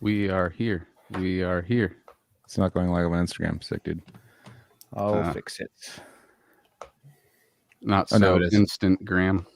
We are here. We are here. It's not going live on Instagram. Sick, dude. I'll fix it. Not Oh, so no, it is. instant, Graham.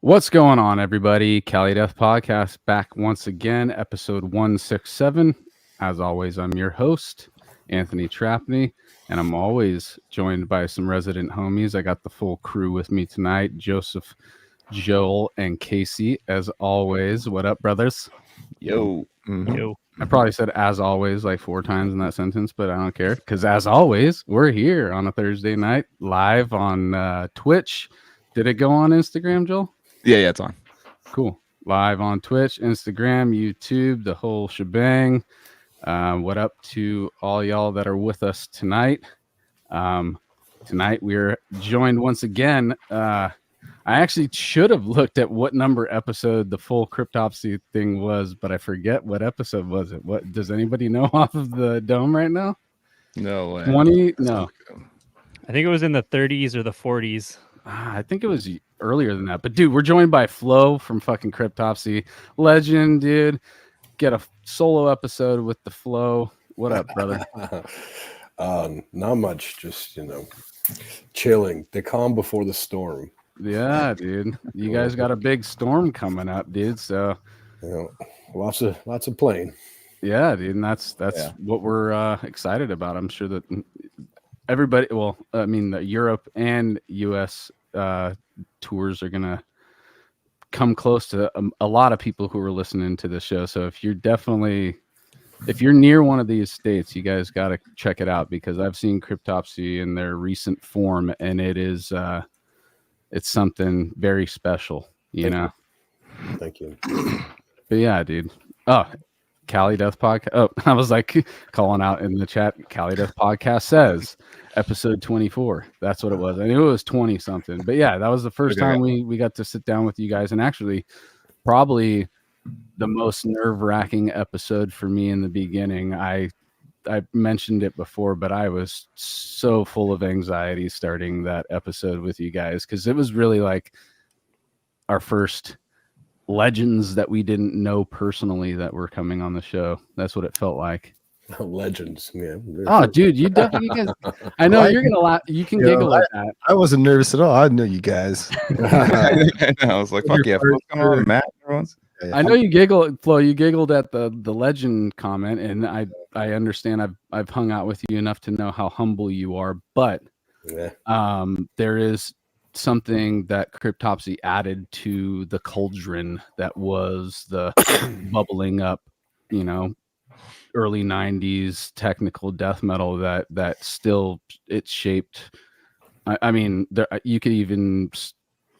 What's going on, everybody? Cali Death Podcast back once again, episode 167. As always, I'm your host, Anthony Trapney, and I'm always joined by some resident homies. I got the full crew with me tonight, Joseph, Joel, and Casey, as always. What up, brothers? Yo. Mm-hmm. Yo. I probably said as always like 4 times in that sentence, but I don't care, because as always, we're here on a Thursday night, live on Twitch. Did it go on Instagram, Joel? Yeah, it's on. Cool. Live on Twitch, Instagram, YouTube, the whole shebang. What up to all y'all that are with us tonight? Tonight we're joined once again. I actually should have looked at what number episode the full Cryptopsy thing was, but I forget what episode was it. What does anybody know off of the dome right now? No way. 20? No. I think it was in the 30s or the 40s. I think it was earlier than that. But dude, we're joined by Flo from fucking Cryptopsy. Legend, dude. Get a solo episode with the Flo. What up, brother? Not much, just chilling. The calm before the storm. Yeah, dude. You guys got a big storm coming up, dude. So lots of playing. Yeah, dude, and that's what we're excited about. I'm sure that everybody, well, I mean, the Europe and US tours are gonna come close to a lot of people who are listening to the show. So if you're near one of these states, you guys got to check it out, because I've seen Cryptopsy in their recent form, and it is it's something very special, you know. Thank you. But yeah, dude. Oh, Cali Death Podcast. Oh, I was like calling out in the chat. Cali Death Podcast says episode 24. That's what it was. I knew it was 20 something. But yeah, that was the first time we got to sit down with you guys, and actually probably the most nerve-wracking episode for me in the beginning. I mentioned it before, but I was so full of anxiety starting that episode with you guys, because it was really like our first legends that we didn't know personally that were coming on the show. That's what it felt like. Legends, yeah. Oh, dude, you definitely. I know you're gonna laugh. You can giggle at that. I wasn't nervous at all. I know you guys. I was like, fuck yeah. What's going on, Matt? Everyone's. I know you giggled, Flo. You giggled at the legend comment, and I understand. I've hung out with you enough to know how humble you are, but there is something that Cryptopsy added to the cauldron that was the bubbling up, early 90s technical death metal that still it's shaped. I mean, you could even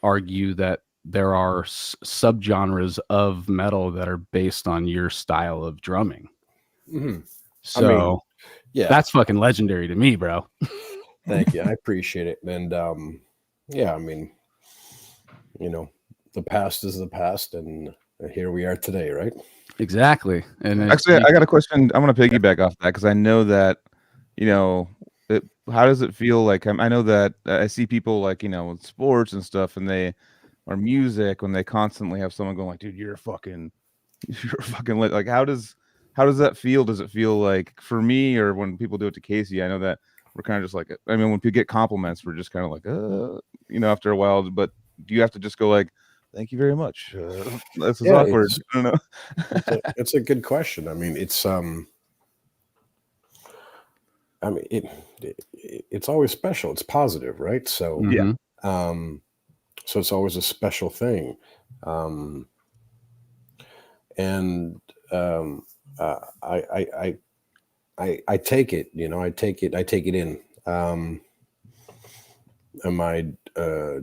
argue that there are subgenres of metal that are based on your style of drumming. Mm-hmm. So that's fucking legendary to me, bro. Thank you. I appreciate it. And I mean, the past is the past, and here we are today, right? Exactly. And actually, I got a question. I want to piggyback off that, because I know that, how does it feel like? I know that I see people like, with sports and stuff, and or music, when they constantly have someone going like, dude, you're fucking lit. Like, how does that feel? Does it feel like, for me, or when people do it to Casey, I know that we're kind of just like, I mean, when people get compliments, we're just kind of like, after a while. But do you have to just go like, thank you very much? This is awkward. I don't know. It's a good question. I mean, it's it's always special. It's positive, right? So so it's always a special thing. I take it, I take it in. Am I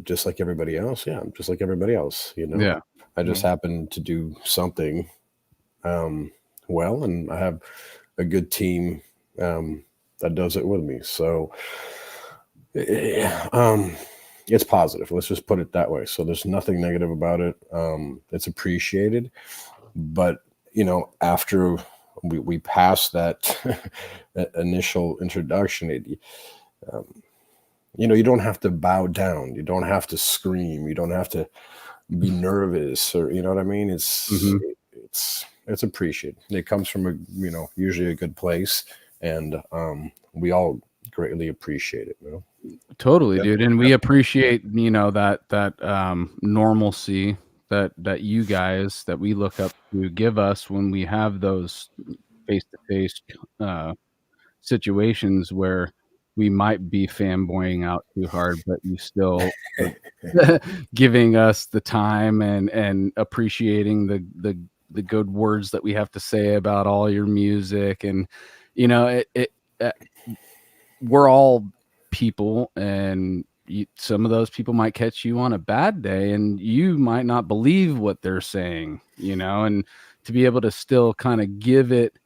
just like everybody else? Yeah, I'm just like everybody else. Yeah. I just happen to do something well, and I have a good team that does it with me. So it's positive. Let's just put it that way. So there's nothing negative about it. It's appreciated, but after we pass that, that initial introduction, you don't have to bow down. You don't have to scream. You don't have to be nervous, or you know what I mean. It's appreciated. It comes from a usually a good place, and we all greatly appreciate it. Totally, dude. And we appreciate, that normalcy that you guys that we look up to give us when we have those face-to-face situations where we might be fanboying out too hard, but you still giving us the time and appreciating the good words that we have to say about all your music. And we're all people, and some of those people might catch you on a bad day and you might not believe what they're saying, and to be able to still kind of give it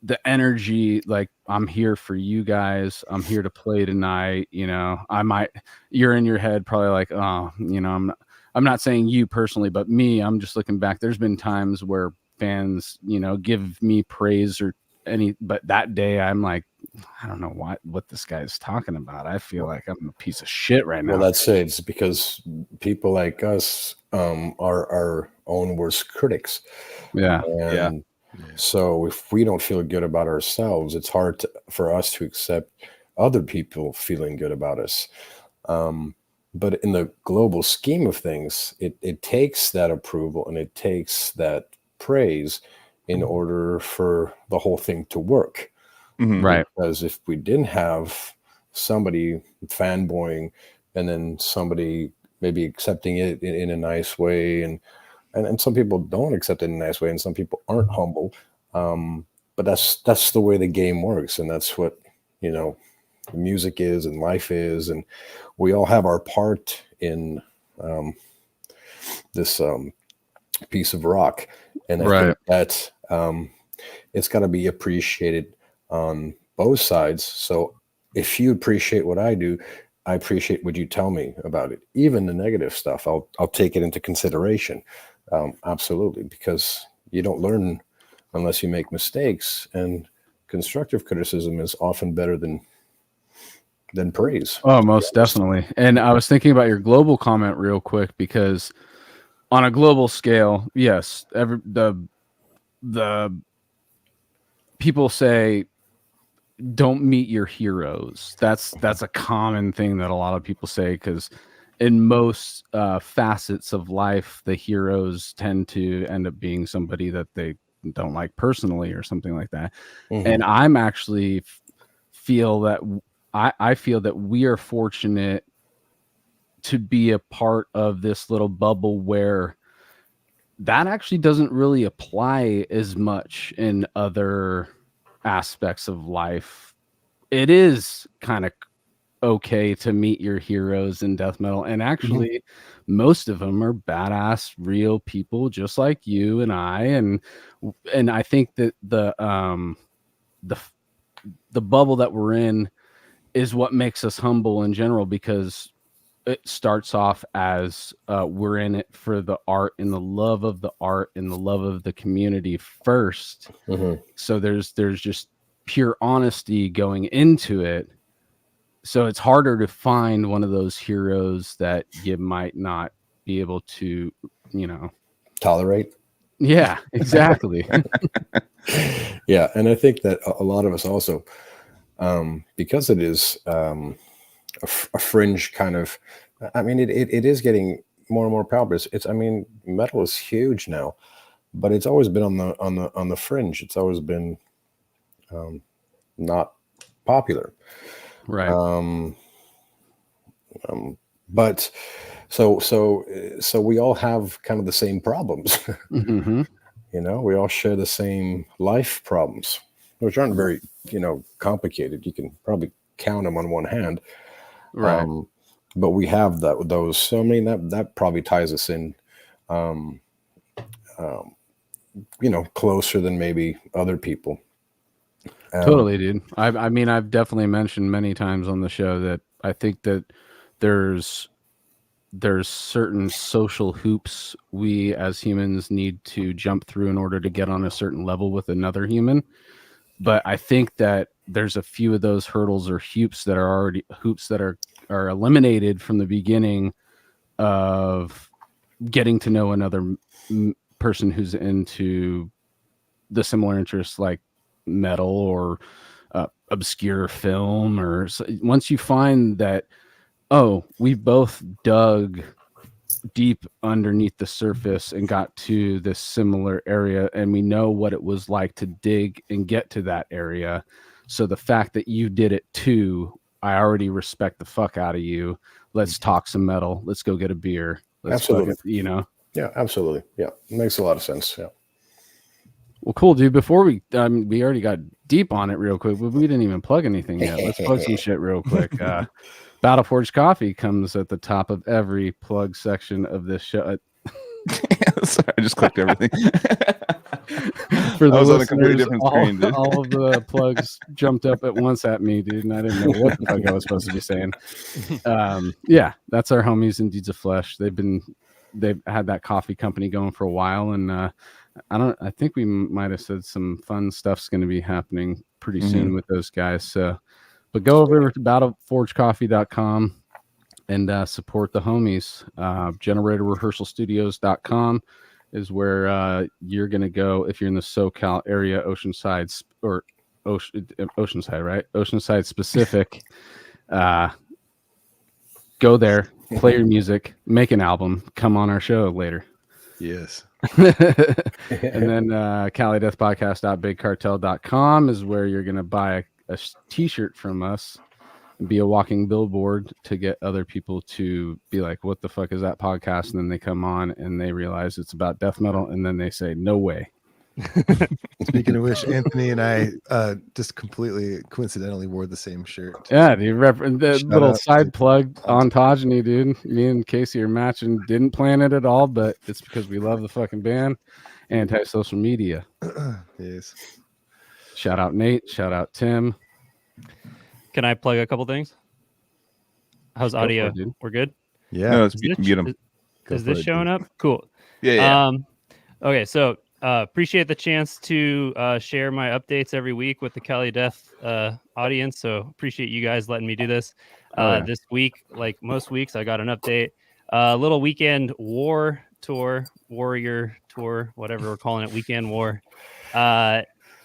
the energy, like, I'm here for you guys, I'm here to play tonight. You're in your head probably like, oh, I'm not saying you personally, but me, I'm just looking back. There's been times where fans, give me praise or but that day I'm like, I don't know what this guy's talking about. I feel like I'm a piece of shit right now. Well, that's it. It's because people like us are our own worst critics. Yeah. And so if we don't feel good about ourselves, it's hard for us to accept other people feeling good about us. But in the global scheme of things, it takes that approval and it takes that praise in order for the whole thing to work. Right. Because if we didn't have somebody fanboying and then somebody maybe accepting it in a nice way, and some people don't accept it in a nice way, and some people aren't humble, but that's the way the game works, and that's what music is and life is, and we all have our part in this piece of rock, and I think that it's got to be appreciated on both sides. So if you appreciate what I do, I appreciate what you tell me about it. Even the negative stuff, I'll take it into consideration. Absolutely, because you don't learn unless you make mistakes, and constructive criticism is often better than praise. Oh, most definitely. And I was thinking about your global comment real quick, because on a global scale, yes, the people say don't meet your heroes. That's a common thing that a lot of people say, because in most facets of life, the heroes tend to end up being somebody that they don't like personally or something like that. And I'm actually feel that I feel that we are fortunate to be a part of this little bubble where that actually doesn't really apply as much in other aspects of life. It is kind of okay to meet your heroes in death metal, and actually most of them are badass real people just like you and I, and I think that the bubble that we're in is what makes us humble in general, because it starts off as we're in it for the art and the love of the art and the love of the community first. So there's just pure honesty going into it. So it's harder to find one of those heroes that you might not be able to, tolerate. Yeah, exactly. Yeah, and I think that a lot of us also, because it is a fringe kind of, I mean, it is getting more and more popular. I mean, metal is huge now, but it's always been on the fringe. It's always been not popular. Right. But so we all have kind of the same problems. We all share the same life problems, which aren't very, complicated. You can probably count them on one hand. Right. But we have those. So I mean, that probably ties us in, closer than maybe other people. Totally, dude. I mean, I've definitely mentioned many times on the show that I think that there's certain social hoops we as humans need to jump through in order to get on a certain level with another human. But I think that there's a few of those hurdles or hoops that are eliminated from the beginning of getting to know another person who's into the similar interests like metal or obscure film. Or once you find that, we've both dug deep underneath the surface and got to this similar area, and we know what it was like to dig and get to that area. So the fact that you did it too, I already respect the fuck out of you. Let's talk some metal. Let's go get a beer. Absolutely. Yeah, absolutely. Yeah, it makes a lot of sense. Yeah. Well, cool, dude. Before we already got deep on it real quick, but we didn't even plug anything yet. Let's plug some shit real quick. Battle Forge Coffee comes at the top of every plug section of this show. Sorry, I just clicked everything. For the I was on a listeners, completely different screen, dude. all of the plugs jumped up at once at me, dude, and I didn't know what the fuck I was supposed to be saying. Yeah, that's our homies in Deeds of Flesh. They've had that coffee company going for a while, and I think we might have said some fun stuff's going to be happening pretty soon with those guys. So, but go over to battleforgecoffee.com and support the homies. GeneratorRehearsalStudios.com is where you're going to go if you're in the SoCal area, Oceanside, right? Oceanside specific. Go there, play your music, make an album, come on our show later. Yes. And then CaliDeathPodcast.BigCartel.com is where you're going to buy a t-shirt from us and be a walking billboard to get other people to be like, what the fuck is that podcast? And then they come on and they realize it's about death metal, and then they say, no way. Speaking of which, Anthony and I just completely coincidentally wore the same shirt. Yeah, dude. The little side plug ontogeny, dude. Me and Casey are matching. Didn't plan it at all, but it's because we love the fucking band. Anti-social media. Yes. Shout out Nate. Shout out Tim. Can I plug a couple things? How's audio? We're good? Yeah. No, it's beautiful. Is this showing up? Cool. Yeah. Okay, so appreciate the chance to share my updates every week with the Cali Death audience. So appreciate you guys letting me do this. This week, like most weeks, I got an update. Little weekend warrior tour, whatever we're calling it, weekend war.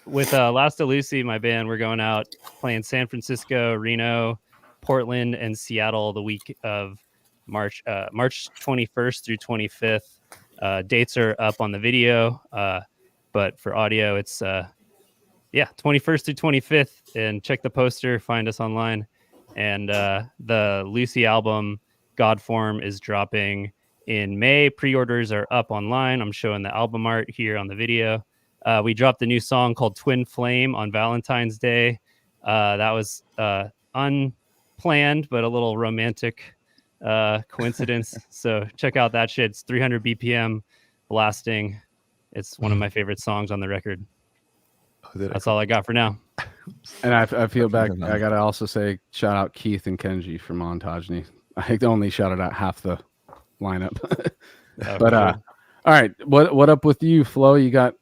With Lasta Lucy, my band, we're going out playing San Francisco, Reno, Portland, and Seattle the week of March 21st through 25th. Dates are up on the video, but for audio, it's 21st through 25th. And check the poster, find us online. And the Lucy album, Godform, is dropping in May. Pre-orders are up online. I'm showing the album art here on the video. We dropped a new song called Twin Flame on Valentine's Day. That was unplanned, but a little romantic coincidence. So check out that shit. It's 300 BPM blasting. It's one of my favorite songs on the record. That's all I got for now. And I feel bad. I gotta also say shout out Keith and Kenji from Ontogeny. I only shouted out half the lineup. But sure. All right, what up with you, Flo? You got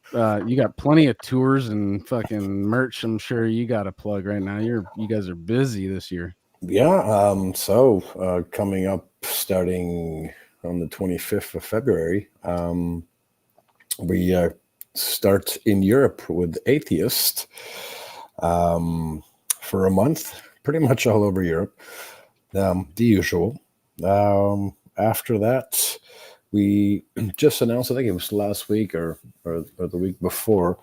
plenty of tours and fucking merch. I'm sure you got a plug right now. You guys are busy this year. Yeah. So coming up, starting on the 25th of February, we start in Europe with Atheist for a month, pretty much all over Europe. The usual. After that, we just announced, I think it was last week or the week before,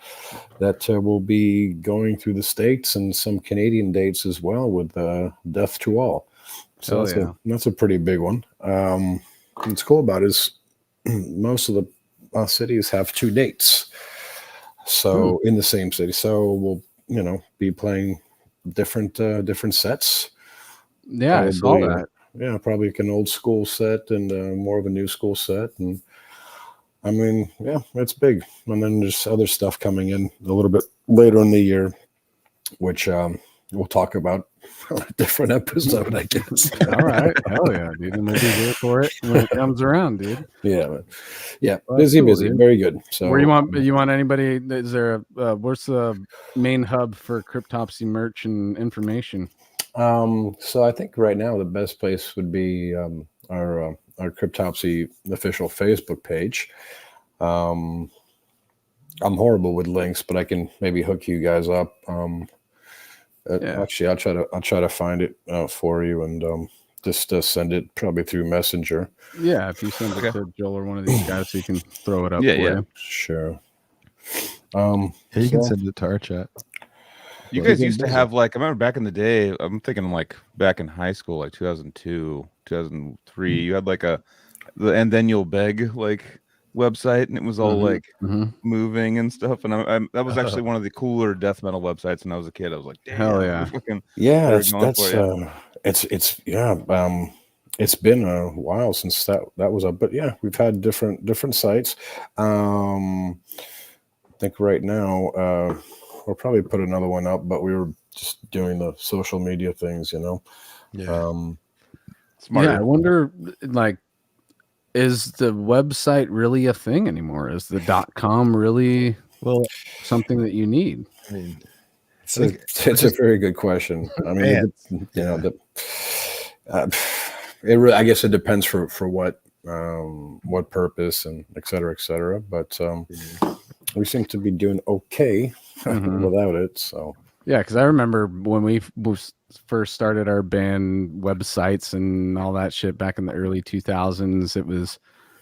that we'll be going through the States and some Canadian dates as well with Death to All. So that's a pretty big one. What's cool about it is most of the cities have 2 dates. So in the same city. So we'll, be playing different sets. Yeah, probably, I saw that. Yeah, probably like an old school set and more of a new school set. And I mean, yeah, it's big. And then there's other stuff coming in a little bit later in the year, which we'll talk about on a different episode, I guess. All right. Hell yeah, dude. And we'll be here for it when it comes around, dude. Yeah, man. Yeah, Well, busy, cool, busy. dude. Very good. So where you want anybody, is there what's the main hub for Cryptopsy merch and information? So I think right now the best place would be our Cryptopsy official Facebook page. I'm horrible with links, but I can maybe hook you guys up. Actually, I'll try to find it for you and just send it probably through Messenger. Yeah, if you send it to Joel or one of these guys, he can throw it up for you. Sure. You can send it to our chat. You guys used to have I remember back in the day, I'm thinking back in high school, 2002, 2003, you had and then you'll beg website, and it was all moving and stuff. And that was actually one of the cooler death metal websites when I was a kid. I was like, damn, hell yeah. It's been a while since that was up, but yeah, we've had different sites. I think right now, we'll probably put another one up, but we were just doing the social media things, Smarter. Yeah, I wonder, is the website really a thing anymore? Is the .com really something that you need? I mean, it's a very good question. I mean, I guess it depends for what purpose and et cetera, but we seem to be doing okay without it. So yeah, because I remember when we first started our band websites and all that shit back in the early 2000s, it was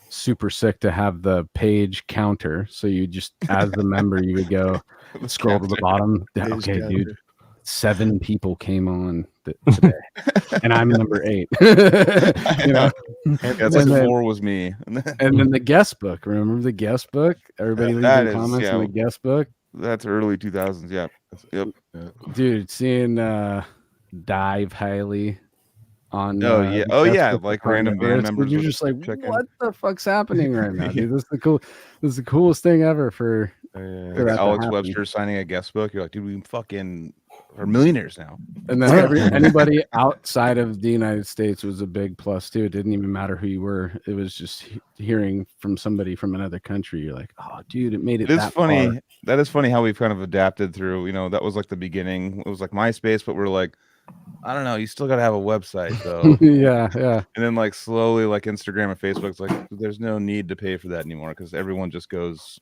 super sick to have the page counter. So you just, as the member, you would go scroll to the bottom. Okay, dude, 7 people came on today, and I'm number 8. That's like 4 was me. And then the guest book. Remember the guest book? Everybody leaving comments in the guest book. That's early 2000s. Yeah. Yep. Dude, seeing Dive Highly on random band members. You're just like, what the fuck's happening right now, dude? This is the coolest thing ever for Alex Webster signing a guest book. You're like, dude, we fucking are millionaires now. And then anybody outside of the United States was a big plus too. It didn't even matter who you were. It was just hearing from somebody from another country. You're like, oh, dude, it made it. It's funny. Far. That is funny how we've kind of adapted through. That was the beginning. It was like MySpace, but we're like, I don't know. You still got to have a website, though. Yeah. And then slowly, Instagram and Facebook's there's no need to pay for that anymore because everyone just goes,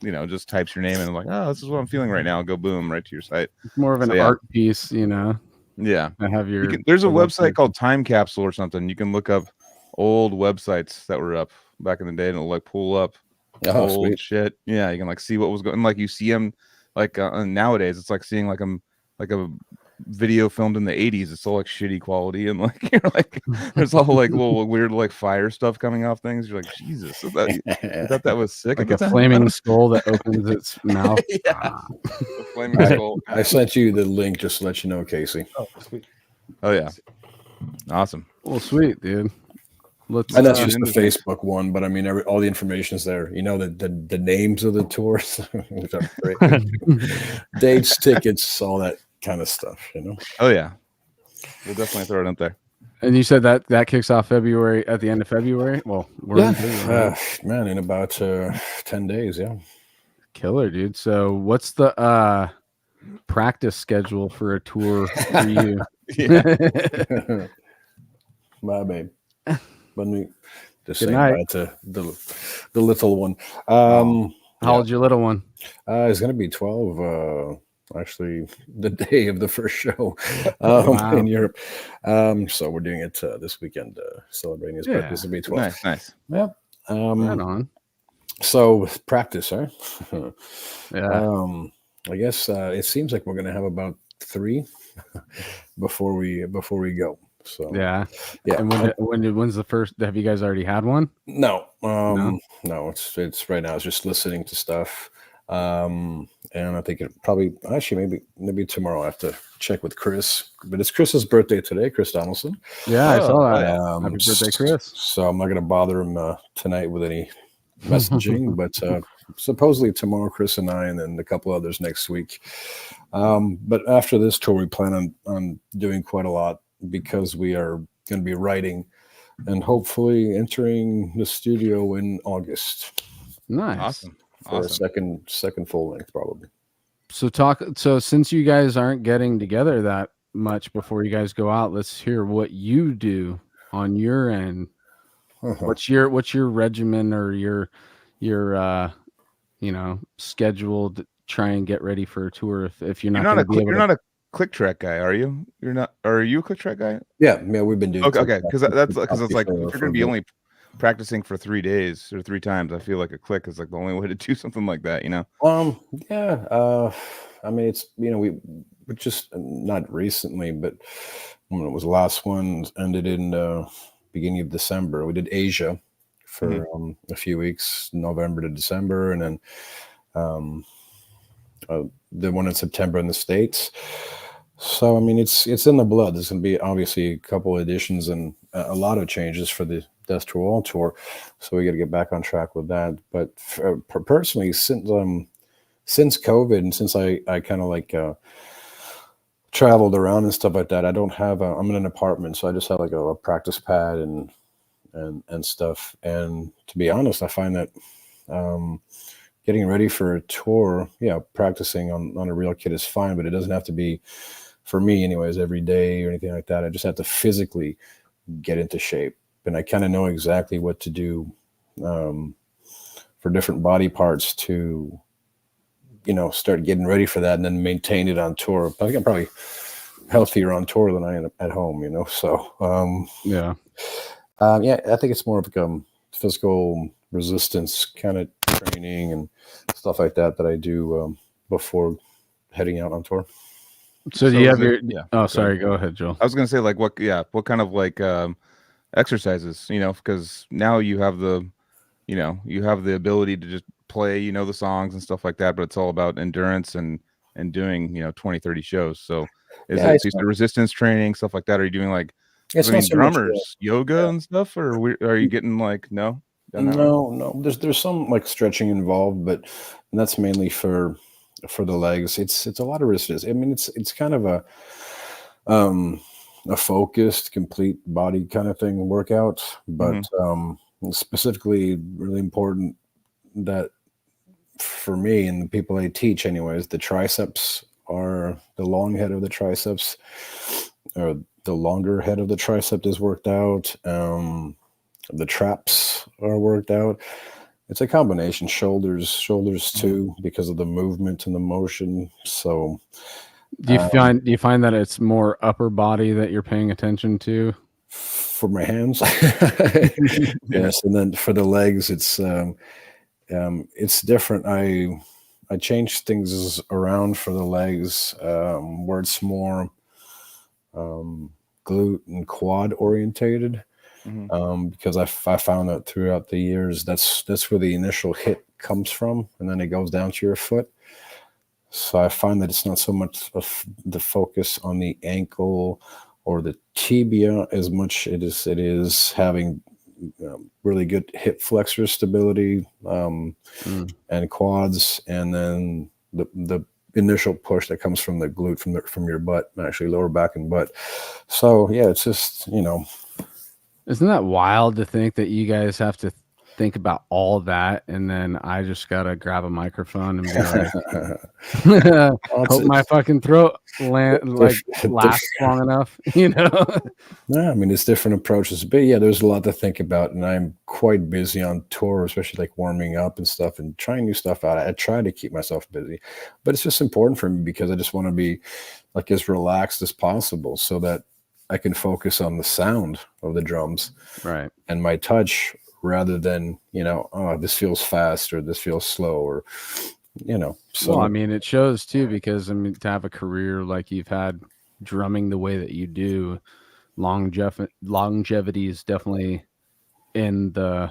just types your name and oh, this is what I'm feeling right now. Go boom right to your site. It's more of an art piece, Yeah. I have there's a website called Time Capsule or something. You can look up old websites that were up back in the day, and it'll pull up old shit. Yeah, you can see what was going. You see them nowadays. It's seeing a video filmed in the 80s. It's all shitty quality, and you're there's all little weird fire stuff coming off things. You're like, Jesus, I thought that was sick. Like a flaming skull that opens its mouth. Flaming skull. I sent you the link just to let you know, Casey. Oh, sweet. Oh yeah, awesome. Well, sweet, dude. And that's just the Facebook one, but I mean, all the information's there. The names of the tours, which are great. Dates, tickets, all that kind of stuff. Oh yeah, we'll definitely throw it up there. And you said that kicks off at the end of February. Well, man, in about 10 days. Yeah, killer, dude. So what's the practice schedule for a tour for you? My babe. Let me just say bye to the little one. How old's your little one? It's gonna be 12. Actually, the day of the first show in Europe. So we're doing it this weekend, celebrating his birthday. This will be 12. Nice. Yep. Right on. So practice, huh? Yeah. I guess it seems like we're gonna have about 3 before we go. So yeah. yeah. And when's the first? Have you guys already had one? No, No? no. It's right now. It's just listening to stuff. And I think it probably actually maybe tomorrow I have to check with Chris. But it's Chris's birthday today, Chris Donaldson. Yeah, I saw that. Right. Happy birthday, Chris. So I'm not gonna bother him tonight with any messaging, but supposedly tomorrow, Chris and I, and then a couple others next week. But after this tour, we plan on doing quite a lot because we are going to be writing and hopefully entering the studio in August. Nice. Awesome. For a second full length, probably. So since you guys aren't getting together that much before you guys go out, let's hear what you do on your end. What's your regimen or your schedule to try and get ready for a tour if you're not going to be able you're not a click track guy, are you? You're not. Are you a click track guy? Yeah, we've been doing. Okay, because it's like if you're going to be only practicing for 3 days or 3 times, I feel like a click is like the only way to do something like that, Yeah. I mean, it's we just not recently, but when it was the last one ended in beginning of December. We did Asia for a few weeks, November to December, and then the one in September in the States. So I mean, it's in the blood. There's going to be obviously a couple of additions and a lot of changes for the Death to All tour, so we got to get back on track with that. But personally, since COVID and since I kind of like traveled around and stuff like that, I don't have I'm in an apartment, so I just have like a practice pad and stuff. And to be honest, I find that getting ready for a tour, practicing on a real kit is fine, but it doesn't have to be, for me anyways, every day or anything like that. I just have to physically get into shape, and I kind of know exactly what to do for different body parts to start getting ready for that and then maintain it on tour. I think I'm probably healthier on tour than I am at home, so I think it's more of like physical resistance kind of training and stuff like that I do before heading out on tour. So do you have your sorry, go ahead, Joel. I was gonna say like what kind of like exercises, because now you have the ability to just play the songs and stuff like that, but it's all about endurance and doing 20-30 shows. So is it the resistance training, stuff like that? Are you doing like drummers yoga and stuff, or are you getting like no? There's some like stretching involved, but that's mainly for the legs. It's a lot of resistance. I mean, it's kind of a focused, complete body kind of thing workout, but specifically really important that for me and the people I teach anyways, the triceps are the long head of the triceps, or the longer head of the tricep is worked out. The traps are worked out. It's a combination, shoulders too, because of the movement and the motion. So do you find that it's more upper body that you're paying attention to? For my hands, yes, and then for the legs, it's different. I change things around for the legs, where it's more glute and quad orientated. Because I found that throughout the years, that's where the initial hit comes from, and then it goes down to your foot. So I find that it's not so much of the focus on the ankle or the tibia as much it is having really good hip flexor stability and quads, and then the initial push that comes from the glute from your butt, actually lower back and butt. So yeah, it's just Isn't that wild to think that you guys have to think about all that, and then I just gotta grab a microphone and be like, hope my fucking throat lasts long enough, Yeah, I mean, it's different approaches, but yeah, there's a lot to think about, and I'm quite busy on tour, especially like warming up and stuff and trying new stuff out. I try to keep myself busy, but it's just important for me because I just want to be like as relaxed as possible so that I can focus on the sound of the drums, right, and my touch, rather than this feels fast or this feels slow, or So well, I mean, it shows too, because I mean, to have a career like you've had, drumming the way that you do, longevity is definitely in the,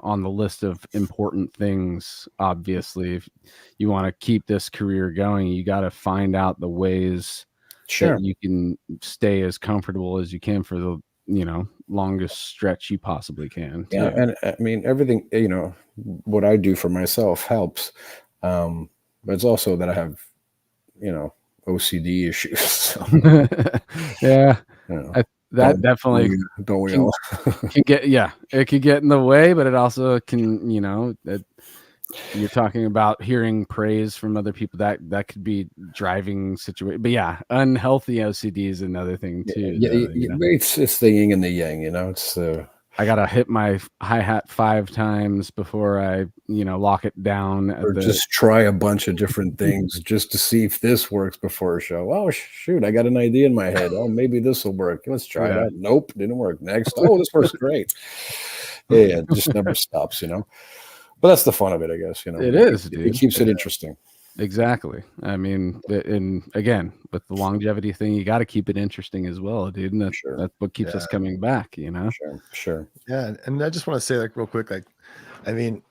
on the list of important things. Obviously, if you want to keep this career going, you got to find out the ways that you can stay as comfortable as you can for the, longest stretch you possibly can too. Yeah, and I mean everything, what I do for myself helps, but it's also that I have, OCD issues. So, yeah, that definitely don't we all? can get, it could get in the way, but it also can, you're talking about hearing praise from other people, that could be driving situation. But yeah, unhealthy OCD is another thing too. It's the yin and the yang, it's I gotta hit my hi-hat 5 times before I, lock it down. Or just try a bunch of different things just to see if this works before a show. Oh shoot, I got an idea in my head. Oh, maybe this will work. Let's try that. Nope, didn't work. Next. Oh, this works great. Yeah, it just never stops, But that's the fun of it, I guess. It is, dude. It keeps it interesting. Exactly. I mean, and again, with the longevity thing, you got to keep it interesting as well, dude. And that's what keeps us coming back, Sure. Yeah, and I just want to say, like, real quick, like, I mean,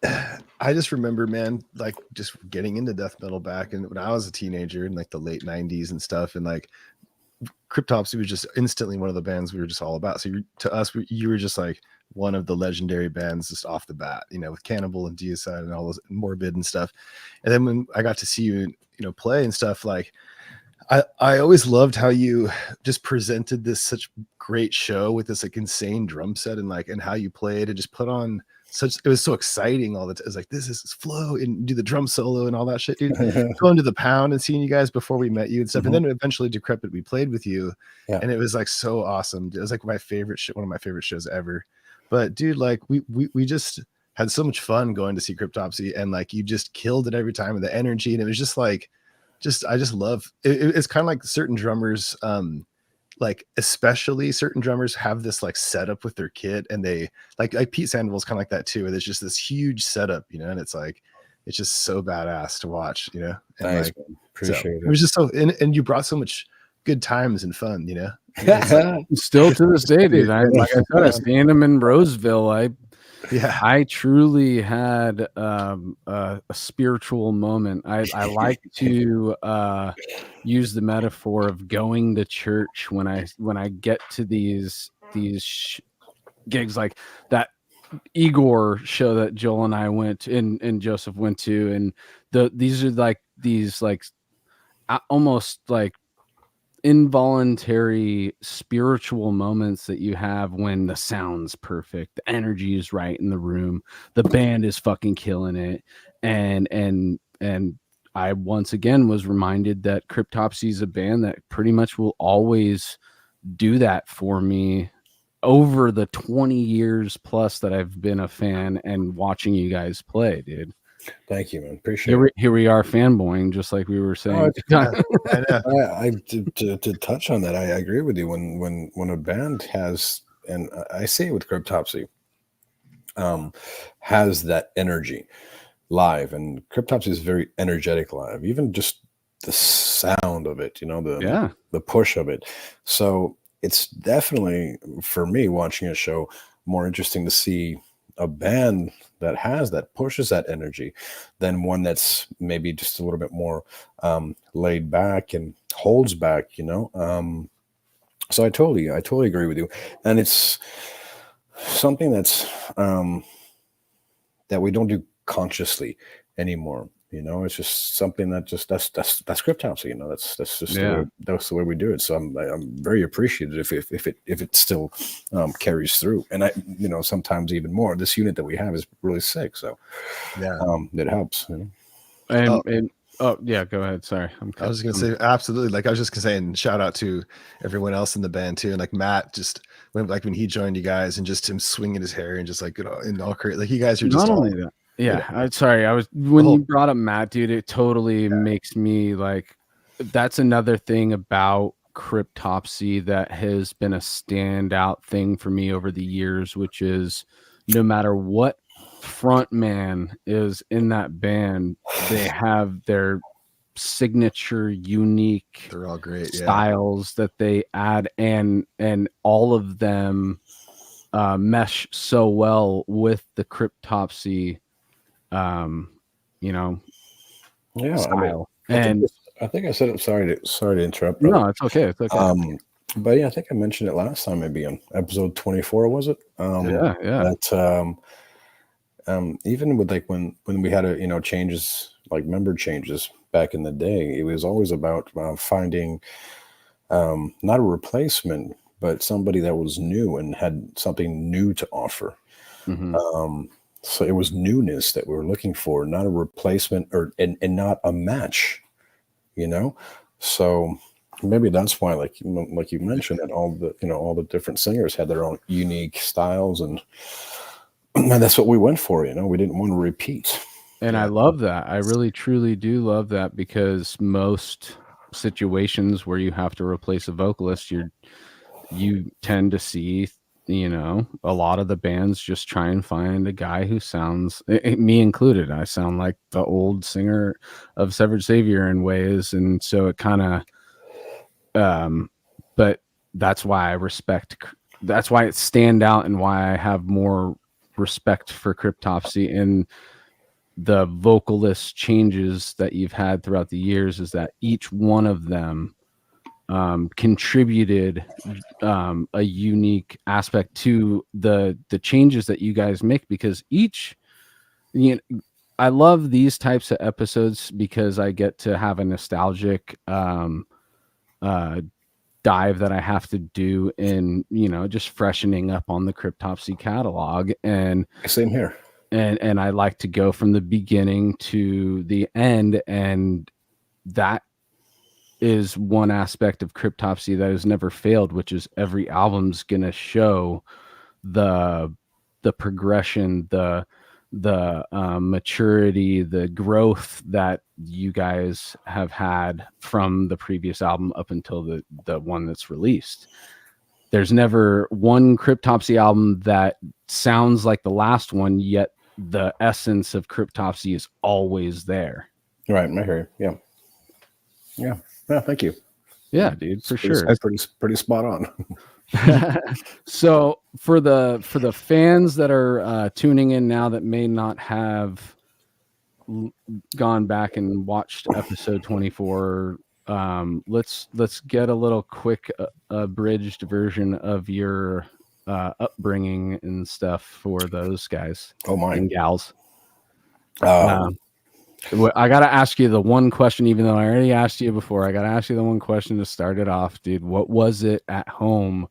I just remember, man, like, just getting into death metal back, and when I was a teenager in like the late '90s and stuff, and like Cryptopsy was just instantly one of the bands we were just all about. So to us, you were just like one of the legendary bands just off the bat, with Cannibal and Deicide and all those Morbid and stuff. And then when I got to see you, play and stuff, like I always loved how you just presented this such great show with this like insane drum set and how you played and just put on it was so exciting all the time. It was like, this is Flo and do the drum solo and all that shit, dude. Going to the Pound and seeing you guys before we met you and stuff. And then eventually Decrepit, we played with you. And it was like so awesome. It was like my favorite shit, one of my favorite shows ever. But dude, like we just had so much fun going to see Cryptopsy, and like you just killed it every time with the energy. And it was just like, I just love it. It's kind of like certain drummers, like especially certain drummers have this like setup with their kit, and they like Pete Sandoval's kind of like that too, where there's just this huge setup, and it's like, it's just so badass to watch, and nice, like, appreciate it. It was just so, and you brought so much good times and fun, Like, still to this day, dude. Like I said, I stand him in Roseville. I truly had a spiritual moment. I like to use the metaphor of going to church when I get to these gigs, like that Igor show that Joel and I went and Joseph went to, and these are like these like almost like involuntary spiritual moments that you have when the sound's perfect, the energy is right in the room, the band is fucking killing it, and I once again was reminded that Cryptopsy is a band that pretty much will always do that for me over the 20 years plus that I've been a fan and watching you guys play, dude. Thank you, man. Appreciate it. Here we are fanboying, just like we were saying. To touch on that, I agree with you. When a band has, and I say it with Cryptopsy, has that energy live, and Cryptopsy is very energetic live. Even just the sound of it, the push of it. So it's definitely, for me, watching a show, more interesting to see a band that pushes that energy than one that's maybe just a little bit more laid back and holds back, so I totally agree with you. And it's something that's that we don't do consciously anymore. It's just something that that's Cryptopsy. That's just the way we do it. So I'm very appreciative if it still carries through. And I sometimes even more. This unit that we have is really sick. So it helps. And yeah, go ahead. Sorry, I was just gonna say absolutely. Like I was just gonna say, and shout out to everyone else in the band too. And like Matt, just when he joined you guys, and just him swinging his hair and just like and all crazy. Like you guys are just not only that. Yeah, sorry. You brought up Matt, dude, it totally makes me like, that's another thing about Cryptopsy that has been a standout thing for me over the years, which is no matter what front man is in that band, they have their signature, unique, they're all great styles that they add, and all of them mesh so well with the Cryptopsy, you know, style. I think I said it. Sorry to interrupt. Brother. No, it's okay. It's okay. But yeah, I think I mentioned it last time, maybe on episode 24, was it? Yeah. That even with like when we had changes, like member changes back in the day, it was always about finding not a replacement, but somebody that was new and had something new to offer. So it was newness that we were looking for, not a replacement and not a match, So maybe that's why, like you mentioned, that all the different singers had their own unique styles, and that's what we went for. We didn't want to repeat. And I love that. I really, truly do love that, because most situations where you have to replace a vocalist, you tend to see, a lot of the bands just try and find a guy who sounds, me included, I sound like the old singer of Severed Savior in ways. And so it kind of, but that's why that's why it stand out, and why I have more respect for Cryptopsy and the vocalist changes that you've had throughout the years, is that each one of them contributed a unique aspect to the changes that you guys make, because I love these types of episodes because I get to have a nostalgic dive that I have to do in, just freshening up on the Cryptopsy catalog. And same here. And I like to go from the beginning to the end, and that is one aspect of Cryptopsy that has never failed, which is every album's gonna show the progression, the maturity, the growth that you guys have had from the previous album up until the one that's released. There's never one Cryptopsy album that sounds like the last one, yet the essence of Cryptopsy is always there. Right, I hear you. Yeah. Yeah, thank you. Yeah, dude, for sure. That's pretty spot on. So for the fans that are tuning in now that may not have gone back and watched episode 24, let's get a little quick abridged version of your upbringing and stuff for those guys. Oh my, and gals. I gotta ask you the one question, even though I already asked you before. I gotta ask you the one question to start it off, dude. What was it at home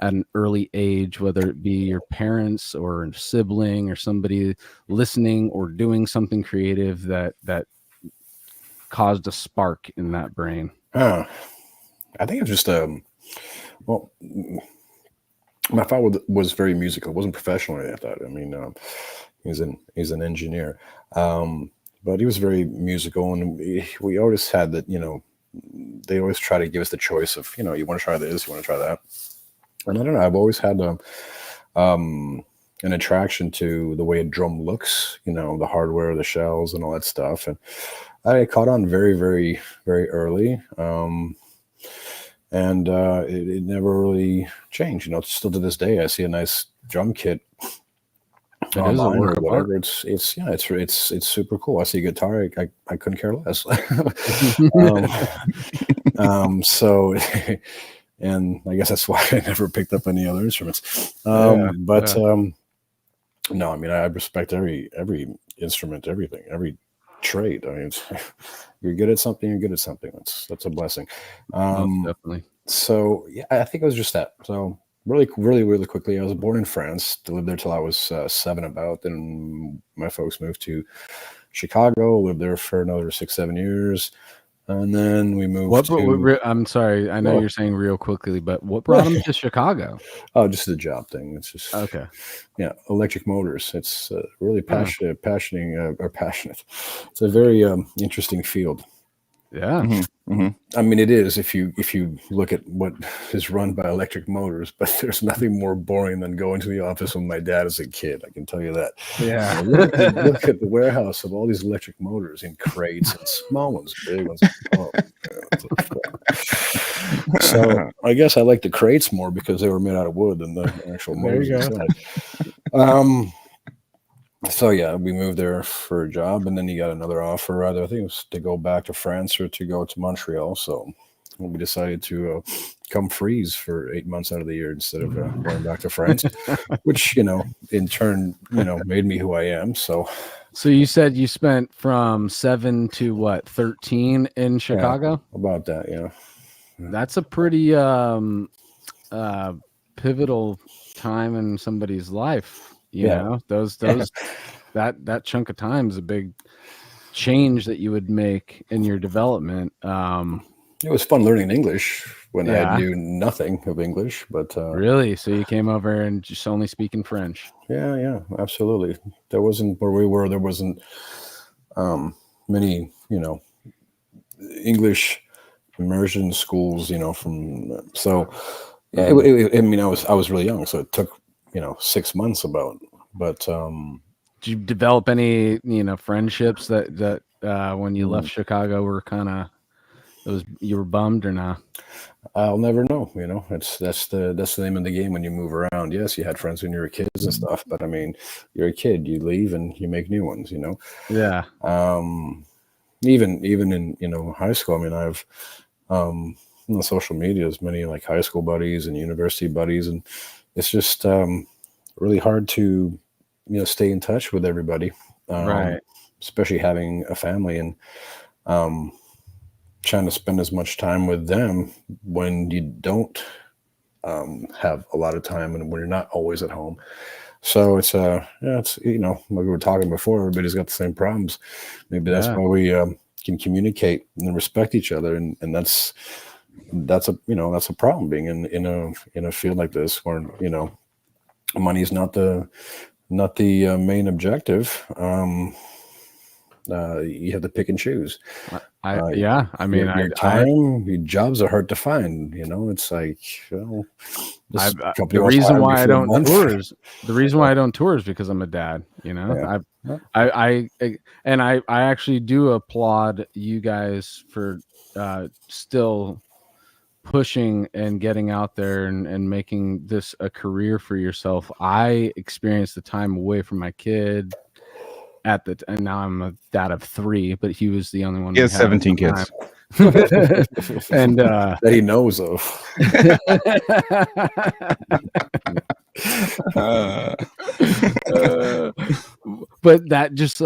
at an early age, whether it be your parents or a sibling or somebody listening or doing something creative that caused a spark in that brain? I think it was just well, my father was very musical. Wasn't professional at that. I mean, he's an engineer. But he was very musical, and we always had that, they always try to give us the choice of, you want to try this, you want to try that. And I don't know, I've always had an attraction to the way a drum looks, the hardware, the shells, and all that stuff. And I caught on very, very, very early. And it never really changed. Still to this day, I see a nice drum kit. It is a work of art. It's super cool. I see a guitar, I couldn't care less. So, and I guess that's why I never picked up any other instruments. No, I mean, I respect every instrument, everything, every trade. I mean, you're good at something, you're good at something. That's a blessing. Definitely. So yeah, I think it was just that. So really, really, really quickly, I was born in France. Lived there till I was 7 about. Then my folks moved to Chicago. Lived there for another 6-7 years, and then we moved. I'm sorry, I know you're saying real quickly, but what brought them to Chicago? Oh, just the job thing. It's just okay. Yeah, electric motors. It's really passionate. It's a very interesting field. Yeah. I mean, it is if you look at what is run by electric motors, but there's nothing more boring than going to the office with my dad as a kid. I can tell you that. Yeah. Look at the warehouse of all these electric motors in crates and small ones, big ones. Oh, so I guess I like the crates more because they were made out of wood than the actual motors inside. So yeah, we moved there for a job, and then he got another offer. Either I think it was to go back to France or to go to Montreal. So we decided to come freeze for 8 months out of the year instead of going back to France, which in turn made me who I am. So you said you spent from 7 to what 13 in Chicago? Yeah, about that, yeah. That's a pretty pivotal time in somebody's life. You know, those that chunk of time is a big change that you would make in your development. It was fun learning English when I knew nothing of English, but really, so you came over and just only speaking French? Yeah, absolutely. There wasn't where we were. There wasn't many English immersion schools. From so yeah. I mean, I was really young, so it took 6 months about. But did you develop any friendships that when you left Chicago were kind of you were bummed or not? I'll never know. That's the name of the game when you move around. Yes, you had friends when you were kids and stuff, but I mean, you're a kid, you leave and you make new ones. Yeah. Even in high school. I mean, I've on social media as many like high school buddies and university buddies, and it's just really hard to stay in touch with everybody, right? Especially having a family and trying to spend as much time with them when you don't have a lot of time and when you're not always at home. So it's like we were talking before, everybody's got the same problems. Maybe that's why we can communicate and respect each other, and that's a problem being in a field like this where money is not the main objective. You have to pick and choose. I mean, your time, your jobs are hard to find. It's like, the reason why I don't tour is because I'm a dad. I actually do applaud you guys for still pushing and getting out there and making this a career for yourself. I experienced the time away from my kid and now I'm a dad of 3, but he was the only one. He has 17 kids. And that he knows of. But that just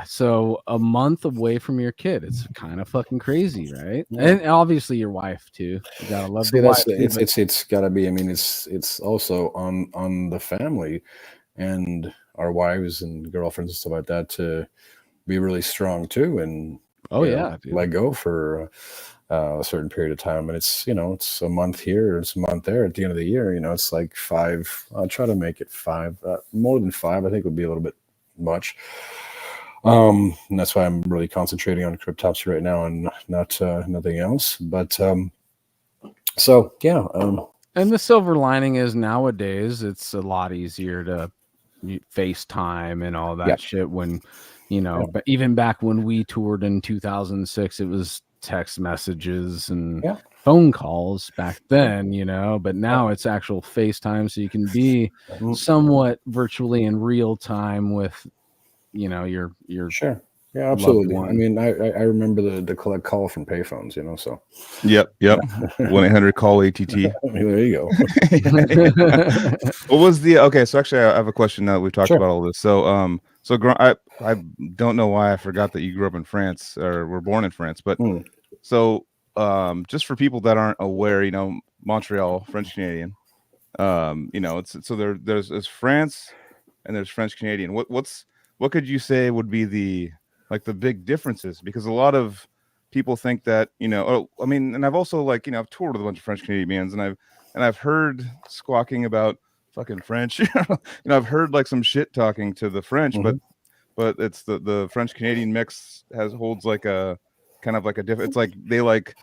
so a month away from your kid, it's kind of fucking crazy, right? Yeah. And obviously your wife too. You gotta love the wife. It's gotta be. I mean, it's also on the family and our wives and girlfriends and stuff like that to be really strong too, and let go for a certain period of time. And it's it's a month here, it's a month there. At the end of the year, it's like 5. I'll try to make it 5. More than 5, I think, would be a little bit much. And that's why I'm really concentrating on Cryptopsy right now and not nothing else. But so yeah. And the silver lining is nowadays it's a lot easier to FaceTime and all that shit when but even back when we toured in 2006 it was text messages and phone calls back then, but now it's actual FaceTime, so you can be somewhat virtually in real time with your sure. Yeah, absolutely. I mean, I remember the collect call from payphones, so. Yep. 1-800-CALL ATT. There you go. What was okay? So actually, I have a question now that we've talked about all this. So, I don't know why I forgot that you grew up in France or were born in France, but so just for people that aren't aware, Montreal, French Canadian, it's so there's France and there's French Canadian. What could you say would be the big differences? Because a lot of people think that, I mean, and I've also I've toured with a bunch of French Canadian bands and I've heard squawking about fucking French, I've heard some shit talking to the French, but it's the French Canadian mix holds a kind of like a different. It's like they like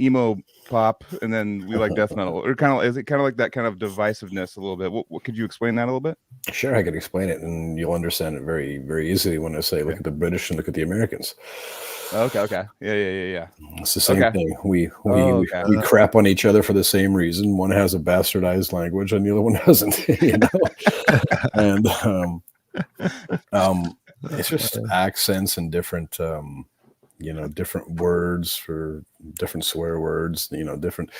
emo pop, and then we like death metal, or kind of is it kind of like that kind of divisiveness a little bit? What could you explain that a little bit? Sure, I can explain it, and you'll understand it very, very easily when I say, look at the British and look at the Americans. Okay. Yeah. It's the same thing. We crap on each other for the same reason. One has a bastardized language, and the other one doesn't. And it's just accents and different, different words for different swear words. Different.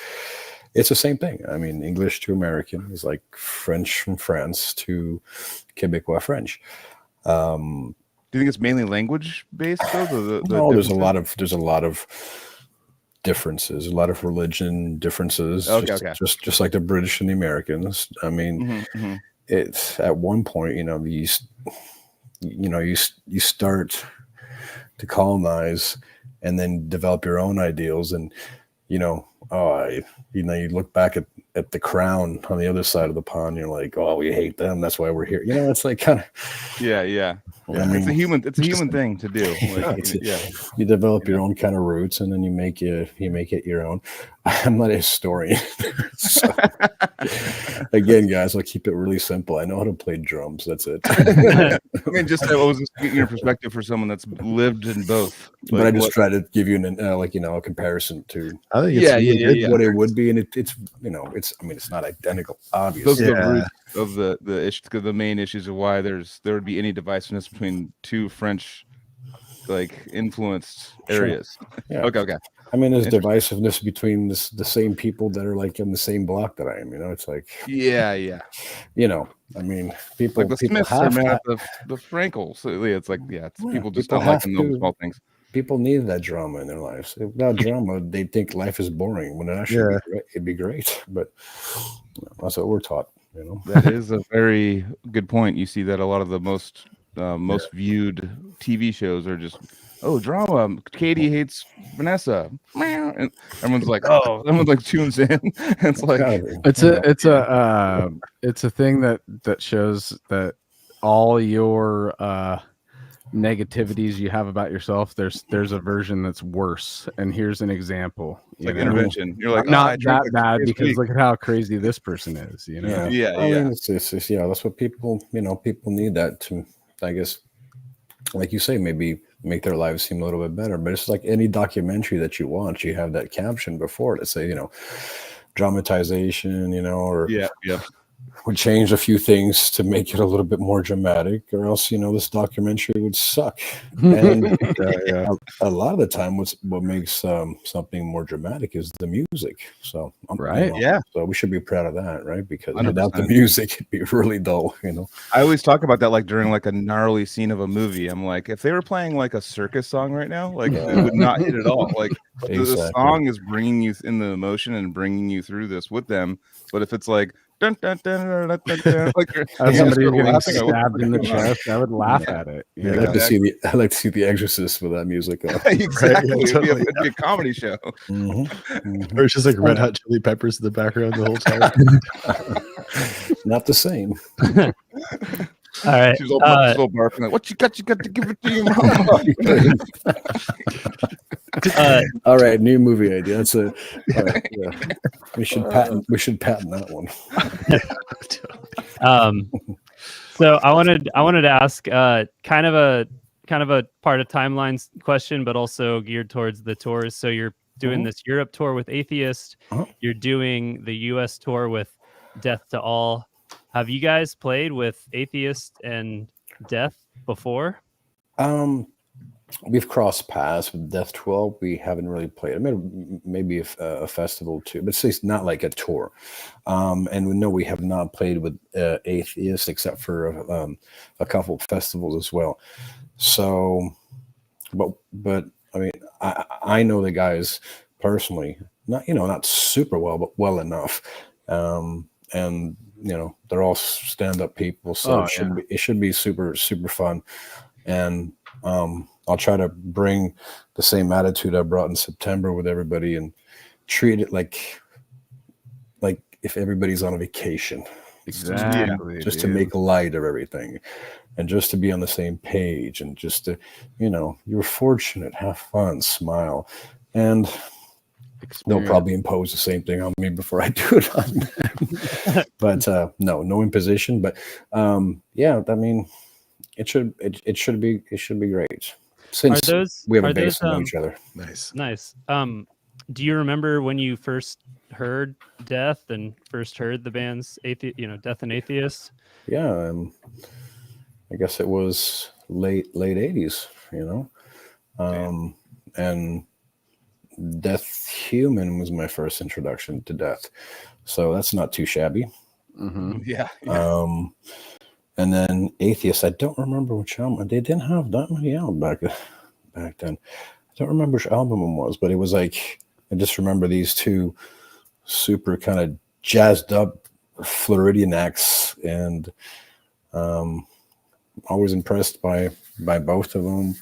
It's the same thing. I mean, English to American is like French from France to Quebecois French. Do you think it's mainly language based though? No, there's a lot of differences, a lot of religion differences. Just like the British and the Americans. I mean, it's at one point, you start to colonize and then develop your own ideals, and you look back at the crown on the other side of the pond, you're like, oh, we hate them, that's why we're here. It's like kind of yeah. I mean, it's a human thing to do. Like, you develop your own kind of roots, and then you make it your own. I'm not a historian. So, again, guys, I'll keep it really simple. I know how to play drums. That's it. I mean, just I was getting your perspective for someone that's lived in both. But I just try to give you a comparison to. I think it's what it would be, and it's it's not identical, obviously. Those are the roots of the issues, the main issues of why there would be any divisiveness between two French influenced areas. Yeah. Okay. I mean, there's divisiveness between the same people that are like in the same block that I am. It's like yeah. I mean, people like the Smiths are mad at the Frankels. It's like people just don't like those small things. People need that drama in their lives. Without drama, they think life is boring when it actually it'd be great. But that's what we're taught. That is a very good point. You see that a lot of the most viewed TV shows are just drama. Katie hates Vanessa, and everyone's like, tunes in. It's like it's a thing that shows that all your negativities you have about yourself, there's a version that's worse. And here's an example. Like intervention. You're like, not that bad because look at how crazy this person is. I mean, it's that's what people need that to, I guess, like you say, maybe make their lives seem a little bit better. But it's like any documentary that you watch, you have that caption before it say, dramatization, or would change a few things to make it a little bit more dramatic, or else this documentary would suck. And a lot of the time what makes something more dramatic is the music. So so we should be proud of that, right? Because 100%. Without the music it'd be really dull. I always talk about that during a gnarly scene of a movie. I'm like, if they were playing a circus song right now, it would not hit at all. Exactly. The song is bringing you in the emotion and bringing you through this with them. But if it's like dun, dun, dun, dun, dun, dun, dun, as somebody getting stabbed in the chest, I would laugh at it. I'd like to see The Exorcist with that music on. Exactly. It'd be a comedy show. Or it's just like Red Hot Chili Peppers in the background the whole time. Not the same. All right. She's all barking what you got to give it to your mom. All right, new movie idea. That's we should patent that one. So I wanted to ask kind of a part of timelines question, but also geared towards the tours. So you're doing this Europe tour with Atheist. You're doing the US tour with Death to All. Have you guys played with Atheist and Death before? We've crossed paths with Death 12. We haven't really played. I mean, maybe a festival too, but it's not like a tour. And we know we have not played with Atheist except for a couple of festivals as well. So, but I mean, I know the guys personally, not super well, but well enough. And they're all stand-up people, so it should be super, super fun. And I'll try to bring the same attitude I brought in September with everybody and treat it like if everybody's on a vacation. Exactly. Just to make light of everything. and just to be on the same page, and just to, you're fortunate, have fun, smile, and they'll probably impose the same thing on me before I do it on them. But no imposition. But yeah, I mean, it should be great. Since we have a base to know each other. Nice. Do you remember when you first heard Death and first heard the band's Death and Atheist? Yeah, I guess it was late 80s, and Death Human was my first introduction to Death, so that's not too shabby. Mm-hmm. Yeah. And then Atheist, I don't remember which album. They didn't have that many albums back then. I don't remember which album it was, but it was like, I just remember these two super kind of jazzed up Floridian acts, and always impressed by both of them.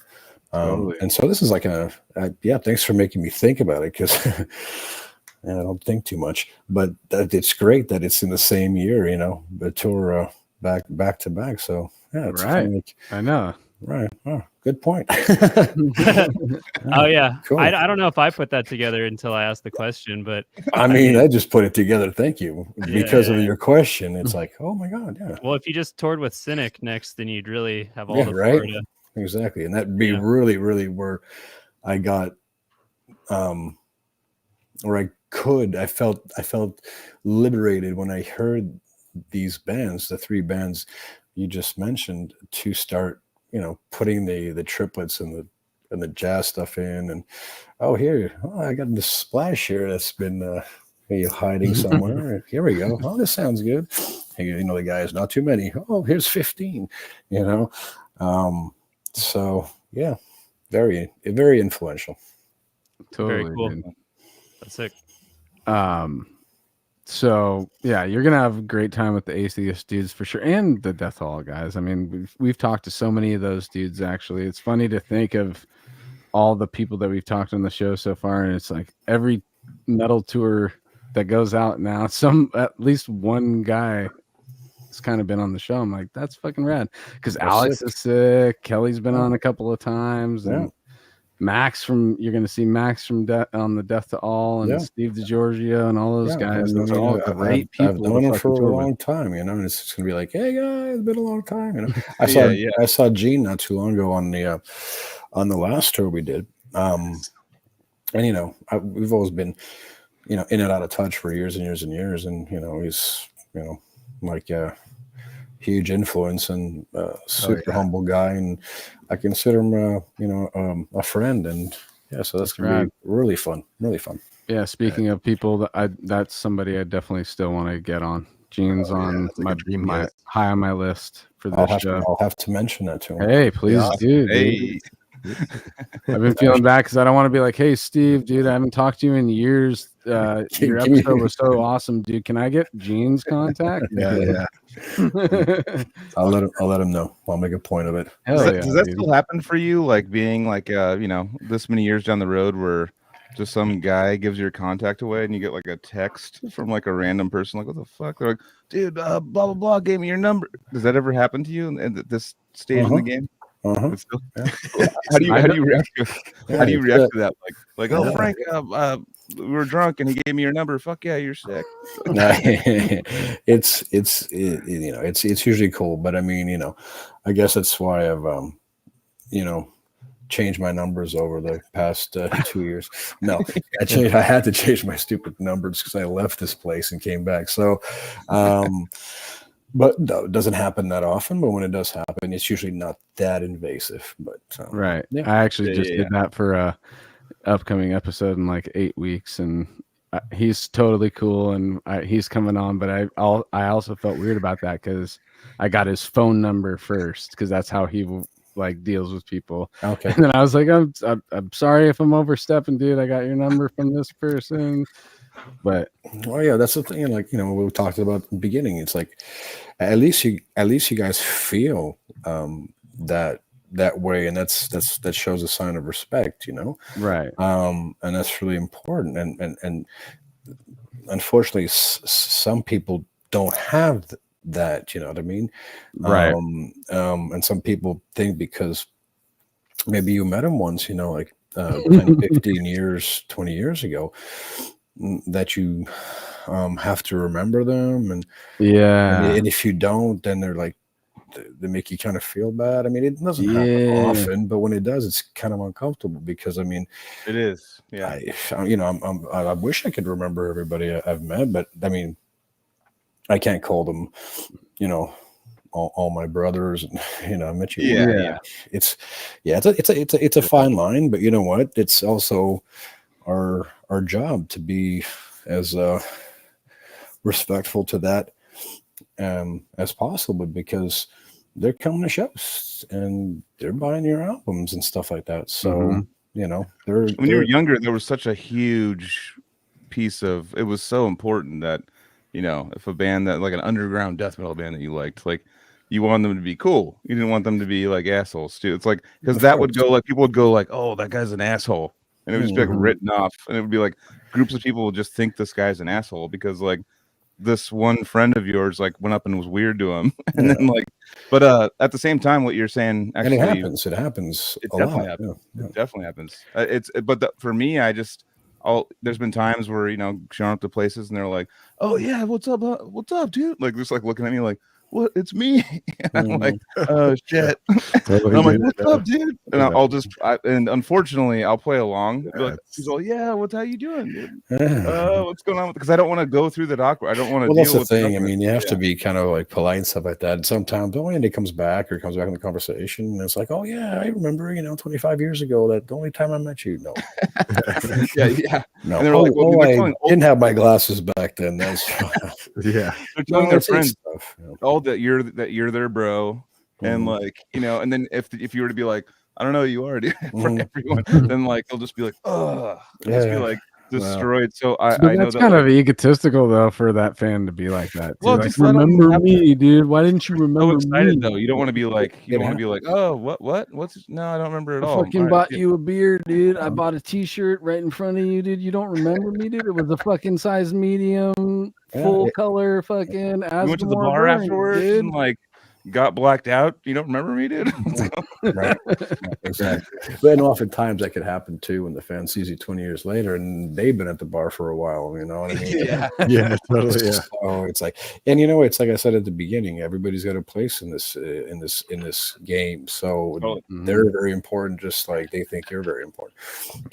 Totally. And so this is like thanks for making me think about it, because I don't think too much, but it's great that it's in the same year, the tour back to back. So yeah, it's right. Kind of I know. Right. Oh, good point. Oh yeah. Cool. I don't know if I put that together until I asked the question, but I mean, I just put it together. Thank you. Because of your question. It's like, oh my God. Yeah. Well, if you just toured with Cynic next, then you'd really have all the right. Florida. Exactly. And that'd be really, really where I got where I felt liberated when I heard these bands, the three bands you just mentioned, to start, putting the triplets and the jazz stuff in, and I got this splash here that's been hiding somewhere. Here we go. Oh, this sounds good. The guys, not too many. Oh, here's 15. So yeah, very influential. Very Totally. cool. Dude. That's sick. So yeah, you're gonna have a great time with the Atheist dudes for sure, and the Death Hall guys. I mean, we've talked to so many of those dudes. Actually, it's funny to think of all the people that we've talked on the show so far, and it's like every metal tour that goes out now, at least one guy has kind of been on the show. I'm like, that's fucking rad, because Alex is sick. Kelly's been on a couple of times, and you're going to see Max from on the Death to All, and Steve DiGiorgio and all those guys. Those are all great people. I've known them for a long time, and it's just going to be like, hey guys, it's been a long time. I saw Gene not too long ago on the last tour we did. And we've always been, in and out of touch for years and years and years. And, he's, like a huge influence, and super humble guy. And I consider him, a friend. And so that's going to be really fun. Really fun. Yeah. Speaking of people that's somebody I definitely still want to get on. Gene's on my high on my list for this show. I'll have to mention that to him. Hey, please do. Hey. I've been feeling bad because I don't want to be like, hey, Steve, dude, I haven't talked to you in years. Your episode was so awesome, dude. Can I get Gene's contact? Yeah. I'll let him know. I'll make a point of it. Does that still happen for you? Like being like, this many years down the road where just some guy gives your contact away and you get like a text from like a random person, like, what the fuck? They're like, dude, blah, blah, blah, gave me your number. Does that ever happen to you at this stage in the game? How do you react to that? Like, oh, Frank, we were drunk and he gave me your number. Fuck yeah, you're sick. It's usually cool, but I mean, I guess that's why I've changed my numbers over the past 2 years. No, I had to change my stupid numbers because I left this place and came back. So, but no, it doesn't happen that often. But when it does happen, it's usually not that invasive. But right, I actually just did that for a upcoming episode in like 8 weeks, and he's totally cool, and he's coming on. But I also felt weird about that because I got his phone number first, because that's how he like deals with people. Okay, and then I was like, I'm sorry if I'm overstepping, dude. I got your number from this person. But that's the thing. Like, we talked about in the beginning. It's like at least you guys feel that way, and that shows a sign of respect, right? And that's really important. And unfortunately, some people don't have that, you know what I mean? Right. And some people think because maybe you met him once, you know, like 10, 15 years, 20 years ago, that you have to remember them. And if you don't, then they're like, they make you kind of feel bad. I mean, it doesn't happen often, but when it does, it's kind of uncomfortable because, I mean, it is. Yeah. I wish I could remember everybody I've met, but I mean, I can't call them, you know, all my brothers, and you know, I met you. It's a fine line, but you know what? It's also our job to be as respectful to that as possible, because they're coming to shows and they're buying your albums and stuff like that. So you know, when you were younger, there was such a huge piece of it was so important that, you know, if a band that like an underground death metal band that you liked, like you wanted them to be cool. You didn't want them to be like assholes too. It's like, because that would go like, people would go like, oh, that guy's an asshole, and it would just be like written off, and it would be like groups of people would just think this guy's an asshole because like this one friend of yours like went up and was weird to him, and then like, but at the same time, what you're saying actually, and it happens it a definitely lot. happens. It definitely happens. For me, there's been times where, you know, showing up to places and they're like, oh yeah, what's up dude, like just like looking at me like, what, it's me. I'm like, oh shit. I'm like, what's up dude? And I'll just and unfortunately I'll play along, be like, he's all, yeah, how you doing dude? What's going on, because I don't want to go through that awkward. I don't want to that's deal the thing. I mean, you have to be kind of like polite and stuff like that, and sometimes when it comes back in the conversation, and it's like, oh yeah, I remember, you know, 25 years ago, that the only time I met you. No. No. And they're like, well, I didn't have my glasses back then. That's they're telling their friends stuff, you know, that you're their bro, and like, you know, and then if you were to be like, I don't know who you are, dude, for everyone, then like they'll just be like, oh, just be like destroyed. So I know that's kind of egotistical though for that fan to be like that. Well, like, just remember me, dude. Why didn't you remember me? Though you don't want to be like, oh, what's no, I don't remember at all. I fucking bought you a beer, dude. I bought a t-shirt right in front of you, dude. You don't remember me, dude? It was a fucking size medium, full color, fucking. We went to the bar afterwards, dude, and like got blacked out. You don't remember me, dude? Right. Exactly. But oftentimes that could happen too when the fan sees you 20 years later and they've been at the bar for a while. You know what I mean? Yeah, totally. Yeah. So it's like, and you know, it's like I said at the beginning, everybody's got a place in this game. So they're very important, just like they think you're very important.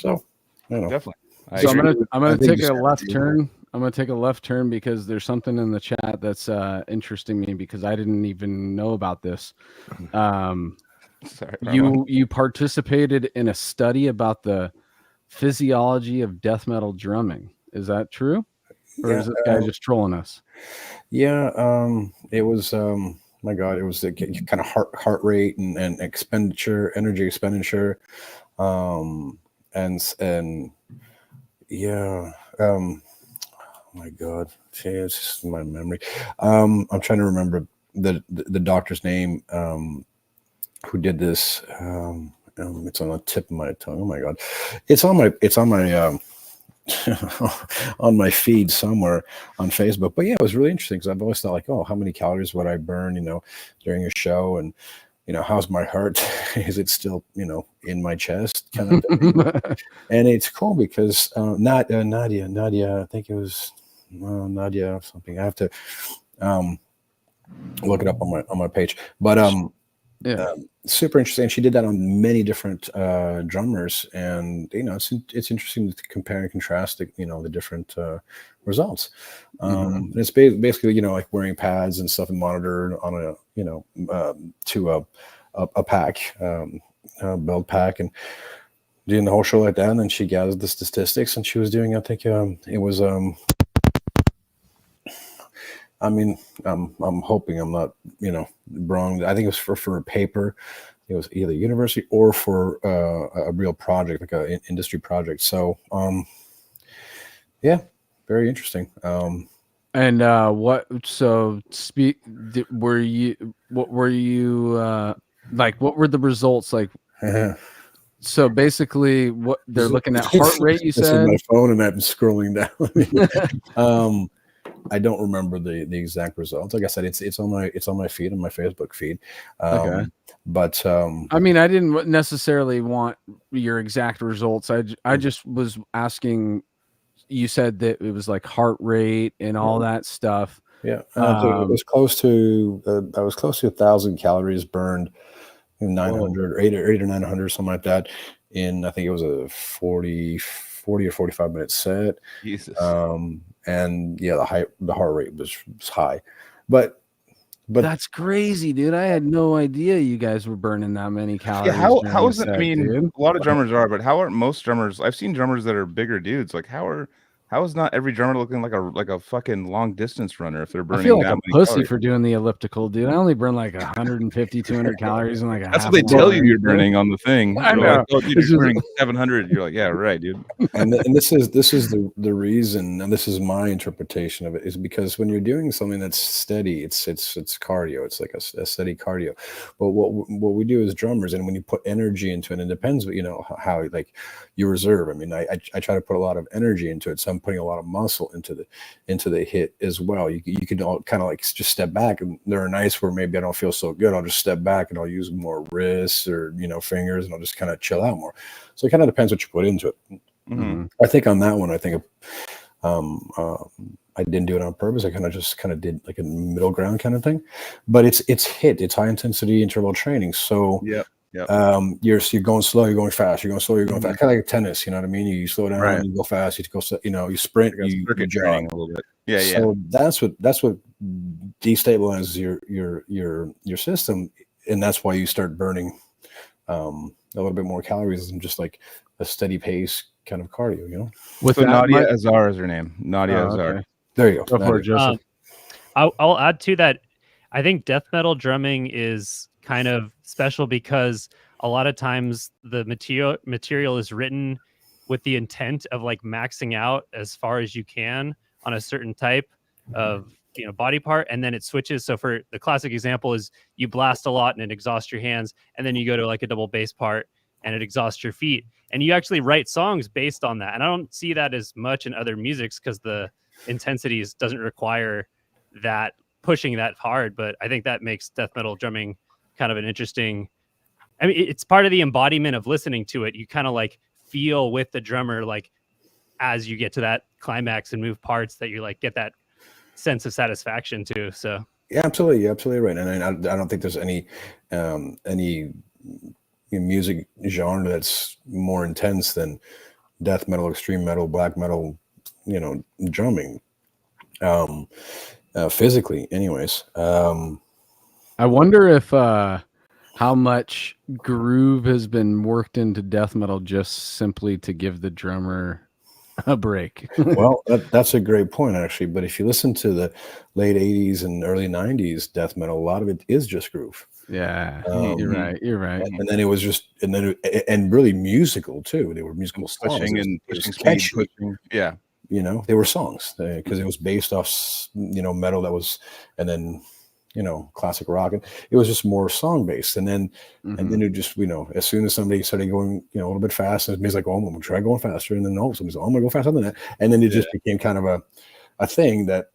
So, you know. Definitely. So I'm gonna take a left turn. I'm going to take a left turn because there's something in the chat that's interesting me, because I didn't even know about this. You participated in a study about the physiology of death metal drumming. Is that true? Or is this guy just trolling us? Yeah. It was, my God, it was the kind of heart rate and energy expenditure. And yeah. Oh my God, it's just my memory. I'm trying to remember the doctor's name who did this. It's on the tip of my tongue. Oh my God, it's on my on my feed somewhere on Facebook. But yeah, it was really interesting because I've always thought like, oh, how many calories would I burn, you know, during a show, and you know, how's my heart? Is it still, you know, in my chest kind of thing? And it's cool because Nadia, I think it was Nadia or something. I have to look it up on my page. But super interesting. She did that on many different drummers, and you know, it's interesting to compare and contrast the different results. It's basically, you know, like wearing pads and stuff and monitor on a, you know, to a pack, build pack, and doing the whole show like that. And then she gathered the statistics, and she was doing, I think it was I mean, I'm hoping I'm not, you know, wrong. I think it was for a paper. It was either university or for a real project, like an industry project. So, yeah, very interesting. And what were the results like? So basically, what they're looking at heart rate. You said my phone, and I'm scrolling down. I don't remember the exact results. Like I said, it's on my feed, on my Facebook feed. Okay. But I mean, I didn't necessarily want your exact results. I just was asking. You said that it was like heart rate and all that stuff. Yeah, it was close to. I was close to 1,000 calories burned, 900 or 8 or 900, something like that. In I think it was a 40 or 45 minute set. Jesus. And yeah, the heart rate was high, but that's crazy, dude. I had no idea you guys were burning that many calories. Yeah, how is it? I mean, dude? a lot of drummers are, but how aren't most drummers? I've seen drummers that are bigger dudes. Like, how is not every drummer looking like a fucking long distance runner if they're burning? I feel like that a many pussy calories? for doing the elliptical, dude. I only burn like 150, 200 calories in like a That's half what they tell hour. you you're burning on the thing. I They're know. like, oh, dude, you're burning 700. You're like, yeah, right, dude. And this is the reason, and this is my interpretation of it, is because when you're doing something that's steady, it's cardio. It's like a steady cardio. But what we do as drummers, and when you put energy into it, it depends, you know, how like you reserve. I mean, I try to put a lot of energy into it, so I'm putting a lot of muscle into the hit as well. You can all kind of like just step back, and there are nights where maybe I don't feel so good. I'll just step back and I'll use more wrists or, you know, fingers, and I'll just kind of chill out more. So it kind of depends what you put into it. Mm-hmm. I think on that one, I think I didn't do it on purpose. I kind of did like a middle ground kind of thing, but it's high intensity interval training. So Yep. You're going slow, you're going fast, you're going slow, you're going fast. Kind of like tennis, you know what I mean? You slow down, Right. you go fast, you go, you know, you sprint, you jog training a little bit. Yeah, so that's what destabilizes your system, and that's why you start burning a little bit more calories than just like a steady pace kind of cardio, you know. With so that, Nadia Azar is her name. Nadia Azar. Okay. There you go. Go for it, Joseph. I'll add to that. I think death metal drumming is kind of special because a lot of times the material is written with the intent of like maxing out as far as you can on a certain type of, you know, body part, and then it switches. So for the classic example is you blast a lot and it exhausts your hands, and then you go to like a double bass part and it exhausts your feet, and you actually write songs based on that. And I don't see that as much in other musics because the intensities doesn't require that pushing that hard, but I think that makes death metal drumming kind of an interesting, I mean, it's part of the embodiment of listening to it. You kind of like feel with the drummer, like as you get to that climax and move parts, that you like get that sense of satisfaction too. So yeah, absolutely, you're absolutely right. And I don't think there's any music genre that's more intense than death metal, extreme metal, black metal, you know, drumming. Physically, anyways. I wonder if how much groove has been worked into death metal just simply to give the drummer a break. Well, that's a great point, actually. But if you listen to the late 80s and early 90s death metal, a lot of it is just groove. Yeah, you're right. And then it was just, and really musical too. They were musical songs. Pushing catchy. pushing. Yeah. You know, they were songs because it was based off, you know, metal that was, and then, you know, classic rock, and it was just more song based. And then it just, you know, as soon as somebody started going, you know, a little bit fast, and it's like, oh, I'm gonna try going faster, and then all of a sudden, I'm gonna go faster than that, and then it just became kind of a thing that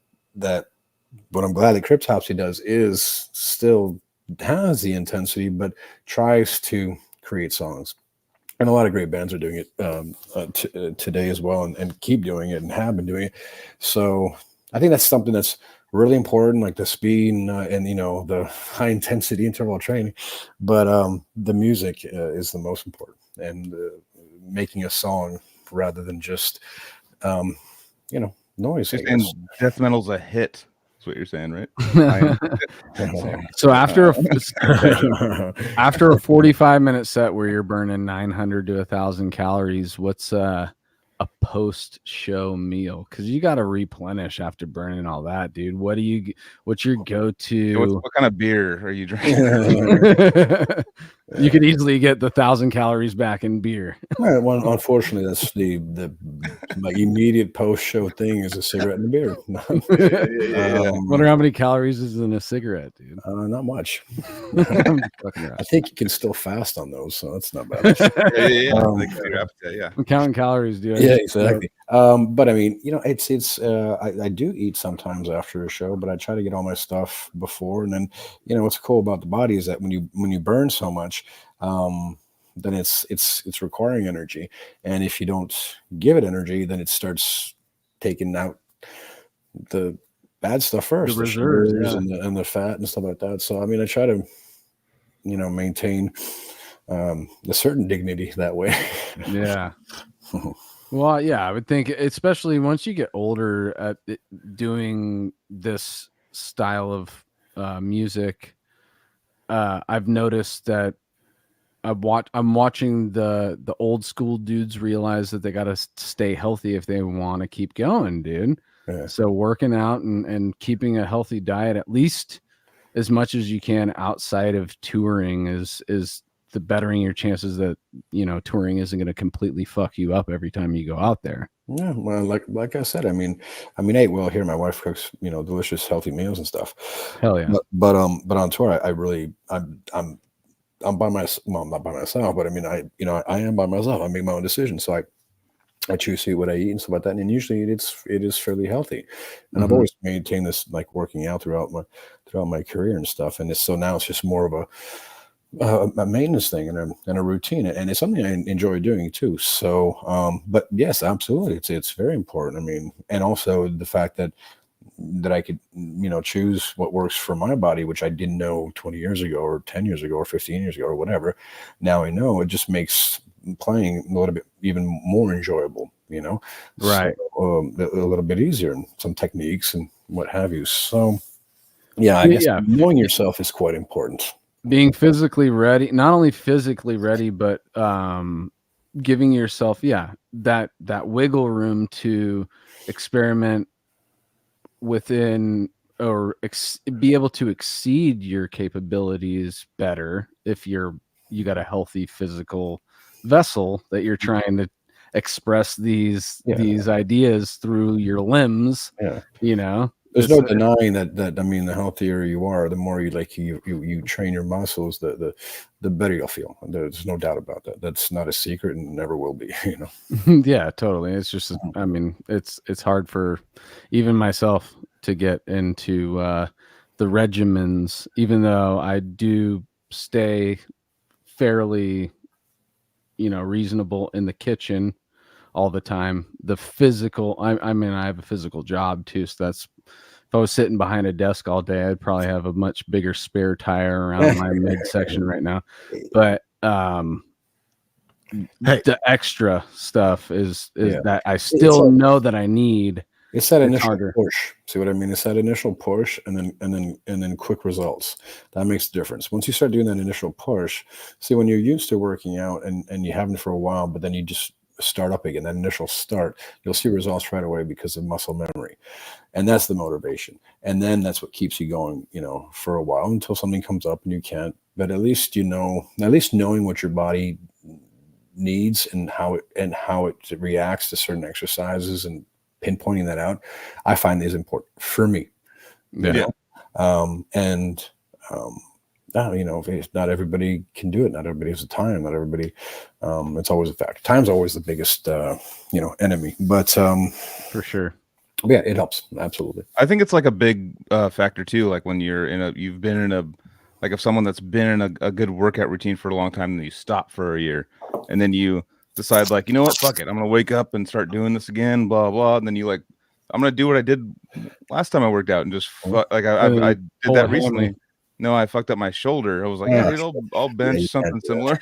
what I'm glad that Cryptopsy does is still has the intensity, but tries to create songs. And a lot of great bands are doing it today as well, and keep doing it and have been doing it. So I think that's something that's really important, like the speed and you know, the high intensity interval training. But the music is the most important, and making a song rather than just you know, noise. And death metal's a hit. That's what you're saying, right? So after a 45-minute set where you're burning 900 to 1,000 calories, what's a post-show meal? Because you got to replenish after burning all that, dude. What's your go-to? What kind of beer are you drinking? You could easily get the 1,000 calories back in beer. Well, unfortunately, that's my immediate post-show thing is a cigarette and a beer. Wonder how many calories is in a cigarette, dude? Not much. I think you can still fast on those, so that's not bad. Yeah. I'm counting calories, dude. Yeah, exactly. But I mean, I do eat sometimes after a show, but I try to get all my stuff before. And then, what's cool about the body is that when you burn so much, then it's requiring energy. And if you don't give it energy, then it starts taking out the bad stuff first, the reserves, sugars and the fat and stuff like that. So I mean, I try to maintain a certain dignity that way. Yeah. Well, yeah, I would think, especially once you get older at doing this style of music, I've noticed that I'm watching the old school dudes realize that they got to stay healthy if they want to keep going, dude. Yeah. So working out and keeping a healthy diet, at least as much as you can outside of touring, is the bettering your chances that touring isn't going to completely fuck you up every time you go out there. Yeah, well, like I said, I mean, hey, well, here my wife cooks, delicious, healthy meals and stuff. Hell yeah. But on tour, I'm by myself. Well, I'm not by myself, but I mean, I am by myself. I make my own decisions, so I choose to eat what I eat and stuff like that. And usually it is fairly healthy. And I've always maintained this, like, working out throughout my career and stuff. And so now it's just more of a maintenance thing and a routine, and it's something I enjoy doing too. So, but yes, absolutely, it's very important. I mean, and also the fact that I could, choose what works for my body, which I didn't know 20 years ago or 10 years ago or 15 years ago or whatever. Now I know. It just makes playing a little bit even more enjoyable, Right. So, a little bit easier, and some techniques and what have you. So yeah, I guess knowing yourself is quite important. Being physically ready, not only physically ready, but giving yourself that wiggle room to experiment within, or be able to exceed your capabilities better if you got a healthy physical vessel that you're trying to express these ideas through your limbs. There's no denying that. I mean, the healthier you are, the more you train your muscles, the better you'll feel. There's no doubt about that. That's not a secret and never will be. Yeah, totally. It's just, I mean, it's hard for even myself to get into the regimens, even though I do stay fairly, reasonable in the kitchen all the time. The physical, I mean, I have a physical job too, so that's, if I was sitting behind a desk all day, I'd probably have a much bigger spare tire around my midsection right now. But the extra stuff is that I still know that I need. It's that initial push. See what I mean? It's that initial push, and then quick results. That makes the difference. Once you start doing that initial push, see, when you're used to working out and you haven't for a while, but then you just start up again, that initial start, you'll see results right away because of muscle memory. And that's the motivation. And then that's what keeps you going, for a while, until something comes up and you can't. But at least knowing what your body needs and how it reacts to certain exercises and pinpointing that out, I find is important for me. Not everybody can do it. Not everybody has the time. Not everybody. It's always a factor. Time's always the biggest, enemy. But for sure. Yeah, it helps. Absolutely. I think it's like a big factor too. Like when you've been in a, like if someone that's been in a good workout routine for a long time, and then you stop for a year, and then you decide, like, you know what, fuck it, I'm gonna wake up and start doing this again, blah blah. And then you, like, I'm gonna do what I did last time I worked out, and just I did that recently. No, I fucked up my shoulder. I was like, yeah, dude, I'll bench something similar.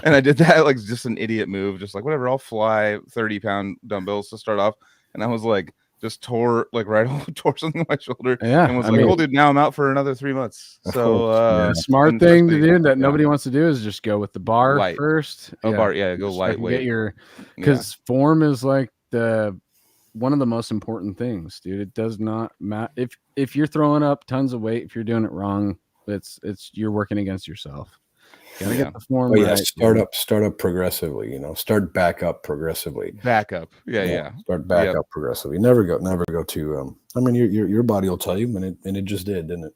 And I did that, like, just an idiot move. Just like, whatever, I'll fly 30-pound dumbbells to start off. And I was like, just tore something on my shoulder. Yeah. And was like, oh, dude, now I'm out for another 3 months. So smart thing to do that nobody wants to do is just go with the bar first. Bar, go lightweight. Because form is like one of the most important things, dude. It does not matter if you're throwing up tons of weight, if you're doing it wrong, it's you're working against yourself. Gotta get the form right. Start up progressively, start back up progressively. Back up. Start back up progressively. Never go too I mean, your body will tell you, and it just did, didn't it?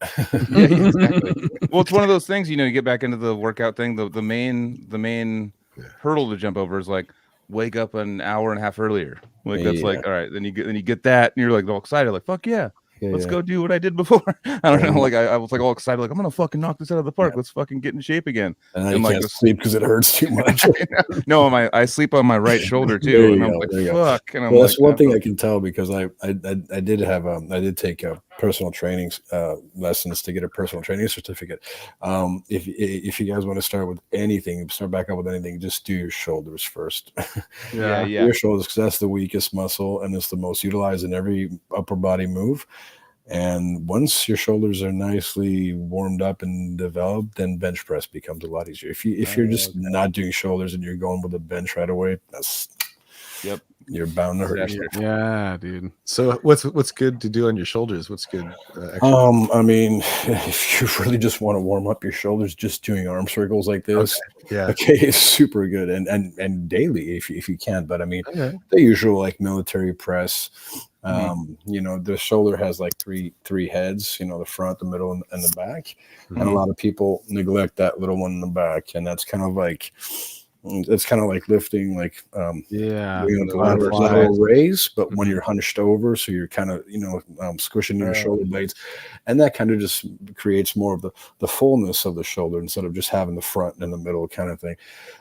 Yeah, exactly. Well, it's one of those things, you get back into the workout thing. The main hurdle to jump over is like, wake up an hour and a half earlier. Like that's like, all right, then you get that and you're like all excited, like fuck yeah. Let's go do what I did before. I don't know. Like I was like all excited, like I'm gonna fucking knock this out of the park. Let's fucking get in shape again. And I can't sleep because it hurts too much. No, I sleep on my right shoulder too, and I'm like fuck. And I'm that's one thing I can tell because I did have I did take personal training lessons to get a personal training certificate. If you guys want to start with anything, start back up with anything, just do your shoulders first. Yeah. Your shoulders, because that's the weakest muscle and it's the most utilized in every upper body move. And once your shoulders are nicely warmed up and developed, then bench press becomes a lot easier. If you're just not doing shoulders and you're going with a bench right away, you're bound to hurt yourself. Yeah, dude. So what's good to do on your shoulders? What's good? I mean, if you really just want to warm up your shoulders, just doing arm circles like this, is super good, and daily if you can. But I mean, the usual like military press. The shoulder has like three heads, the front, the middle, and the back. And a lot of people neglect that little one in the back, and that's kind of like lifting like the lateral raise, but when you're hunched over, so you're kind of squishing your shoulder blades, and that kind of just creates more of the fullness of the shoulder instead of just having the front and the middle kind of thing.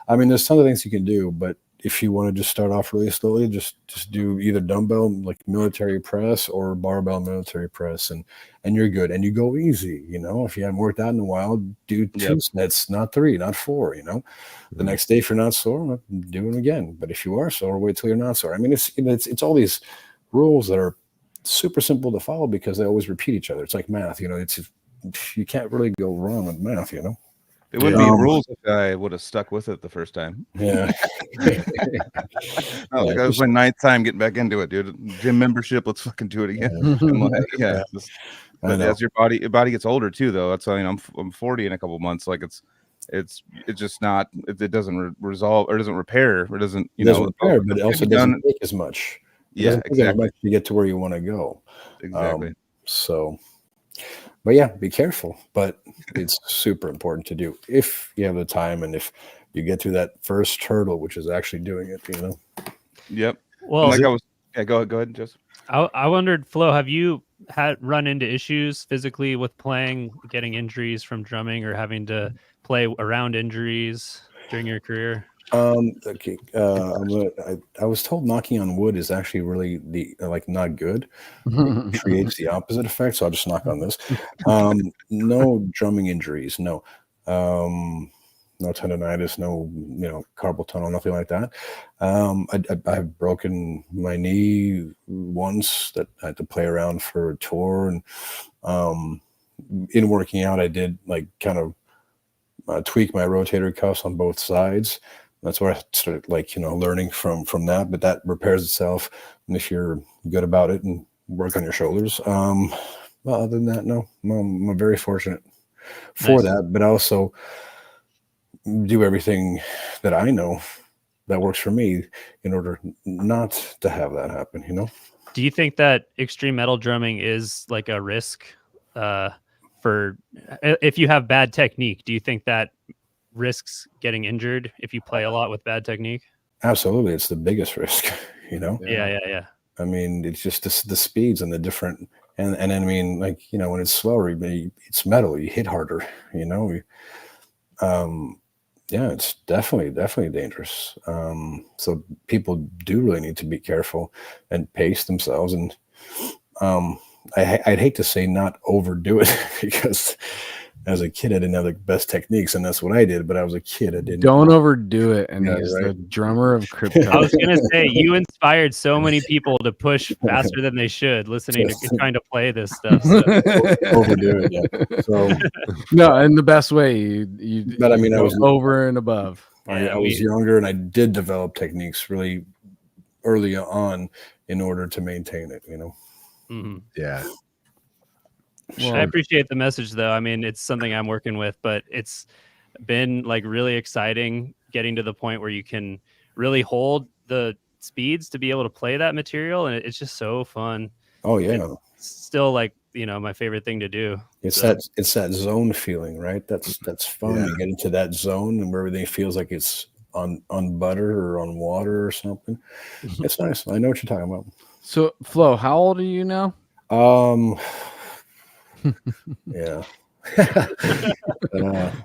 I mean, there's tons of things you can do, but if you want to just start off really slowly, just do either dumbbell like military press or barbell military press, and you're good. And you go easy, if you haven't worked out in a while, do 2 sets, not 3, not 4, The next day if you're not sore, do it again. But if you are sore, wait till you're not sore. I mean, it's all these rules that are super simple to follow because they always repeat each other. It's like math, you can't really go wrong with math, It wouldn't be rules if I would have stuck with it the first time. Yeah. That was my 9th time getting back into it, dude. Gym membership, let's fucking do it again. But as your body gets older too, though, that's why I'm 40 in a couple months. Like it's just not, it doesn't resolve or doesn't repair or doesn't repair, but it also doesn't take as much. Exactly. To get to where you want to go. Exactly. But yeah, be careful. But it's super important to do if you have the time and if you get through that first hurdle, which is actually doing it. Yep. Well, go ahead, Joseph. I wondered, Flo, have you run into issues physically with playing, getting injuries from drumming, or having to play around injuries during your career? Okay. I was told knocking on wood is actually really not good. It creates the opposite effect. So I'll just knock on this. No drumming injuries. No. No tendonitis. No, carpal tunnel. Nothing like that. I've broken my knee once that I had to play around for a tour, and in working out, I did kind of tweak my rotator cuffs on both sides. That's where I started learning from that, but that repairs itself. And if you're good about it and work on your shoulders, well, other than that, no, I'm very fortunate for that, but I also do everything that I know that works for me in order not to have that happen, Do you think that extreme metal drumming is like a risk for if you have bad technique? Do you think that risks getting injured if you play a lot with bad technique? Absolutely. It's the biggest risk, Yeah. I mean, it's just the speeds and the different, and I mean, when it's slower, it's metal, you hit harder, it's definitely dangerous. So people do really need to be careful and pace themselves. And I'd hate to say not overdo it because as a kid, I didn't have the best techniques, and that's what I did. But I was a kid. I didn't. Don't overdo it. And he's the drummer of Cryptopsy. I was gonna say you inspired so many people to push faster than they should, listening to trying to play this stuff. So. Overdo it. Yeah. So no, in the best way. You but I mean, I was over and above. I was younger, and I did develop techniques really early on in order to maintain it. Mm-hmm. Yeah. Well, I appreciate the message, though. I mean, it's something I'm working with, but it's been really exciting getting to the point where you can really hold the speeds to be able to play that material, and it's just so fun. Oh yeah, it's still my favorite thing to do. It's that zone feeling, right? That's fun. You get into that zone and where everything feels like it's on butter or on water or something. It's nice. I know what you're talking about. So, Flo, how old are you now? Yeah.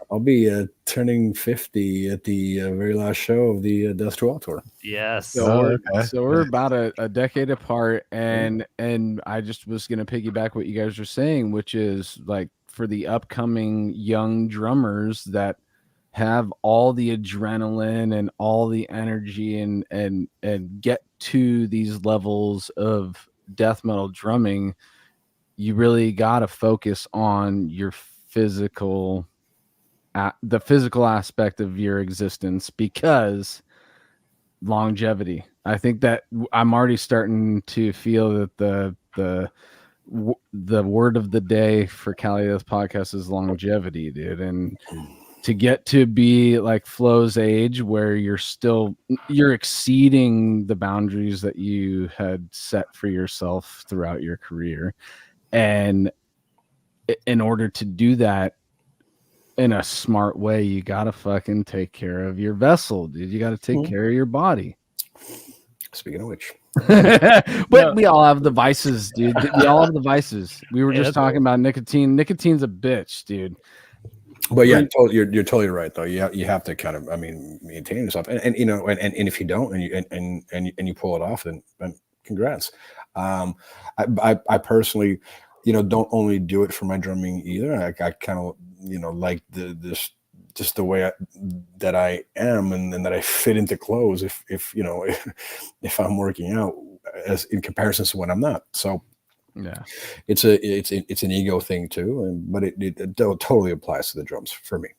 I'll be turning 50 at the very last show of the Death to All tour. Yes. So we're about a decade apart, and I just was gonna piggyback what you guys are saying, which is like for the upcoming young drummers that have all the adrenaline and all the energy and get to these levels of death metal drumming, you really got to focus on your physical the physical aspect of your existence, because longevity. I think that I'm already starting to feel that the word of the day for Cali Death podcast is longevity, dude. And to get to be like Flo's age, where you're exceeding the boundaries that you had set for yourself throughout your career, and in order to do that in a smart way, you gotta fucking take care of your vessel, dude. You gotta take care of your body. Speaking of which, but we all have the vices, dude. We all have the vices. We were just talking about nicotine. Nicotine's a bitch, dude. But yeah, you're totally right though. You have to kind of, I mean, maintain yourself, and you know, and if you don't, and you pull it off, then congrats. I personally, you know, don't only do it for my drumming either. I kind of, you know, like this just the way that I am and that I fit into clothes. If you know, if I'm working out as in comparison to when I'm not. So yeah, it's an ego thing too, but it totally applies to the drums for me.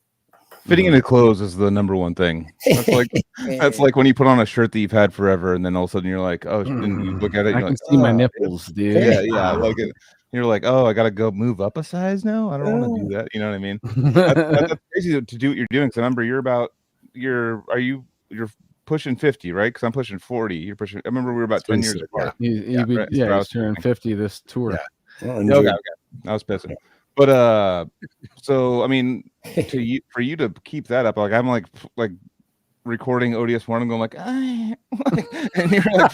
Fitting into clothes is the number one thing. That's like when you put on a shirt that you've had forever, and then all of a sudden you're like, oh, and you look at it, I can see my nipples, dude. Yeah, like it. You're like, oh, I gotta go move up a size now. I don't want to do that. You know what I mean? That's crazy to do what you're doing. Because I remember you're pushing 50, right? Because I'm pushing 40. You're pushing. I remember we were about 10 years apart. He's turning 50 this tour. Yeah. Okay. I was pissing. But so I mean, for you to keep that up, like I'm like recording ODS one, I'm going like, and you're like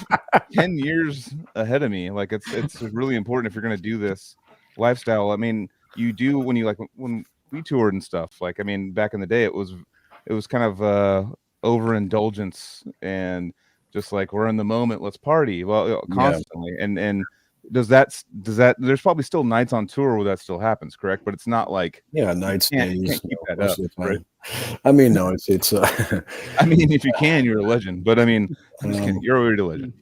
10 years ahead of me. Like it's really important if you're gonna do this lifestyle. I mean, you do when we toured and stuff. Like I mean, back in the day, it was kind of overindulgence and just like we're in the moment, let's party. Well, constantly and. Does that there's probably still nights on tour where that still happens, correct? But it's not like nights, days, keep that up, right? I mean, no, it's I mean, if you can, you're a legend. But I mean, I'm just kidding. You're already a legend.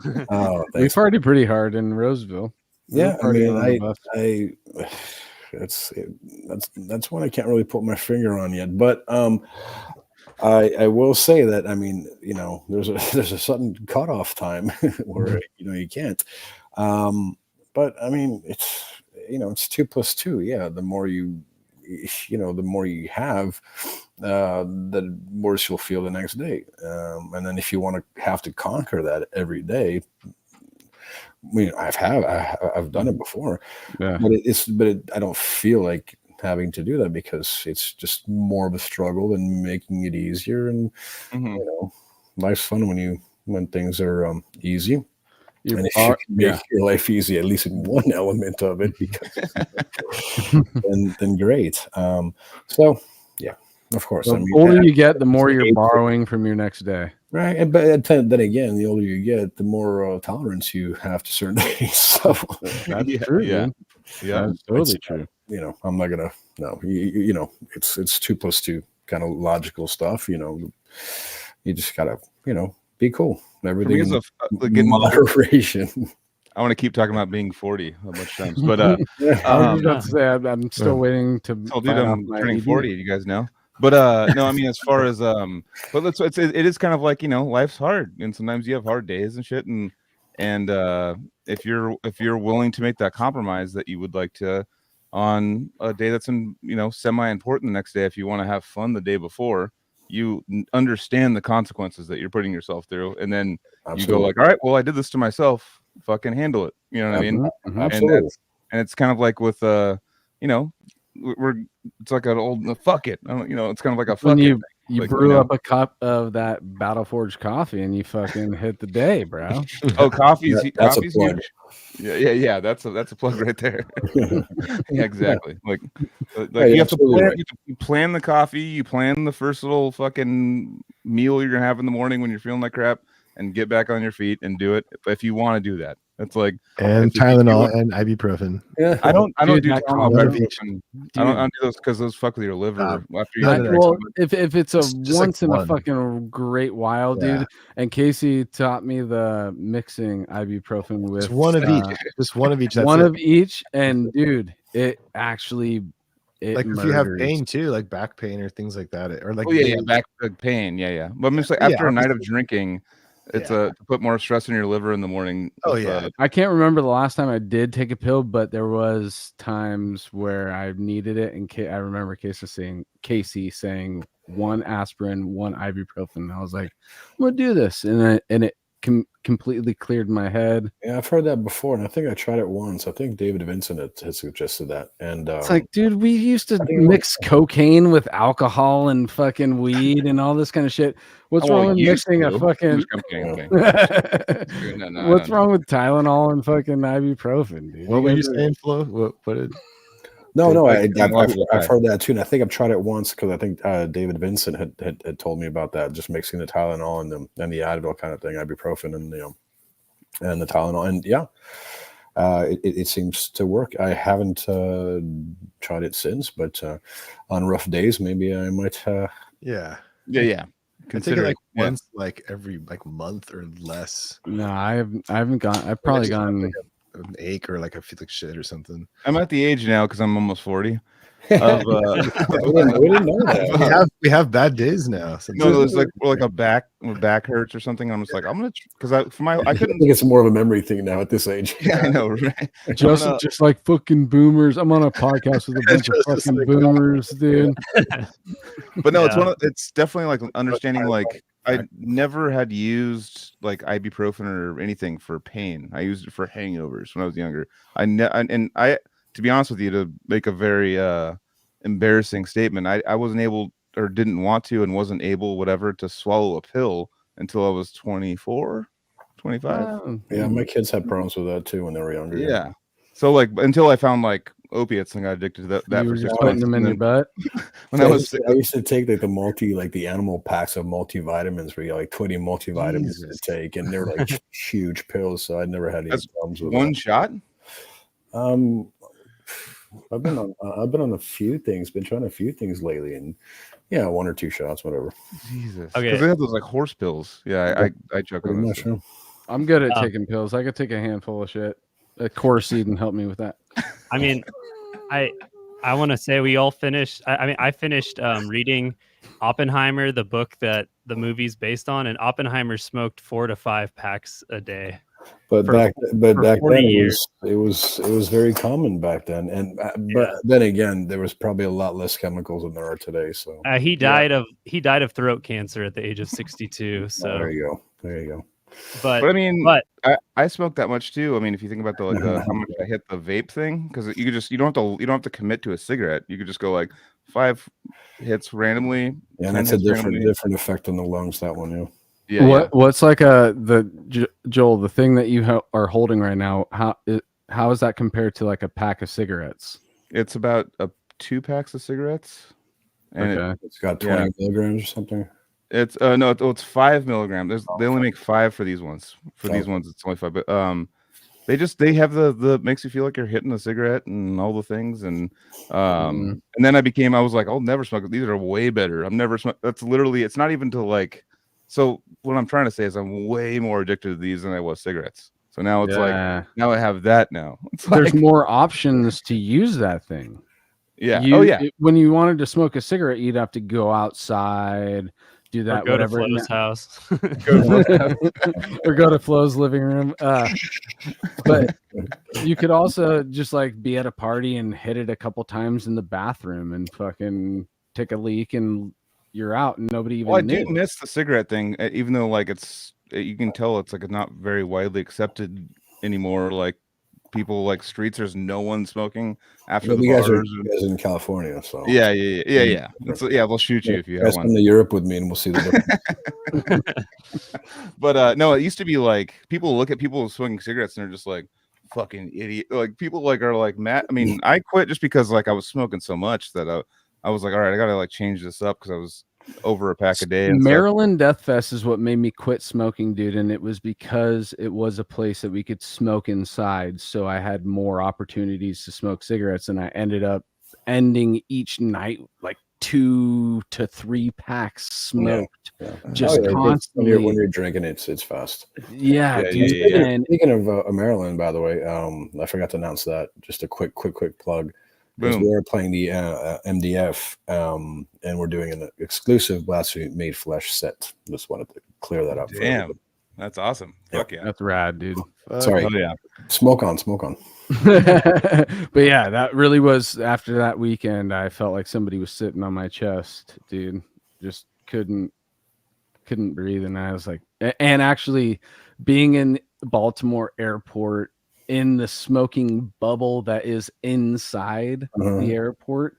We partied pretty hard in Roseville. Yeah, I mean, that's one I can't really put my finger on yet. But I will say that, I mean, you know, there's a sudden cutoff time where you know you can't. But I mean, it's, you know, it's 2 + 2. Yeah, the more the more you have, the worse you'll feel the next day. And then if you want to have to conquer that every day, I mean, I've done it before, but I don't feel like having to do that because it's just more of a struggle than making it easier. And you know, life's fun when things are easy. And if you can make your life easy, at least in one element of it, because then great. So yeah, of course. The older you get, the more you're borrowing from your next day. Right. But then again, the older you get, the more tolerance you have to certain things. So that's true. Yeah. That's totally true. You know, I'm not gonna you know, it's 2 + 2 kind of logical stuff. You know, you just gotta, you know, be cool. Everything in moderation. I want to keep talking about being 40 a bunch of times, but I was about to say I'm still waiting to. Oh, dude, I'm turning 40. You guys know, but no, I mean, as far as but it is kind of like, you know, life's hard, and sometimes you have hard days and shit, and if you're willing to make that compromise that you would like to on a day that's semi important the next day, if you want to have fun the day before, you understand the consequences that you're putting yourself through, and then you go like, all right, well, I did this to myself, fucking handle it. You know what I mean? Absolutely. And it's kind of like with you know, it's like an old fuck it. You know, it's kind of like a fuck it. You Like, brew up a cup of that Battleforge coffee and you fucking hit the day, bro. Oh, coffee's That's a huge. plug. Yeah. That's a plug right there. Yeah, exactly. Like Yeah, you have to absolutely plan. right. You plan the coffee. You plan the first little fucking meal you're gonna have in the morning when you're feeling like crap, and get back on your feet and do it. If you want to do that, it's like And if you Tylenol want- and ibuprofen. Yeah. I don't Dude, do that Tylenol, combo- ibuprofen. I don't do those because those fuck with your liver after you. no, drink Well, something. if it's a It's just like once in a one. fucking great while, Yeah. dude. And Casey taught me the mixing ibuprofen with Just one of each. Just one of each. That's one it. of each, and dude, it actually Like if you have murders. pain too, like back pain or things like that, or like Oh yeah, back pain. Yeah. But I'm just like Yeah, after a night of obviously. drinking, it's Yeah. to put more stress in your liver in the morning. Oh, with, yeah. I can't remember the last time I did take a pill, but there was times where I needed it. And I remember Casey saying 1 aspirin, 1 ibuprofen. And I was like, I'm gonna do this, and it completely cleared my head. Yeah, I've heard that before, and I think I tried it once. I think David Vincent had suggested that, and It's like, dude, we used to mix cocaine with alcohol and fucking weed and all this kind of shit. What's wrong with mixing a fucking? What's wrong with Tylenol and fucking ibuprofen, dude? What were you saying, Flo? What did? No, Like, I've heard that too, and I think I've tried it once because I think David Vincent had told me about that, just mixing the Tylenol and the Advil kind of thing, ibuprofen and and the Tylenol, and yeah, it seems to work. I haven't tried it since, but on rough days, maybe I might. Yeah. Yeah. I take it like once, like every month or less. No, I haven't gone. I've probably Just have, gone. like, an ache or like I feel like shit or something. I'm at the age now because I'm almost 40. We didn't know that. We have bad days now. No, it's like a back hurts or something. I'm just like, I'm gonna because I couldn't. I think it's more of a memory thing now at this age. Yeah, I know, right? Just like fucking boomers. I'm on a podcast with a bunch of fucking boomers, dude. But no, it's definitely like understanding. Like I never had used like ibuprofen or anything for pain. I used it for hangovers when I was younger. To be honest with you, to make a very embarrassing statement, I wasn't able or didn't want to and wasn't able whatever to swallow a pill until I was 24, 25. Yeah, my kids had problems with that too when they were younger. Yeah. So like until I found like opiates and got addicted to that You for were 6 just months. putting them in your butt. When I used to take like the animal packs of multivitamins where you like 20 multivitamins to take, and they're like huge pills. So I never had any problems with one shot. I've been on a few things, been trying a few things lately, and 1 or 2 shots, whatever. Jesus. Okay. Because they have those like horse pills. Yeah, I joke on that. I'm good at taking pills. I could take a handful of shit. A Corseed and help me with that. I mean, I want to say we all finished. I finished reading Oppenheimer, the book that the movie's based on, and Oppenheimer smoked 4 to 5 packs a day. But back then years. it was very common back then, and but then again there was probably a lot less chemicals than there are today. So he died of throat cancer at the age of 62. So there you go. But I mean, I smoke that much too. I mean, if you think about the how much I hit the vape thing, because you don't have to commit to a cigarette. You could just go like 5 hits randomly. Yeah, and that's a different effect on the lungs. That one, What's like Joel, the thing that you are holding right now? How is that compared to like a pack of cigarettes? It's about 2 packs of cigarettes, and it's got 20 milligrams or something. It's no, it's 5 milligrams. They only make 5 for these ones. These ones, it's only 5. But they have the makes you feel like you're hitting a cigarette and all the things, and then I was like, I'll never smoke. These are way better. I'm never smoke. That's literally. It's not even to like. So what I'm trying to say is I'm way more addicted to these than I was cigarettes. So now it's like now I have that now. There's more options to use that thing. Yeah. When you wanted to smoke a cigarette, you'd have to go outside, do that, or go whatever. to Flo's house. Or go to Flo's living room. But you could also just like be at a party and hit it a couple times in the bathroom and fucking take a leak and you're out and nobody even knew. I do miss the cigarette thing, even though like you can tell it's like not very widely accepted anymore. Like people like streets. There's no one smoking after Well, the you guys bars. you guys are in California, so Yeah. Yeah, we'll shoot you if you have guys one. come to Europe with me, and we'll see the difference. But no, it used to be like people look at people smoking cigarettes and they're just like fucking idiot. Like people like are like mad. I mean, I quit just because like I was smoking so much that I was like, all right, I gotta like change this up because I was over a pack a day. And Maryland Death Fest is what made me quit smoking, dude, and it was because it was a place that we could smoke inside, so I had more opportunities to smoke cigarettes, and I ended up ending each night like 2 to 3 packs smoked. Yeah. Just constantly. When you're drinking, it's fast. Yeah, dude. Yeah. And speaking of Maryland, by the way, I forgot to announce that. Just a quick plug. Because we're playing the MDF, and we're doing an exclusive Blasphemy Made Flesh set. Just wanted to clear that up. Damn, that's awesome. Fuck yeah, that's rad, dude. Sorry. Oh, yeah. Smoke on. But yeah, that really was after that weekend. I felt like somebody was sitting on my chest, dude. Just couldn't breathe, and I was like, and actually being in Baltimore airport in the smoking bubble that is inside the airport,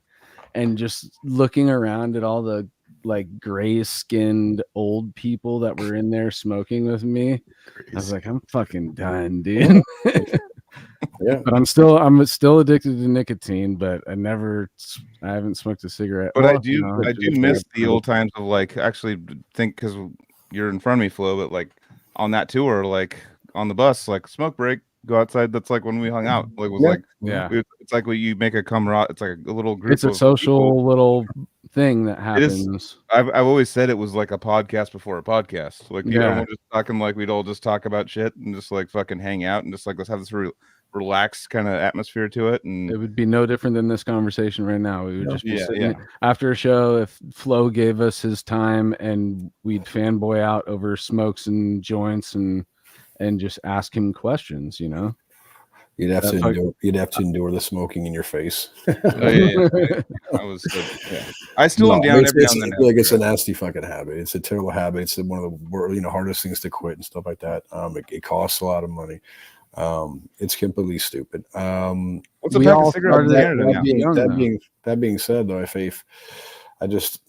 and just looking around at all the like gray skinned old people that were in there smoking with me. I was like, I'm fucking done, dude. Yeah, but I'm still addicted to nicotine, but I haven't smoked a cigarette. But well, I do miss the old times of like actually think, because you're in front of me, Flo, but like on that tour, like on the bus, like smoke break, go outside. That's like when we hung out. Like was like it's like when you make a camaraderie. It's like a little group. It's a social little thing that happens. I've always said it was like a podcast before a podcast. Like everyone just talking, like we'd all just talk about shit and just like fucking hang out and just like let's have this relaxed kind of atmosphere to it. And it would be no different than this conversation right now. We would just be sitting after a show. If Flo gave us his time, and we'd fanboy out over smokes and joints and just ask him questions, you know. You'd have to endure the smoking in your face. I still am down every now and then. I feel like it's a nasty fucking habit. It's a terrible habit. It's one of the hardest things to quit and stuff like that. It costs a lot of money. It's completely stupid. What's a pack of cigarettes in Canada now? That being said, though, I just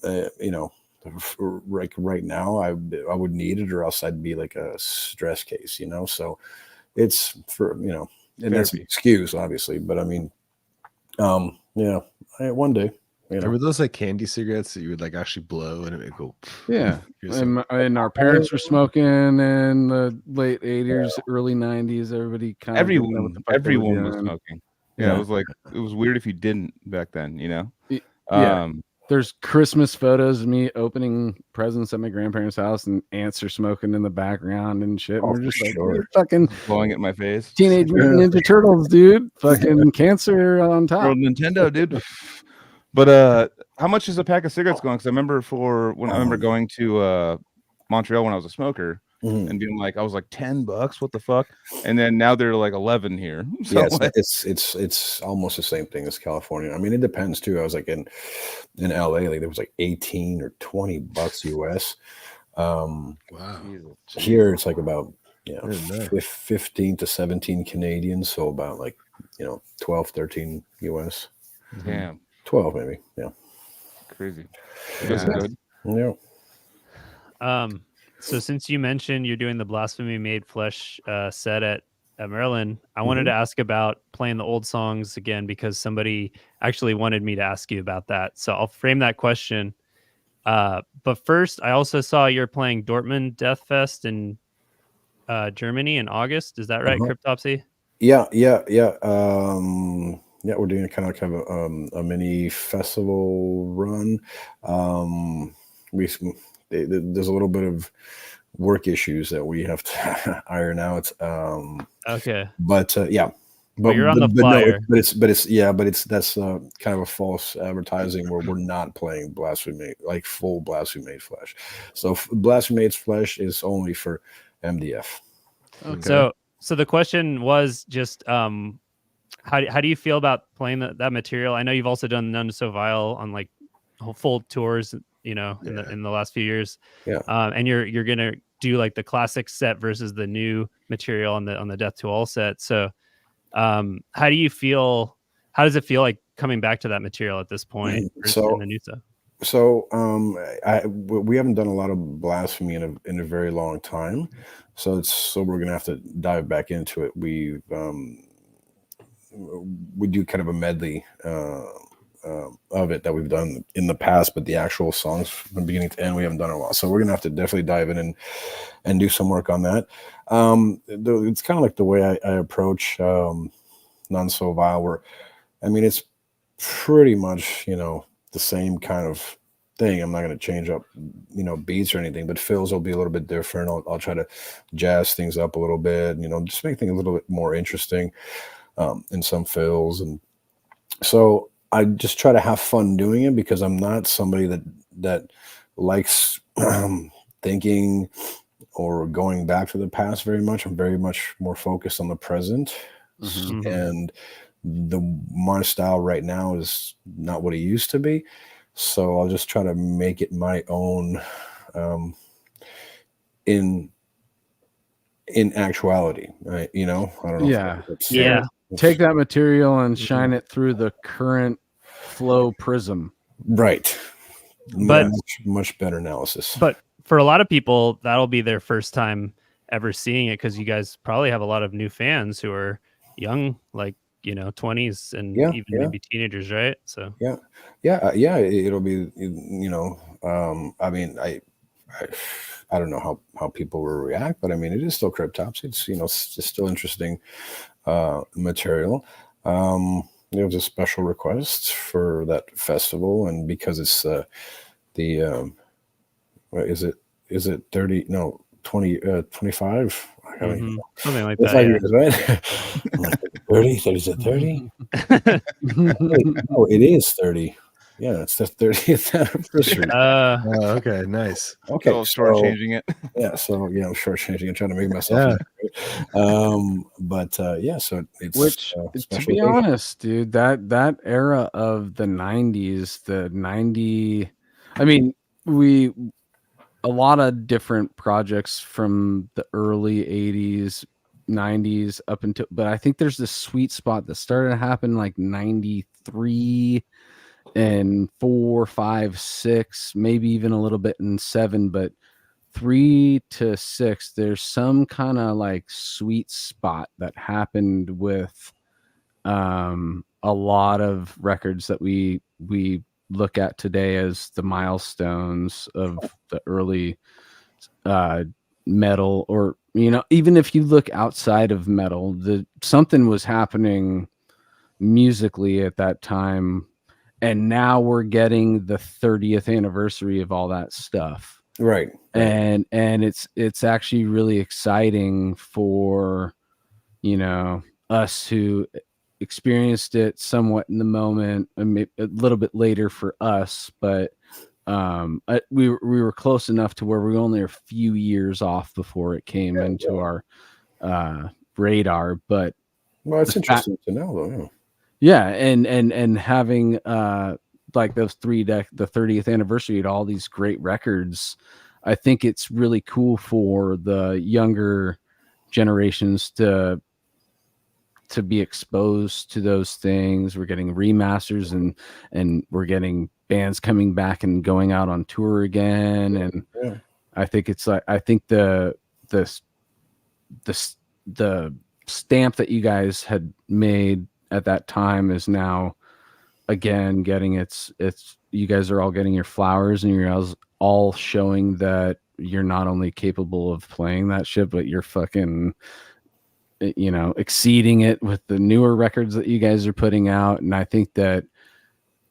right now I would need it, or else I'd be like a stress case, you know. So it's for and that's an excuse, obviously, but I mean, one day. Were those like candy cigarettes that you would like actually blow and it would go? Yeah, and our parents were smoking in the late '80s, early '90s. Everybody everyone was smoking. Yeah, it was weird if you didn't back then, you know. Yeah. There's Christmas photos of me opening presents at my grandparents' house, and ants are smoking in the background and shit. And we're just like, fucking blowing at my face. Teenage Mutant Ninja Turtles, dude. Fucking cancer on top. World Nintendo, dude. But how much is a pack of cigarettes going? Because I remember I remember going to Montreal when I was a smoker and being like, I was like $10. What the fuck? And then now they're like 11 here. So it's almost the same thing as California. I mean, it depends too. I was like in LA, like there was like 18 or $20 US. Wow. Here it's like about 15 to 17 Canadian, so about like 12, 13 US. Damn. 12 maybe. Yeah. Crazy. Good. Yeah. So since you mentioned you're doing the Blasphemy Made Flesh set at Maryland, I wanted to ask about playing the old songs again, because somebody actually wanted me to ask you about that. So I'll frame that question. But first, I also saw you're playing Dortmund Death Fest in Germany in August. Is that right, Cryptopsy? Yeah. Yeah, we're doing kind of a mini festival run. There's a little bit of work issues that we have to iron out. Okay. But but you're on the flyer. That's kind of a false advertising where we're not playing Blasphemy, like full Blasphemy Made Flesh. So Blasphemy Made Flesh is only for MDF. Okay. So the question was just how do you feel about playing that material? I know you've also done None So Vile on like full tours, in the last few years. Yeah. And you're gonna do like the classic set versus the new material on the Death to All set. So How do you feel? How does it feel like coming back to that material at this point in the new stuff? So we haven't done a lot of Blasphemy in a very long time, so we're gonna have to dive back into it. We do kind of a medley of it that we've done in the past, but the actual songs from beginning to end we haven't done in a while. So we're gonna have to definitely dive in and do some work on that. It's kind of like the way I approach None So Vile, where I mean it's pretty much the same kind of thing. I'm not going to change up beats or anything, but fills will be a little bit different. I'll try to jazz things up a little bit, just make things a little bit more interesting in some fills. And so I just try to have fun doing it, because I'm not somebody that likes thinking or going back to the past very much. I'm very much more focused on the present. Mm-hmm. And my style right now is not what it used to be, so I'll just try to make it my own in actuality, right? I don't know. Yeah. Take that material and shine it through the current flow prism. Right. But much better analysis. But for a lot of people, that'll be their first time ever seeing it, because you guys probably have a lot of new fans who are young, like 20s and even maybe teenagers, right? So it'll be I mean, I don't know how people will react, but I mean, it is still Cryptopsy. It's it's just still interesting material. There was a special request for that festival, and because it's what is it 30 no 20 25 something like 5 that, years, right? 30 is it 30? No, it is 30. Yeah, it's the 30th anniversary. Okay, nice. Okay, shortchanging it. Yeah, so shortchanging and trying to make myself. But so it's which, to be honest, dude, that era of the 90s, I mean, a lot of different projects from the early 80s, 90s up until, but I think there's this sweet spot that started to happen like 93 and 4, 5, 6, maybe even a little bit in 7, but 3 to 6, there's some kind of like sweet spot that happened with a lot of records that we look at today as the milestones of the early metal, or even if you look outside of metal, something was happening musically at that time, and now we're getting the 30th anniversary of all that stuff, right. And it's actually really exciting for us who experienced it somewhat in the moment, and maybe a little bit later for us, but we were close enough to where we were only a few years off before it came into our radar. But it's interesting to know, though. And having like those the 30th anniversary and all these great records, I think it's really cool for the younger generations to be exposed to those things. We're getting remasters, and we're getting bands coming back and going out on tour again. And I think it's like, I think the stamp that you guys had made at that time is now again getting it's you guys are all getting your flowers, and you're all showing that you're not only capable of playing that shit, but you're fucking exceeding it with the newer records that you guys are putting out. And I think that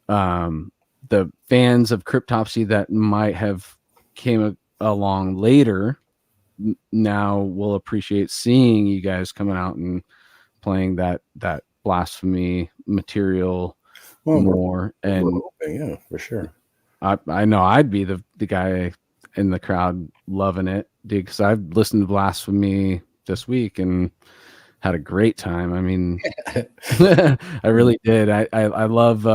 the fans of Cryptopsy that might have came along later now will appreciate seeing you guys coming out and playing that Blasphemy material more. And yeah, for sure. I know I'd be the guy in the crowd loving it, dude, because I've listened to Blasphemy this week and had a great time. I mean, I really did. I love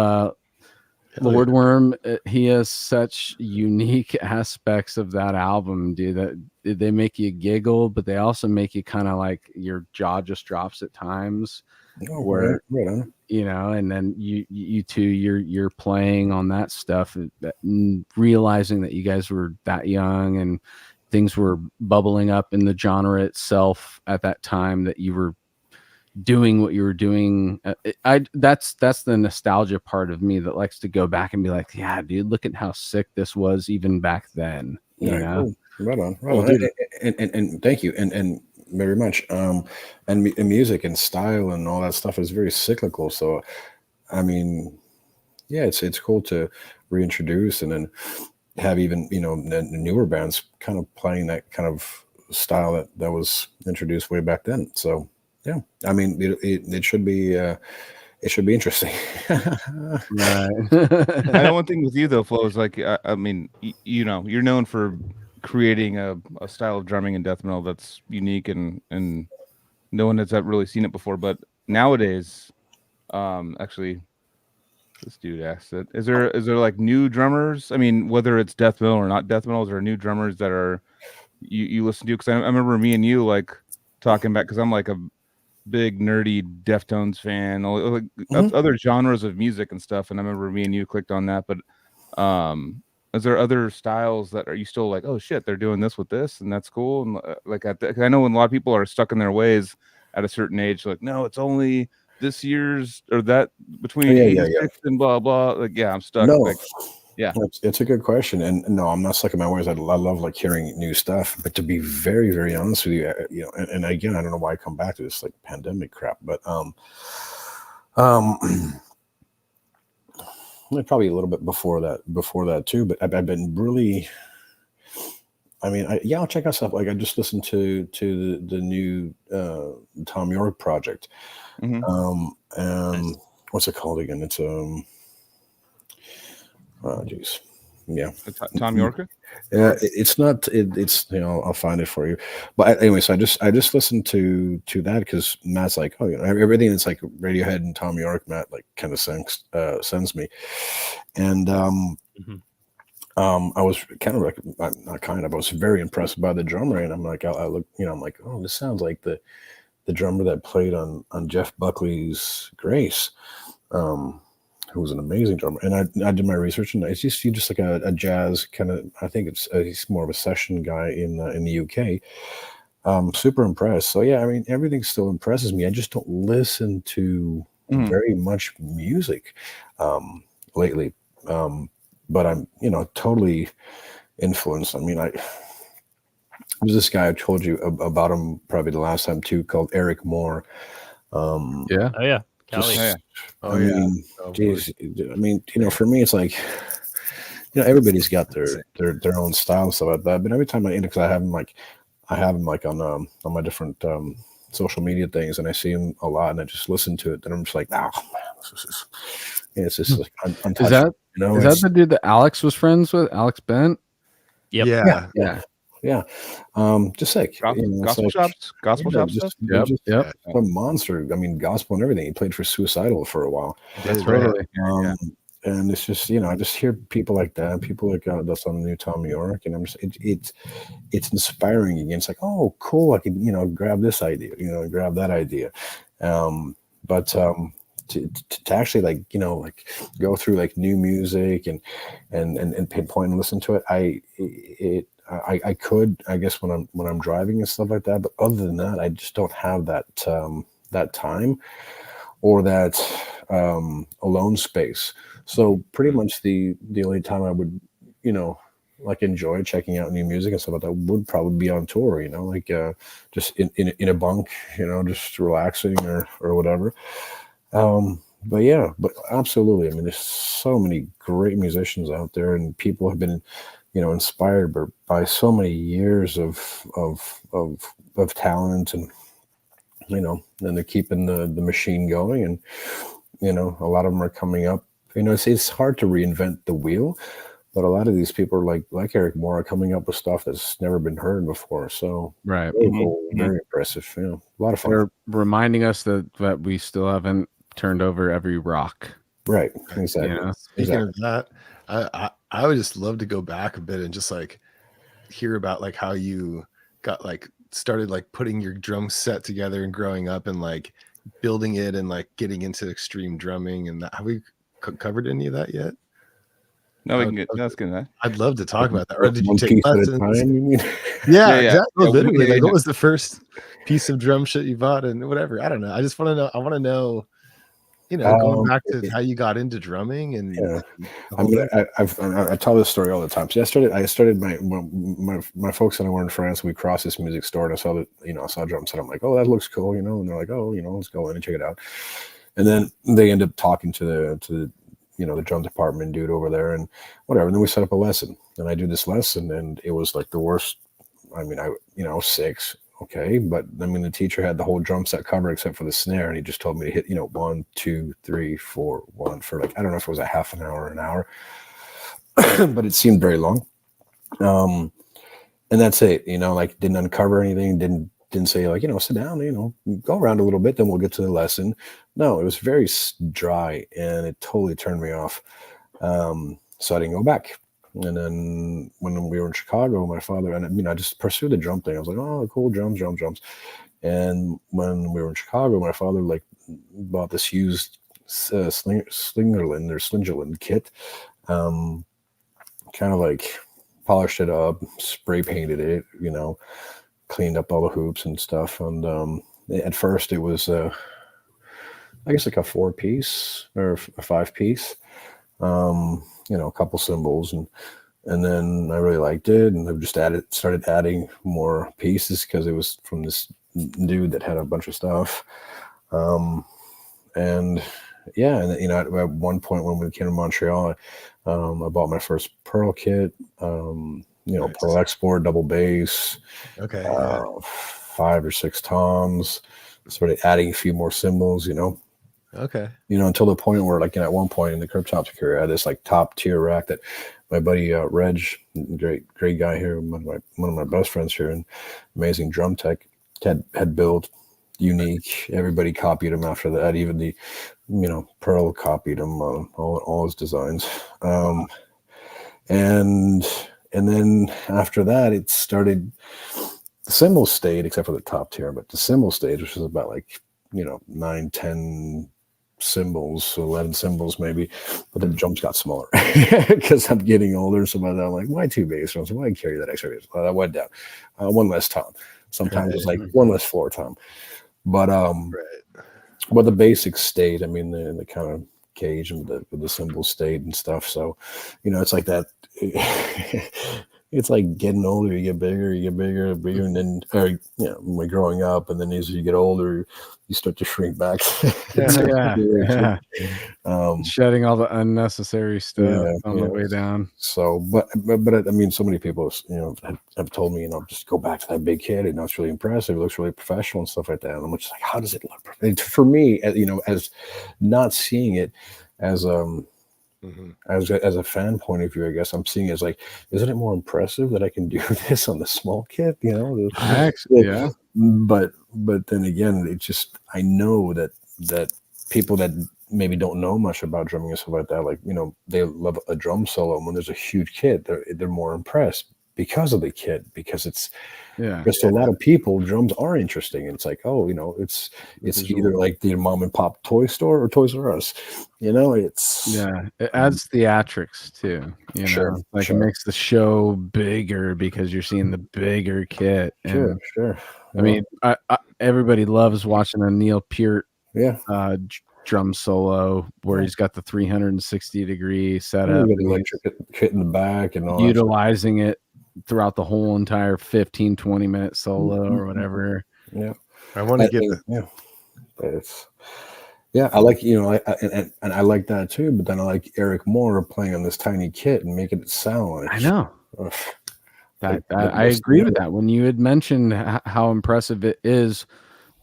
Lord Worm. He has such unique aspects of that album, dude, that they make you giggle, but they also make you kind of like your jaw just drops at times. where right on. and then you two, you're playing on that stuff, realizing that you guys were that young and things were bubbling up in the genre itself at that time, that you were doing what you were doing. That's the nostalgia part of me that likes to go back and be like, yeah, dude, look at how sick this was even back then. Cool. Right on. Dude. And thank you, and very much. And music and style and all that stuff is very cyclical. So, I mean, yeah, it's cool to reintroduce and then have even newer bands kind of playing that kind of style that was introduced way back then. So yeah, I mean, it should be interesting. Right. I know one thing with you though, Flo, is like I mean, you're known for creating a style of drumming and death metal that's unique, and no one has really seen it before. But nowadays, actually, this dude asked it. Is there like new drummers? I mean, whether it's death metal or not death metal, is there new drummers that are you listen to? Because I remember me and you like talking back, because I'm like a big nerdy Deftones fan, like other genres of music and stuff. And I remember me and you clicked on that. But is there other styles that are you still like, oh shit, they're doing this with this, and that's cool? And like I know when a lot of people are stuck in their ways at a certain age, like, no, it's only this year's or that between 86 and blah blah. Like, yeah, I'm stuck. No. Like, yeah, it's a good question, and no, I'm not stuck in my ways. I love like hearing new stuff, but to be very, very honest with you, and again, I don't know why I come back to this like pandemic crap, but probably a little bit before that too. But I've been really, I mean, I'll check out stuff. Like I just listened to the new Tom York project. Nice. What's it called again? It's oh geez, yeah, Tom York. Yeah, it's not. It's I'll find it for you. But anyway, so I just listened to that because Matt's like, oh, everything that's like Radiohead and Tom York, Matt like kind of sends me, and I was kind of like not kind of, I was very impressed by the drummer, and I'm like, I look, I'm like, oh, this sounds like the drummer that played on Jeff Buckley's Grace. Who was an amazing drummer, and I did my research, and it's just like a jazz kind of. I think he's more of a session guy in the UK. Super impressed. So yeah, I mean, everything still impresses me. I just don't listen to very much music lately, but I'm totally influenced. I mean, there's this guy I told you about him probably the last time too, called Eric Moore. Yeah. Oh yeah. Cali. I mean, geez, I mean, for me, it's like, everybody's got their own style and stuff like that. But every time because I have them like on my different social media things, and I see them a lot, and I just listen to it, and I'm just like, oh man, it's just like untouchable. Is that the dude that Alex was friends with, Alex Bent? Yep. Yeah. Just like gospel shops stuff. Yep. A monster. I mean, gospel and everything. He played for Suicidal for a while. That's totally. And it's just I just hear people like that, people like that's on the new Tom York, and I'm just it's inspiring again. It's like, oh, cool, I could grab this idea, grab that idea, but to actually like go through like new music and pinpoint and listen to it, I could, I guess, when I'm driving and stuff like that, but other than that, I just don't have that time or that alone space. So pretty much the only time I would like enjoy checking out new music and stuff like that would probably be on tour, like just in a bunk, just relaxing or whatever. But yeah, but absolutely. I mean, there's so many great musicians out there, and people have been inspired by so many years of talent, and and they're keeping the machine going, and a lot of them are coming up. It's hard to reinvent the wheel, but a lot of these people are like Eric Moore are coming up with stuff that's never been heard before. So right, very cool, very impressive. A lot of fun. They're reminding us that we still haven't turned over every rock. Right, exactly. Speaking of that, I would just love to go back a bit and just like hear about like how you got like started like putting your drum set together and growing up and like building it and like getting into extreme drumming and that. Have we covered any of that yet? No, we can get. Let's get that. I'd love to talk about that. Or did you One take piece at a lessons? time, you mean? Yeah, Yeah, exactly. yeah. Literally, like, Yeah. what was the first piece of drum shit you bought and whatever? I don't know. I just want to know. I want to know. You know, going back to how you got into drumming and Yeah. the I whole mean, thing. I tell this story all the time. So I started my folks and I were in France. We crossed this music store and I saw that, I saw a drum set. I'm like, oh, that looks cool, and they're like, oh, let's go in and check it out. And then they end up talking to the the drum department dude over there and whatever. And then we set up a lesson and I do this lesson and it was like the worst. I mean, I was 6. Okay, but I mean, the teacher had the whole drum set covered except for the snare, and he just told me to hit, 1, 2, 3, 4, 1 for like, I don't know if it was a half an hour or an hour, but it seemed very long. And that's it, like didn't uncover anything, didn't say like, sit down, go around a little bit, then we'll get to the lesson. No, it was very dry, and it totally turned me off. So I didn't go back. And then when we were in Chicago, my father, and I just pursued the drum thing. I was like, oh, cool, drums. And when we were in Chicago, my father like bought this used Slingerland kit, kind of like polished it up, spray painted it, cleaned up all the hoops and stuff. And at first it was, I guess like a 4-piece or a 5-piece. A couple cymbals and then I really liked it and I've just started adding more pieces because it was from this dude that had a bunch of stuff. And at one point when we came to Montreal, I bought my first Pearl kit, Nice. Pearl export, double bass, Okay. 5 or 6 toms, started adding a few more cymbals, Okay. until the point where like at one point in the Cryptopsy career, I had this like top tier rack that my buddy Reg, great guy here, one of my best friends here, and amazing drum tech, had built, unique. Everybody copied him after that. Even the Pearl copied him, all his designs. And then after that, it started. The cymbals stayed except for the top tier, but the cymbal stage, which was about like 9, 10 cymbals, so 11 cymbals maybe, but the drums got smaller because I'm getting older. So by that I'm like, why 2 bass drums? Why carry that extra bass? Well, that went down. 1 less tom. Sometimes it's like 1 less floor tom. But but the basics stayed. I mean, the kind of cage and the cymbals stayed and stuff. So it's like that. It's like getting older, you get bigger, and then, when we're growing up, and then as you get older, you start to shrink back. Yeah. Shedding all the unnecessary stuff on the way down. So, but I mean, so many people, have told me, just go back to that big kid. It's really impressive. It looks really professional and stuff like that. And I'm just like, how does it look? And for me, as not seeing it as as a fan point of view, I guess I'm seeing it as like, isn't it more impressive that I can do this on the small kit? Yeah. But then again, it just, I know that people that maybe don't know much about drumming and stuff like that, like they love a drum solo. And when there's a huge kit, they're more impressed because of the kit, because it's because to a lot of people, drums are interesting. It's like, oh, it's either like the mom and pop toy store or Toys R Us. It's it adds theatrics too. Sure. It makes the show bigger because you're seeing the bigger kit. And, sure. I mean, everybody loves watching a Neil Peart drum solo where he's got the 360-degree setup, electric kit in the back, and all utilizing it throughout the whole entire 15-20 minute solo or whatever. I want to get I like and I like that too, but then I like Eric Moore playing on this tiny kit and making it sound like, I know I agree with that. When you had mentioned how impressive it is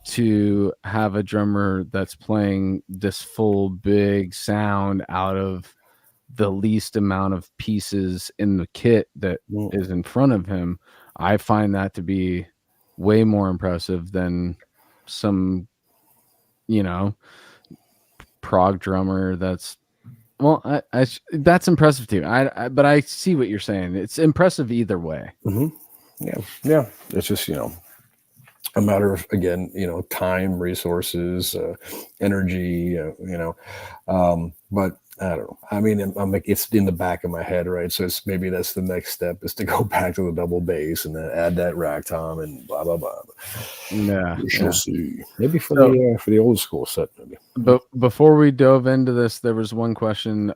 to have a drummer that's playing this full big sound out of the least amount of pieces in the kit that is in front of him, I find that to be way more impressive than some, prog drummer that's that's impressive too. But I see what you're saying. It's impressive either way. Yeah. It's just, a matter of, again, time, resources, energy, but I don't know. I mean, I'm like, it's in the back of my head, right? So it's maybe that's the next step, is to go back to the double bass and then add that rack tom and blah blah blah. Yeah, We shall see. Maybe for the old school set, maybe. But before we dove into this, there was one question,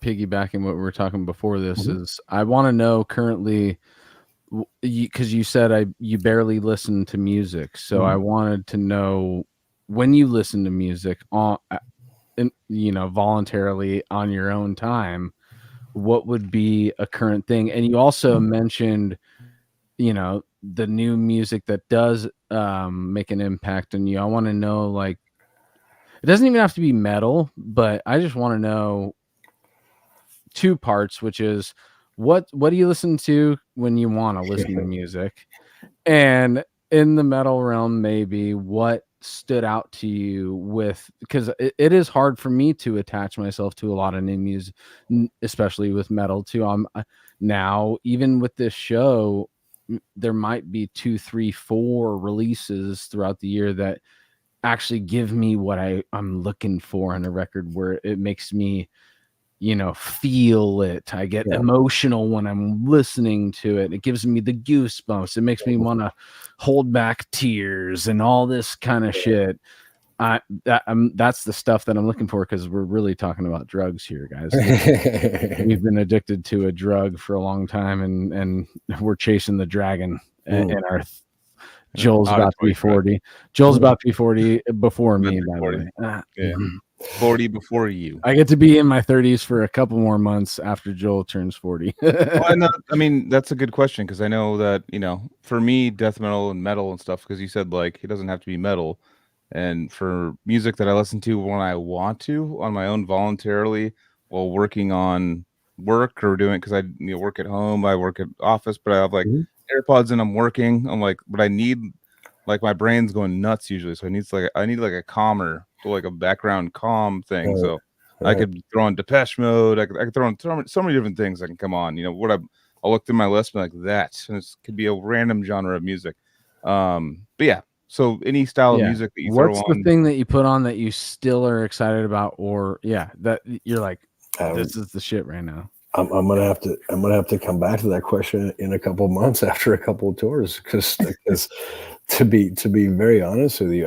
piggybacking what we were talking before this, is I want to know currently, because you said you barely listen to music, so I wanted to know, when you listen to music voluntarily on your own time, what would be a current thing? And you also mentioned, the new music that does make an impact on you. I want to know, like, it doesn't even have to be metal, but I just want to know two parts, which is what do you listen to when you want to listen to music, and in the metal realm, maybe what stood out to you with, because it is hard for me to attach myself to a lot of new music, especially with metal too. Now, even with this show, there might be 2, 3, 4 releases throughout the year that actually give me what I'm looking for in a record, where it makes me, feel it. I get emotional when I'm listening to it. It gives me the goosebumps. It makes me want to hold back tears and all this kind of shit. That's the stuff that I'm looking for, because we're really talking about drugs here, guys. We've been addicted to a drug for a long time, and we're chasing the dragon in our Joel's about to be 40. Joel's about to be 40 before me, by the way. Yeah. 40 before you. I get to be in my 30s for a couple more months after Joel turns 40. Well, I mean, that's a good question, because I know that, for me, death metal and metal and stuff, because you said, like, it doesn't have to be metal. And for music that I listen to when I want to, on my own, voluntarily, while working on work or doing, because I work at home, I work at office, but I have like AirPods and I'm working. I'm like, but I need, like, my brain's going nuts usually, so I need like a calmer, like a background calm thing. So I could throw on Depeche Mode. I could throw on so many different things that can come on. I'll look through my list and be like, that, and it could be a random genre of music. But yeah. So any style of music that you throw on. What's the thing that you put on that you still are excited about, or that you're like, this is the shit right now? I'm gonna have to come back to that question in a couple of months after a couple of tours, because to be very honest with you,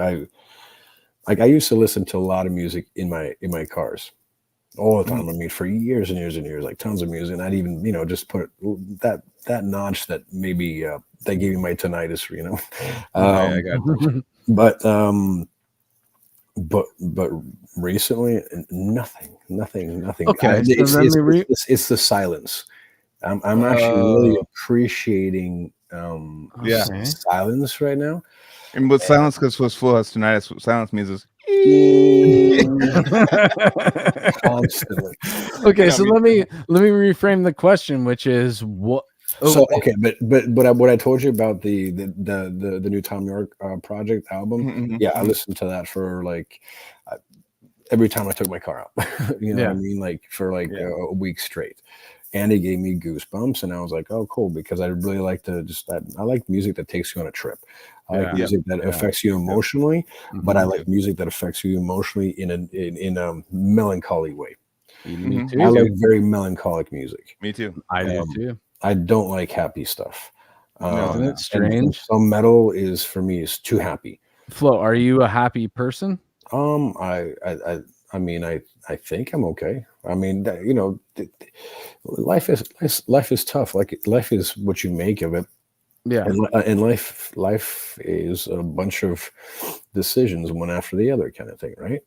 I used to listen to a lot of music in my cars all the time. I mean, for years and years and years, like tons of music. And I'd even, just put that notch that maybe that gave me my tinnitus, I got you. But recently, nothing. Okay, it's the silence. I'm actually really appreciating silence right now. And with silence, because Flo has tinnitus, silence means is constantly. Okay, so let me reframe the question, which is what. So okay, but what I told you about the new Tom York project album, I listened to that for like every time I took my car out. What I mean, like for like a week straight, and it gave me goosebumps, and I was like, oh, cool, because I really like I like music that takes you on a trip. I like music that affects you emotionally, but I like music that affects you emotionally in a melancholy way. Me too. I like very melancholic music. Me too. I do too. I don't like happy stuff. Isn't it strange? And some metal is too happy. Flo, are you a happy person? I mean, I think I'm okay. I mean, life is tough. Like, life is what you make of it. Yeah. And life is a bunch of decisions, one after the other, kind of thing, right?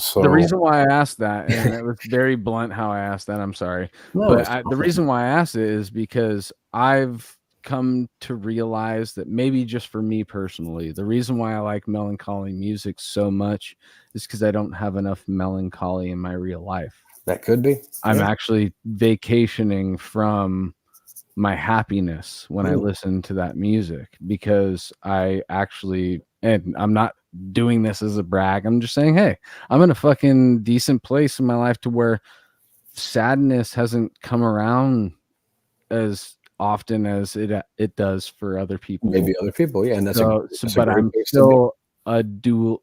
So the reason why I asked that, and it was very blunt how I asked that, I'm sorry, but the reason why I asked it is because I've come to realize that, maybe just for me personally, the reason why I like melancholy music so much is because I don't have enough melancholy in my real life. That could be. I'm actually vacationing from my happiness when I listen to that music, because I actually, and I'm not doing this as a brag, I'm just saying, hey, I'm in a fucking decent place in my life to where sadness hasn't come around as often as it does for other people. Maybe other people, yeah, and that's but I'm still a dualistic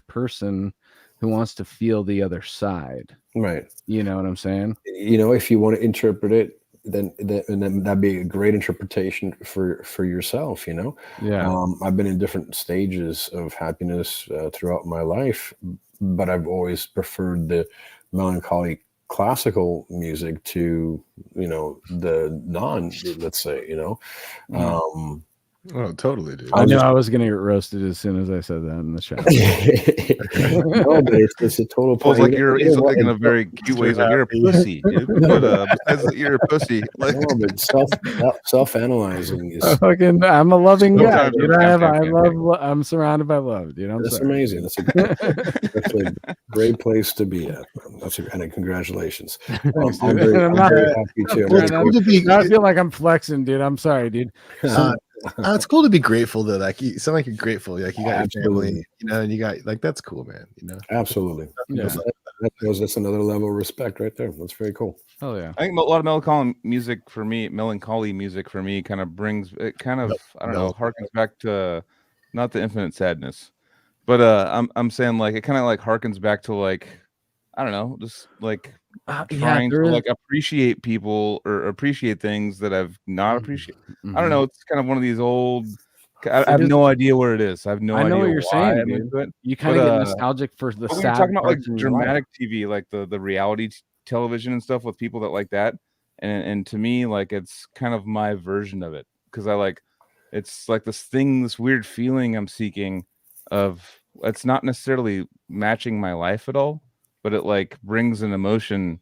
person who wants to feel the other side. Right. You know what I'm saying? You know, if you want to interpret it, then that'd be a great interpretation for yourself. You know, yeah. I've been in different stages of happiness throughout my life, but I've always preferred the melancholy classical music to, you know, the let's say, you know. Oh, totally, dude. I knew I was gonna get roasted as soon as I said that in the chat. No, but it's a total. Well, it's like he's like in a very cute way. He's like, you're a pussy, dude. But besides that, you're a pussy. Like, no, but self-analyzing is. I'm a loving guy, dude. I'm I'm surrounded by love, dude. That's amazing. That's a great place to be at. And congratulations. Thanks, I'm dude. very happy too. I feel like I'm flexing, dude. I'm sorry, dude. It's cool to be grateful though. Like you sound like you're grateful. Like you got your family, you know, and you got like that's cool, man. You know, absolutely. Yeah. That's another level of respect right there. That's very cool. Oh yeah. I think a lot of melancholy music for me kind of brings it kind of I don't know, harkens back to not the infinite sadness, but I'm saying like it kind of like harkens back to like I don't know, just like trying to like appreciate people or appreciate things that I've not appreciated. I don't know. It's kind of one of these old. I have no idea where it is. I have no idea. I know what you're saying, I'm into it. You kind of get nostalgic for the sad. We're talking about like dramatic TV, like the reality television and stuff with people that like that, and to me, like it's kind of my version of it because I like it's like this weird feeling I'm seeking of. It's not necessarily matching my life at all, but it like brings an emotion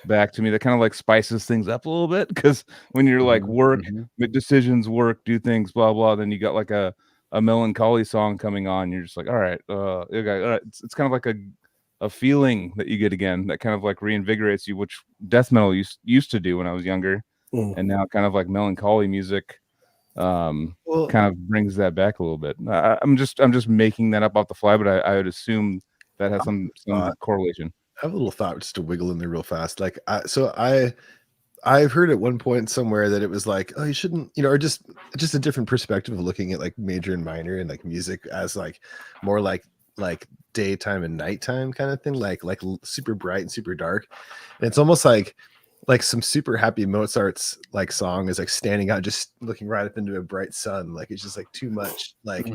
back to me that kind of like spices things up a little bit because when you're like work, make decisions, do things, blah blah, then you got like a melancholy song coming on, you're just like, all right, okay, all right. It's kind of like a feeling that you get again that kind of like reinvigorates you, which death metal used to do when I was younger, and now kind of like melancholy music kind of brings that back a little bit. I'm just making that up off the fly, but I would assume that has some correlation. I have a little thought just to wiggle in there real fast. Like, I've heard at one point somewhere that it was like, oh, you shouldn't, you know, or just a different perspective of looking at like major and minor and like music as like more like daytime and nighttime kind of thing, like super bright and super dark. And it's almost like some super happy Mozart's like song is like standing out, just looking right up into a bright sun. Like it's just like too much like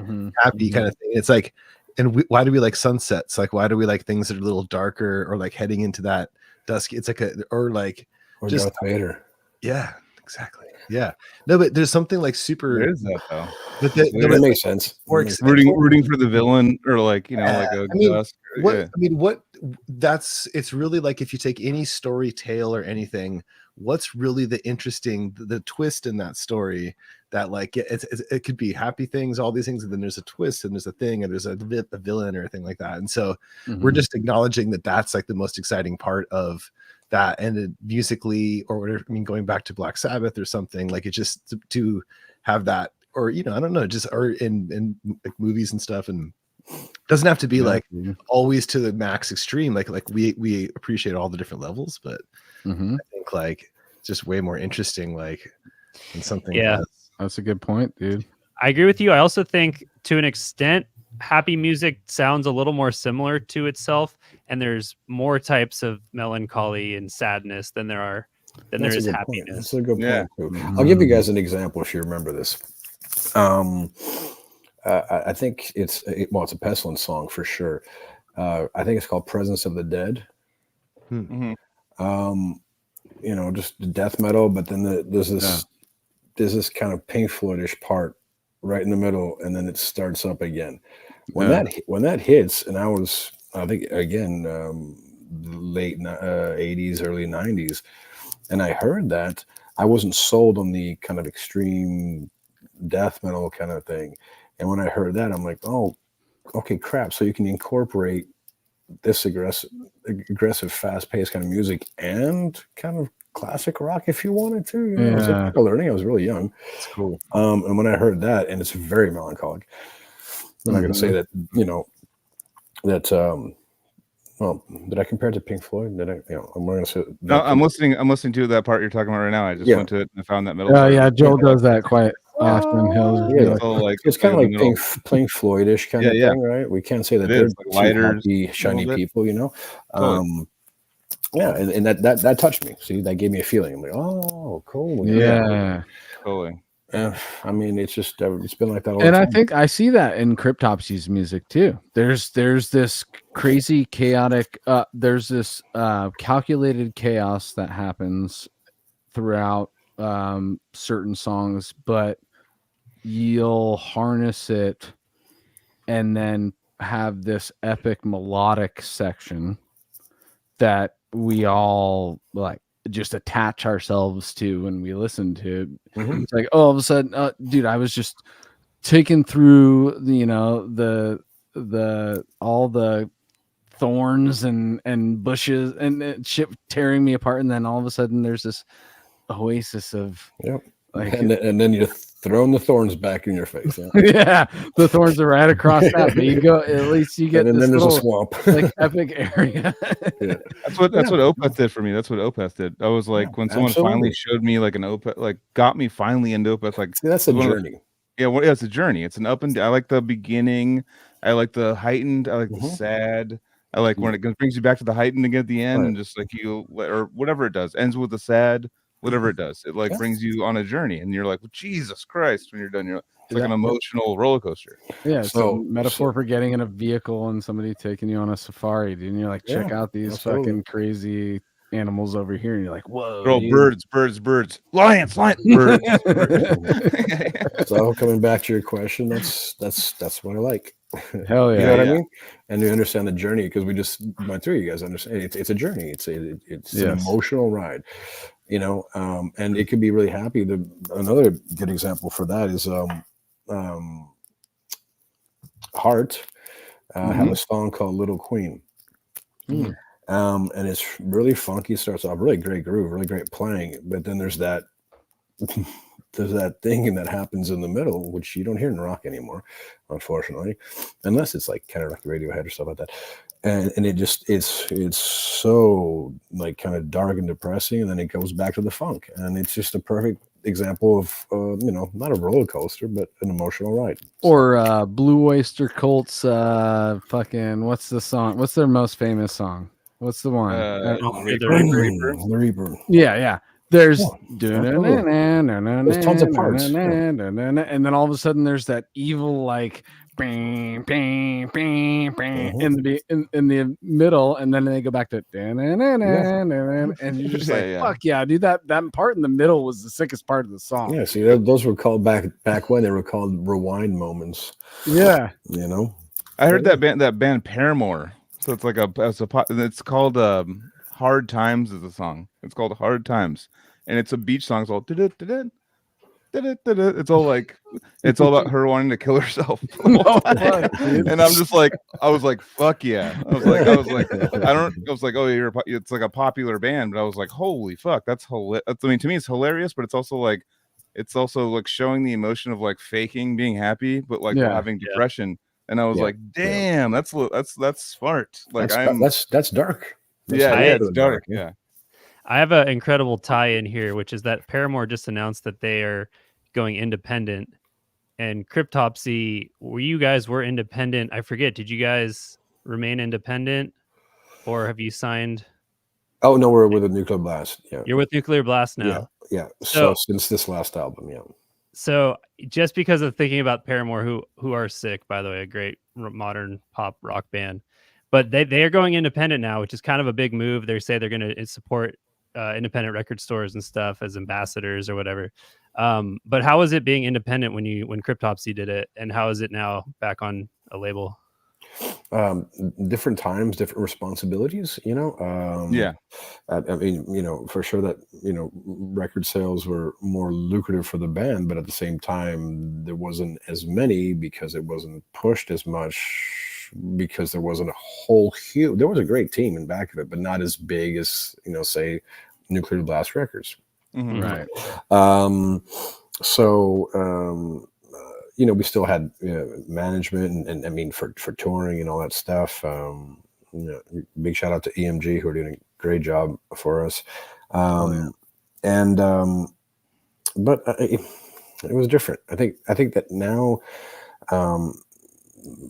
happy kind of thing. It's like, and why do we like sunsets? Like, why do we like things that are a little darker or like heading into that dusk? It's like or just Darth Vader. Yeah, exactly. Yeah. No, but there's something like super. There is that though. But that makes sense. Rooting for the villain or like, you know, like a dusk. It's really like if you take any story tale or anything, what's really the twist in that story that like it could be happy things, all these things, and then there's a twist and there's a thing and there's a villain or a thing like that. And so we're just acknowledging that that's like the most exciting part of that, and musically or whatever. I mean, going back to Black Sabbath or something like it just to have that, or you know, I don't know, just or in like movies and stuff, and doesn't have to be like always to the max extreme. Like we appreciate all the different levels, but I think like it's just way more interesting like than something. That's a good point, dude. I agree with you. I also think to an extent happy music sounds a little more similar to itself, and there's more types of melancholy and sadness than there is happiness. Point. That's a good point too. I'll give you guys an example if you remember this. I think it's a Pestilence song for sure. I think it's called Presence of the Dead. You know, just death metal, but then there's this kind of Pink Floyd-ish part right in the middle, and then it starts up again. When that hits, and I think again late 80s, early 90s, and I heard that, I wasn't sold on the kind of extreme death metal kind of thing. And when I heard that, I'm like, oh, okay, crap. So you can incorporate this aggressive, fast-paced kind of music and kind of classic rock if you wanted to. You know, I was learning. I was really young. It's cool. And when I heard that, and it's very melancholic. I'm not going to say that, you know, that Well, did I compare it to Pink Floyd? Did I? I'm going to say. No, I'm listening. I'm listening to that part you're talking about right now. I just went to it and I found that middle. Oh yeah, part. Joel does that quite often. He'll just be like, like it's kind of like Pink Floyd-ish kind of Yeah. thing, right? We can't say that It they're is, like two lighters, happy, shiny people, you know. Totally. Yeah, and that touched me. See, that gave me a feeling. I'm like, oh, cool. yeah. Totally. I mean, it's just it's been like that all the And time. I think I see that in Cryptopsy's music too. There's this crazy chaotic there's this calculated chaos that happens throughout certain songs, but you'll harness it and then have this epic melodic section that we all like just attach ourselves to when we listen to. It's like, all of a sudden, dude, I was just taken through the all the thorns and bushes and shit tearing me apart, and then all of a sudden there's this oasis of like, and then you're throwing the thorns back in your face. Yeah, the thorns are right across that, but you go, at least you get and this then there's little, a swamp, like epic area. That's what Opeth did for me. That's what Opeth did. I was like, when someone finally showed me like an Opeth, like got me finally into Opeth, like that's a journey. It's a journey. It's an up and down. I like the beginning. I like the heightened. I like the sad. I like when it brings you back to the heightened again at the end, and just like you or whatever it does, ends with the sad. Whatever it does, it like brings you on a journey, and you're like, well, Jesus Christ! When you're done, it's like an emotional roller coaster. Yeah, so metaphor for getting in a vehicle and somebody taking you on a safari, dude. And you're like, check out these fucking crazy animals over here, and you're like, whoa, girl, birds, lions, birds. So coming back to your question, that's what I like. Hell yeah, you know what I mean? And we understand the journey because we just went through. You guys understand? It's a journey. It's an emotional ride. You know, and it could be really happy. Another good example for that is Heart have a song called Little Queen. And it's really funky. Starts off really great groove, really great playing, but then there's that thing that happens in the middle, which you don't hear in rock anymore, unfortunately, unless it's like kind of like Radiohead or stuff like that. And it just it's so like kind of dark and depressing, and then it goes back to the funk, and it's just a perfect example of not a roller coaster but an emotional ride. Or Blue Oyster Cult's fucking, what's the song, what's their most famous song, what's the one, the Reaper. Yeah, there's tons of parts, and then all of a sudden there's that evil like bang, bang, bang, bang, in the middle, and then they go back to and you're just like, fuck yeah, dude, that part in the middle was the sickest part of the song. Yeah, see, those were called back when they were called rewind moments. Yeah, you know, I heard that band Paramore. So it's like it's called Hard Times is the song. It's called Hard Times, and it's a beach song. It's all it's all like it's all about her wanting to kill herself. And I'm just like, I was like, fuck yeah. I was like, oh, it's like a popular band, but I was like, holy fuck, that's hilarious. I mean, to me it's hilarious, but it's also like showing the emotion of like faking being happy, but like having depression. And I was like, damn, that's smart. Like that's dark. It's dark. Yeah. I have an incredible tie in here, which is that Paramore just announced that they are going independent. And Cryptopsy, you guys were independent. I forget. Did you guys remain independent, or have you signed? Oh no, we're with a Nuclear Blast. Yeah, you're with Nuclear Blast now. Yeah. So since this last album, So just because of thinking about Paramore, who are sick, by the way, a great modern pop rock band, but they are going independent now, which is kind of a big move. They say they're going to support independent record stores and stuff as ambassadors or whatever. But how was it being independent when Cryptopsy did it, and how is it now back on a label? Different times, different responsibilities, I mean, for sure that record sales were more lucrative for the band, but at the same time there wasn't as many because it wasn't pushed as much, because there wasn't there was a great team in back of it, but not as big as say Nuclear Blast Records. Right. We still had management and I mean for touring and all that stuff. big shout out to EMG, who are doing a great job for us. But it was different. I think that now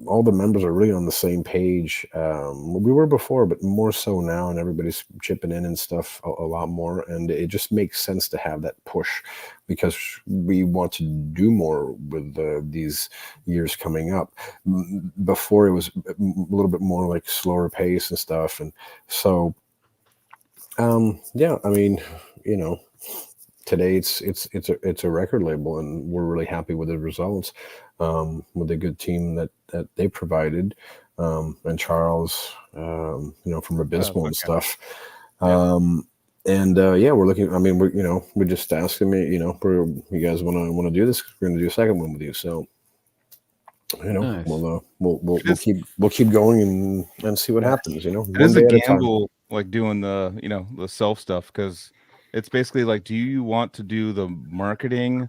all the members are really on the same page. We were before, but more so now, and everybody's chipping in and stuff a lot more. And it just makes sense to have that push, because we want to do more with these years coming up. Before, it was a little bit more like slower pace and stuff. And so, today it's a record label, and we're really happy with the results, with the good team that they provided, and Charles, from Abysmal and stuff. We're looking. I mean, we just asked him, you guys want to do this? We're going to do a second one with you. So, nice. we'll keep going and see what happens. It is a gamble, like doing the the self stuff, because it's basically like, do you want to do the marketing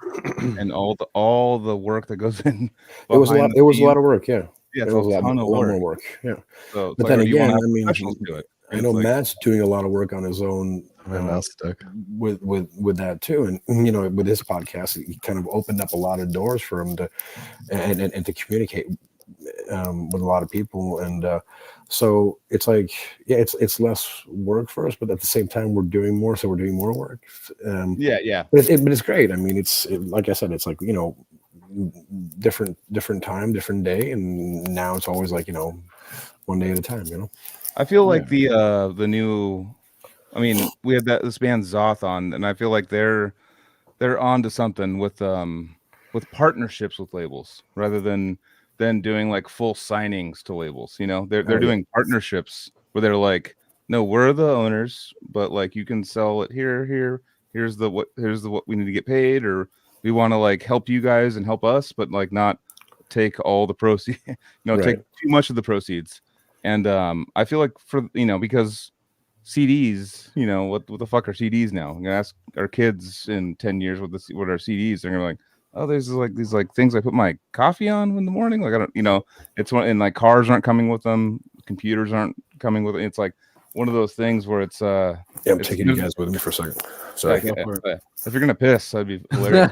and all the work that goes in? It was a lot of work. Yeah. Yeah, it's a lot more work. Yeah. So but like, then again, do it. I know Matt's doing a lot of work on his own with that too, and with his podcast, he kind of opened up a lot of doors for him to and to communicate with a lot of people, and so it's like, it's less work for us, but at the same time we're doing more, so we're doing more work. But it's great. I mean, like I said, it's like different time, different day, and now it's always like one day at a time. I feel like the new, I mean, we had this band Zoth on, and I feel like they're on to something with partnerships with labels, rather than doing like full signings to labels. They're doing partnerships where they're like, no, we're the owners, but like, you can sell it here. Here's the what we need to get paid, or we want to like help you guys and help us, but like not take all the proceeds, take too much of the proceeds. And I feel like because CDs, what the fuck are CDs now? I'm gonna ask our kids in 10 years what are CDs. They're gonna be like, oh, there's like these like things I put my coffee on in the morning. Like, I don't, it's one, and like cars aren't coming with them, computers aren't coming with it. It's like one of those things where it's I'm taking you guys with me for a second. Sorry. If you're gonna piss, that'd be hilarious.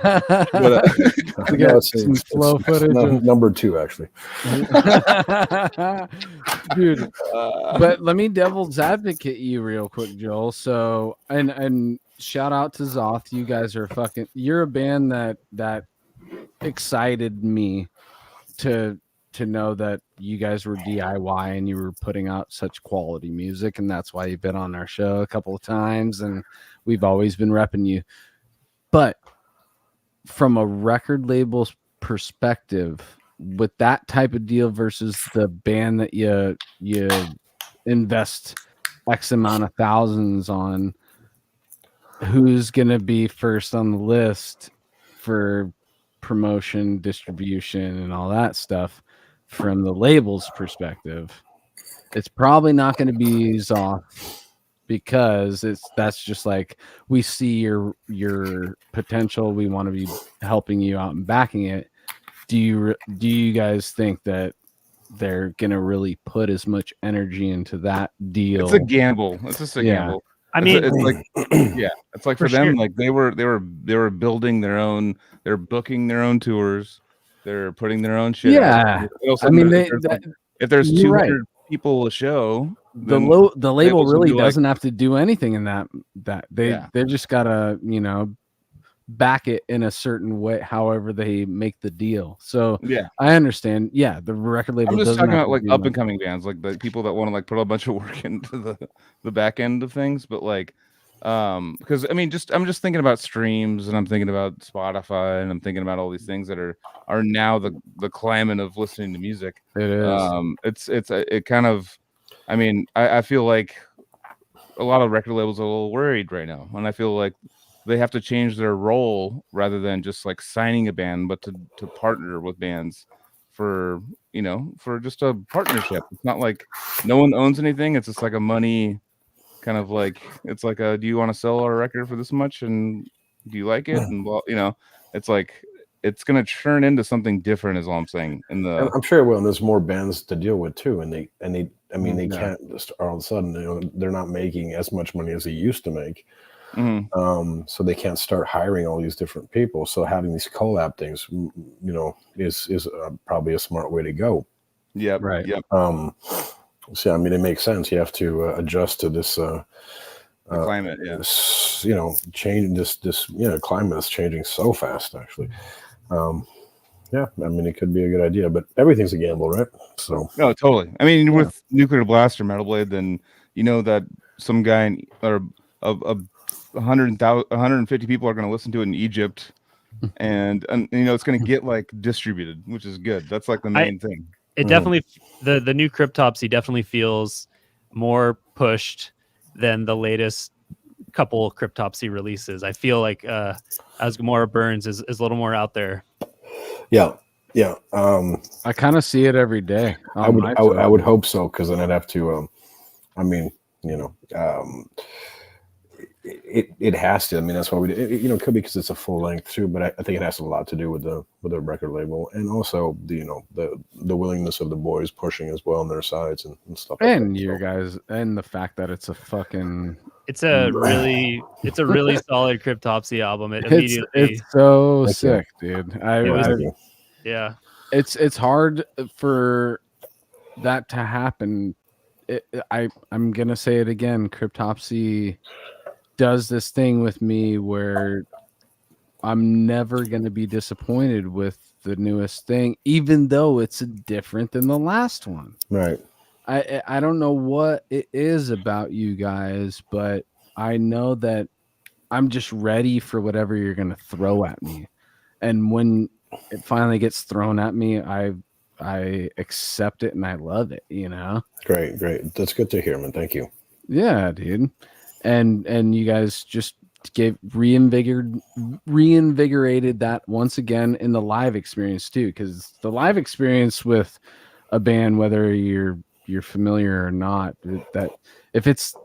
It's slow footage. Number 2, actually. Dude, but let me devil's advocate you real quick, Joel. So, and shout out to Zoth. You guys are you're a band that excited me to know that you guys were DIY and you were putting out such quality music, and that's why you've been on our show a couple of times, and we've always been repping you. But from a record label's perspective, with that type of deal versus the band that you invest X amount of thousands on, who's gonna be first on the list for promotion, distribution, and all that stuff? From the label's perspective, it's probably not going to be Zoth, because that's just like, we see your potential, we want to be helping you out and backing it. Do you guys think that they're going to really put as much energy into that deal? It's a gamble. It's just a gamble. I mean, it's like, it's like for them, sure. Like they were building their own, they're booking their own tours, they're putting their own shit. Yeah, I mean, if there's 200 people a show, the label really doesn't have to do anything in that. They just gotta back it in a certain way, however they make the deal. So I understand. Yeah, the record label. I'm just talking about like up and coming bands, like the people that want to like put a bunch of work into the back end of things, but like because I mean, I'm just thinking about streams, and I'm thinking about Spotify, and I'm thinking about all these things that are now the climate of listening to music. It is. It kind of, I mean, I feel like a lot of record labels are a little worried right now, and I feel like they have to change their role rather than just like signing a band, but to partner with bands for just a partnership. It's not like no one owns anything. It's just like a money kind of like, it's like do you want to sell our record for this much, and do you like it? And well, it's like, it's going to churn into something different, is all I'm saying. I'm sure it will. And there's more bands to deal with too. And they can't just all of a sudden, they're not making as much money as they used to make. So they can't start hiring all these different people. So having these collab things, is probably a smart way to go. Yeah. Right. Yep. So, I mean, it makes sense. You have to adjust to this, climate. Yeah. Change this, climate is changing so fast, actually. Yeah, I mean, it could be a good idea, but everything's a gamble, right? So no, totally. I mean, with Nuclear Blast or Metal Blade, then that some guy or of 150 people are going to listen to it in Egypt, and it's going to get like distributed, which is good. That's like the main thing. It definitely the new Cryptopsy definitely feels more pushed than the latest couple of Cryptopsy releases. I feel like As Gomorrah Burns is a little more out there. Yeah. I kind of see it every day. I would hope so, because then I'd have to. It has to. I mean, that's why we. It could be because it's a full length too, but I think it has a lot to do with the record label, and also the willingness of the boys pushing as well on their sides and stuff. And like guys, and the fact that it's a fucking. It's a really solid Cryptopsy album. It's so sick, dude. Yeah. It's hard for that to happen. I'm gonna say it again. Cryptopsy does this thing with me where I'm never gonna be disappointed with the newest thing, even though it's different than the last one. Right. I don't know what it is about you guys, but I know that I'm just ready for whatever you're going to throw at me. And when it finally gets thrown at me, I accept it and I love it, Great. That's good to hear, man. Thank you. Yeah, dude. And you guys just reinvigorated that once again in the live experience too, because the live experience with a band, whether you're familiar or not, that if it's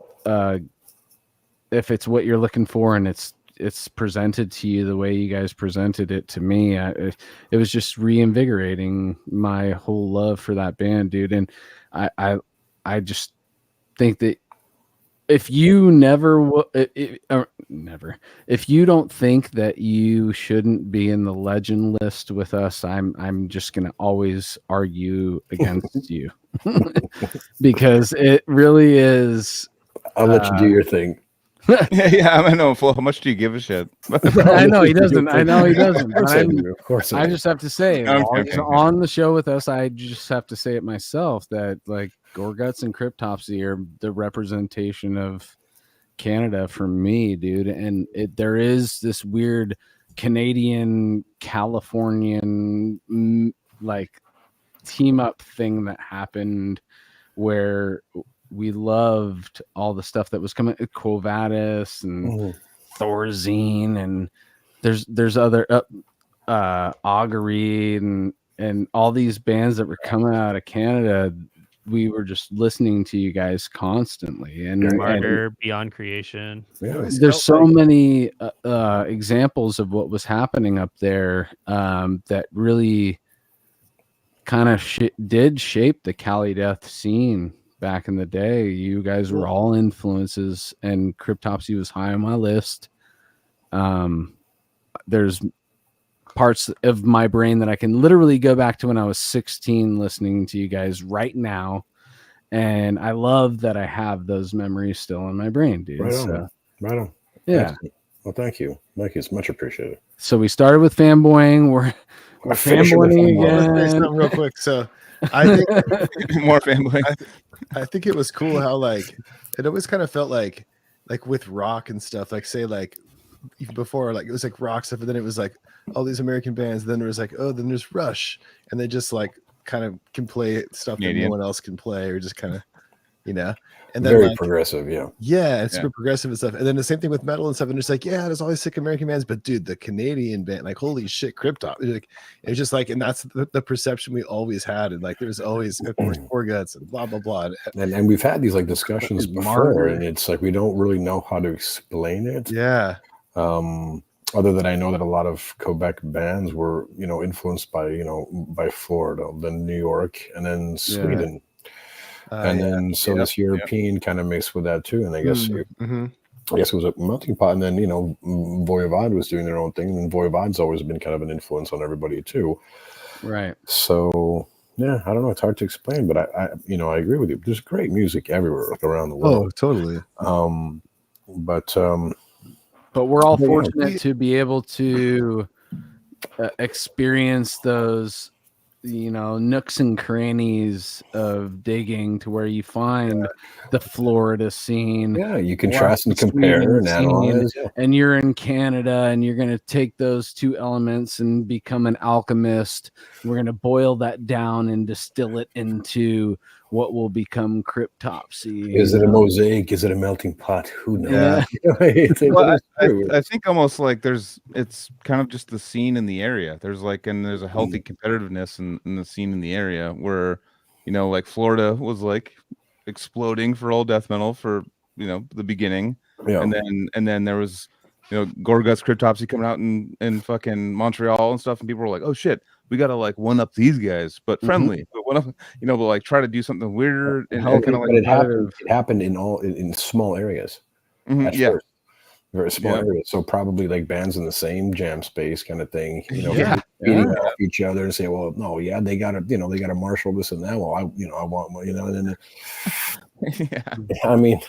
what you're looking for and it's presented to you the way you guys presented it to me, it was just reinvigorating my whole love for that band, dude. And I just think that if you if you don't think that you shouldn't be in the legend list with us, I'm just gonna always argue against you. Because it really is. I'll let you do your thing. Yeah, I know, Flo. How much do you give a shit? I know he doesn't. Of course, I just have to say, on the show with us, I just have to say it myself that like Gorguts and Cryptopsy are the representation of Canada for me, dude. And there is this weird Canadian Californian like team up thing that happened where we loved all the stuff that was coming, Quo Vadis and Thorazine, and there's other Augury and all these bands that were coming out of Canada. We were just listening to you guys constantly, and Martyr, Beyond Creation. There's so many examples of what was happening up there that really kind of did shape the Cali death scene back in the day. You guys were all influences, and Cryptopsy was high on my list. There's parts of my brain that I can literally go back to when I was 16 listening to you guys right now, and I love that I have those memories still in my brain, dude. Right on. Yeah. Well, thank you. It's much appreciated. So we started with fanboying. We're fanboying again. Let's say something real quick. So I think more fanboying. I think it was cool how like it always kind of felt like with rock and stuff, like say like even before, like it was like rock stuff, and then it was like all these American bands. Then there was like, then there's Rush, and they just like kind of can play stuff that no one else can play, or just kind of, and then very like, progressive, it's super progressive and stuff. And then the same thing with metal and stuff. And it's like, there's all these sick American bands, but dude, the Canadian band, like holy shit, Like, it's just like, and that's the perception we always had. And like, there's always of course Gorguts and blah blah blah. And we've had these like discussions before, and it's like we don't really know how to explain it. Yeah. other than I know that a lot of Quebec bands were, influenced by, by Florida, then New York, and then Sweden. And then this European kind of mixed with that too. And I guess it was a melting pot. And then, Voivod was doing their own thing. And Voivod's always been kind of an influence on everybody too. Right. So, yeah, I don't know. It's hard to explain, but I agree with you. There's great music everywhere around the world. Oh, totally. But we're all fortunate to be able to experience those, nooks and crannies of digging to where you find the Florida scene. Yeah, you contrast and compare and analyze. And you're in Canada, and you're going to take those two elements and become an alchemist. We're going to boil that down and distill it into what will become Cryptopsy. Is it a mosaic? Is it a melting pot? Who knows? Well, I think almost like it's kind of just the scene in the area. There's a healthy competitiveness in the scene in the area where, like Florida was like exploding for old death metal for, the beginning. Yeah. And then there was, Gorguts, Cryptopsy coming out in fucking Montreal and stuff. And people were like, oh shit, we got to like one up these guys, but friendly, but one up, but like try to do something weirder. And kind of like it happened in small areas. First. Very small areas. So probably like bands in the same jam space kind of thing, beating off each other and say, well, no, they got to marshal this and that. Well, I want one, and then I mean,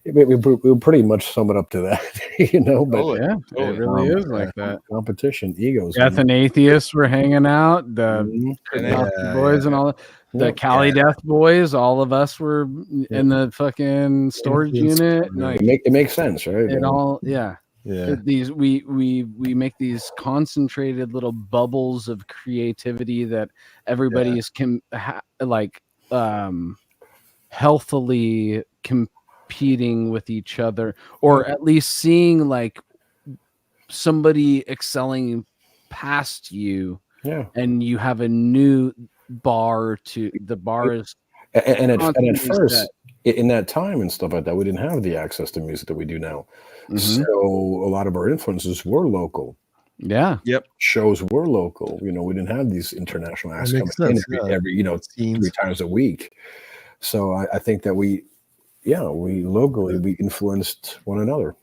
we pretty much sum it up to that, but it really is like that. Competition, egos. Death and Atheists were hanging out, the boys and all that. The Cali Death boys, all of us were in the fucking storage unit. Like, it makes sense, right? These we make these concentrated little bubbles of creativity that everybody is healthily competing with each other, or at least seeing like somebody excelling past you, and you have a new bar to the bar is and at first in that time and stuff like that, we didn't have the access to music that we do now. So a lot of our influences were local. Shows were local. We didn't have these international acts coming in every 3 times a week. So I think that we locally we influenced one another.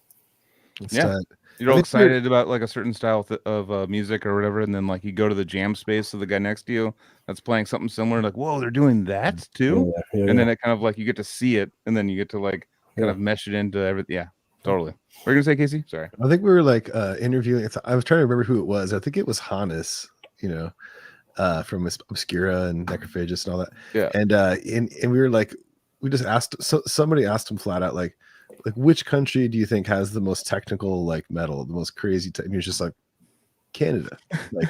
You're all excited about like a certain style of music or whatever, and then like you go to the jam space of the guy next to you that's playing something similar, like, whoa, they're doing that too. And then it kind of like you get to see it, and then you get to like kind of mesh it into everything. Yeah, totally. What are you gonna say, Casey? Sorry. I think we were like interviewing. I was trying to remember who it was. I think it was Hannes, from Obscura and Necrophagist and all that. Yeah. And we were like, we just asked. So somebody asked him flat out, like which country do you think has the most technical like metal, the most crazy? And he was just like, Canada. Like,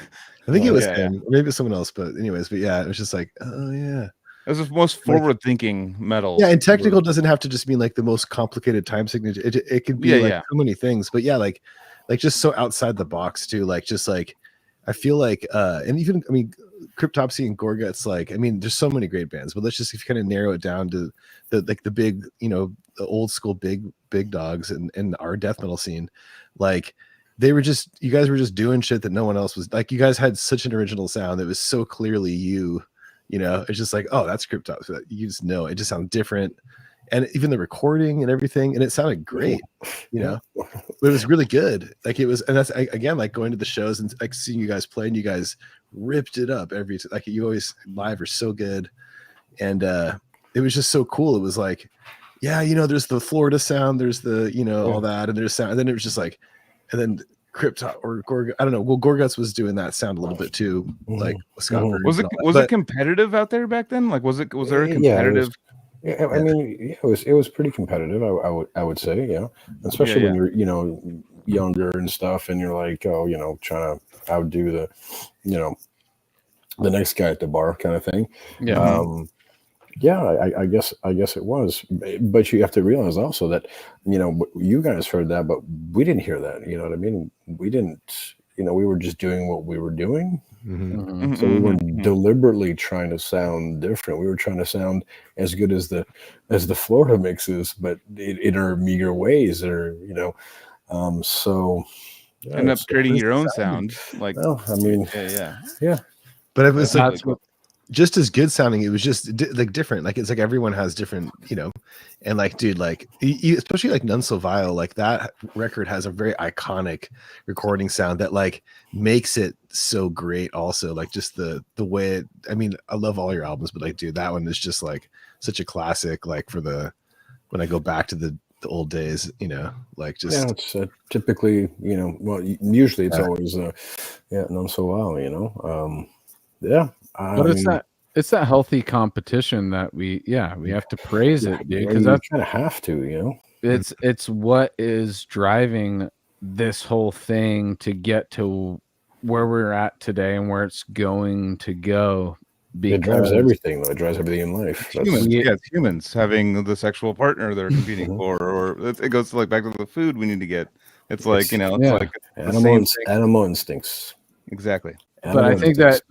I think it was him, maybe it was someone else, but anyways, but yeah, it was just like, oh yeah. It was the most forward-thinking metal. Yeah, and technical doesn't have to just mean like the most complicated time signature. It could be so many things, but like just so outside the box too. Like just like I feel like, and even Cryptopsy and Gorguts. Like there's so many great bands, but let's just kind of narrow it down to the big, the old school big dogs and our death metal scene. Like you guys were just doing shit that no one else was. Like you guys had such an original sound that was so clearly you. It's just like, oh, that's Cryptopsy. You just know it just sounds different, and even the recording and everything, and it sounded great. But it was really good. Like it was, and that's again like going to the shows and like seeing you guys play, and you guys ripped it up like you always live are so good, and it was just so cool. It was like, there's the Florida sound, there's the all that, and there's sound, and then it was just like, and then Cryptop or Gorguts, I don't know. Well, Gorguts was doing that sound a little bit too, like Scott. Was it competitive out there back then? Like, was there a competitive? It was pretty competitive. I would say, especially when you're younger and stuff, and you're like, trying to outdo the next guy at the bar kind of thing. I guess it was, but you have to realize also that you guys heard that, but we didn't hear that. You know what I mean? We didn't. We were just doing what we were doing. So we weren't deliberately trying to sound different. We were trying to sound as good as the Florida mixes, but in our meager ways, or So yeah, End up it's creating it's your own sounding. sound. Like, well, I mean, yeah. But it was That's like really cool. just as good sounding. It was just like different. Like it's like everyone has different, and like, dude, like especially like None So Vile, like that record has a very iconic recording sound that like makes it so great. Also, like just the way it, I mean, I love all your albums, but like, dude, that one is just like such a classic. Like when I go back to the old days, like just yeah, it's typically, well, usually it's always None So Well, yeah. But it's that healthy competition that we have to praise it, dude, because you kind of have to, it's what is driving this whole thing to get to where we're at today and where it's going to go. It drives everything, though. It drives everything in life. It's humans having the sexual partner they're competing for, or it goes to like back to the food we need to get. It's like like animal instincts. Exactly. But I think that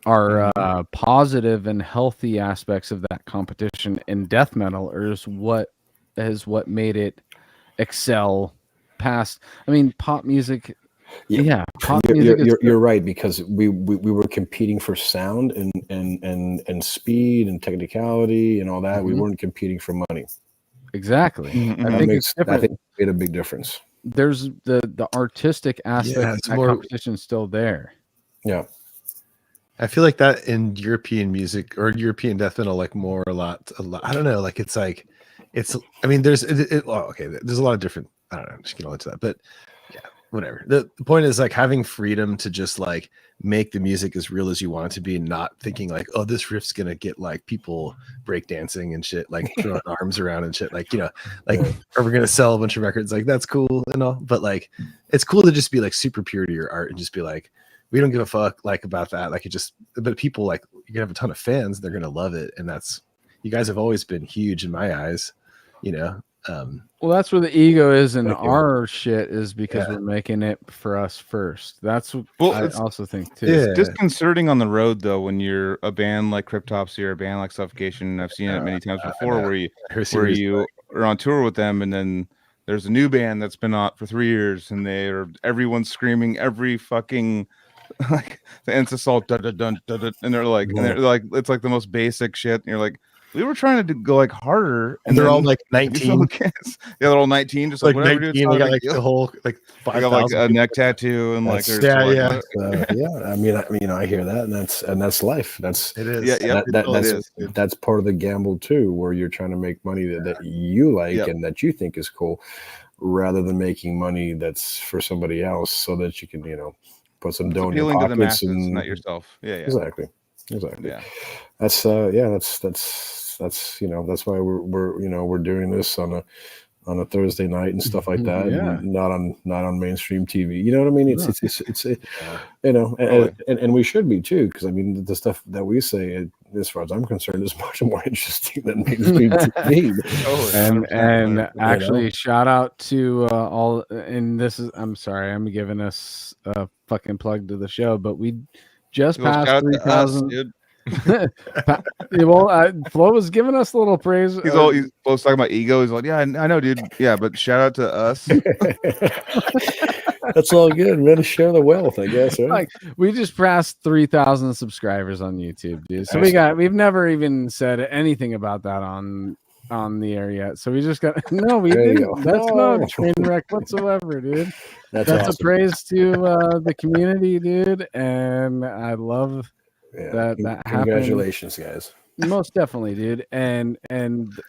our positive and healthy aspects of that competition in death metal is what made it excel past. I mean, pop music. Yeah, pop music. You're right, because we were competing for sound and speed and technicality and all that. We weren't competing for money. Exactly. I think it made a big difference. There's the artistic aspect of that competition still there. Yeah. I feel like that in European music or European death metal, like more a lot. I don't know. Like I mean, there's there's a lot of different. I don't know. I'm just gonna into that, but yeah, whatever. The point is like having freedom to just like make the music as real as you want it to be, and not thinking like, oh, this riff's gonna get like people breakdancing and shit, like throwing arms around and shit, like are we gonna sell a bunch of records? Like that's cool and all, but like it's cool to just be like super pure to your art and just be like, we don't give a fuck like about that. Like but people like, you can have a ton of fans, they're gonna love it, and that's, you guys have always been huge in my eyes, Well, that's where the ego is in our shit, is because we're making it for us first. That's what I also think too. It's disconcerting on the road though when you're a band like Cryptopsy or a band like Suffocation. I've seen it many times before where you are on tour with them, and then there's a new band that's been out for 3 years, and everyone's screaming every fucking like the Ensasalt and they're like it's like the most basic shit, and you're like, we were trying to go like harder, and they're all like 19. They're all 19, just like whatever. 19, they got like the whole like 5,000. Like a neck tattoo and like I mean, I hear that, and that's life. That's it is. That's part of the gamble too, where you're trying to make money that you like and that you think is cool, rather than making money that's for somebody else, so that you can put some dough in your pockets, to the masses, and not yourself. Exactly. Yeah, that's that's why we're doing this on a Thursday night and stuff like that, and not on mainstream TV. You know what I mean? It's and we should be too, because I mean the stuff that we say, as far as I'm concerned, is much more interesting than mainstream TV. and actually, shout out to all. And this is, I'm sorry, I'm giving us a fucking plug to the show, but we just passed 3,000. Well, Flo was giving us a little praise. He's talking about ego. He's like, yeah, I know, dude. Yeah, but shout out to us. That's all good, man. Share the wealth, I guess. Right? Like, we just passed 3,000 subscribers on YouTube, dude. So we've never even said anything about that on the air yet. So we just got we didn't. That's no train wreck whatsoever, dude. That's awesome. A praise to the community, dude, and I love. That congratulations, guys. Most definitely, dude. And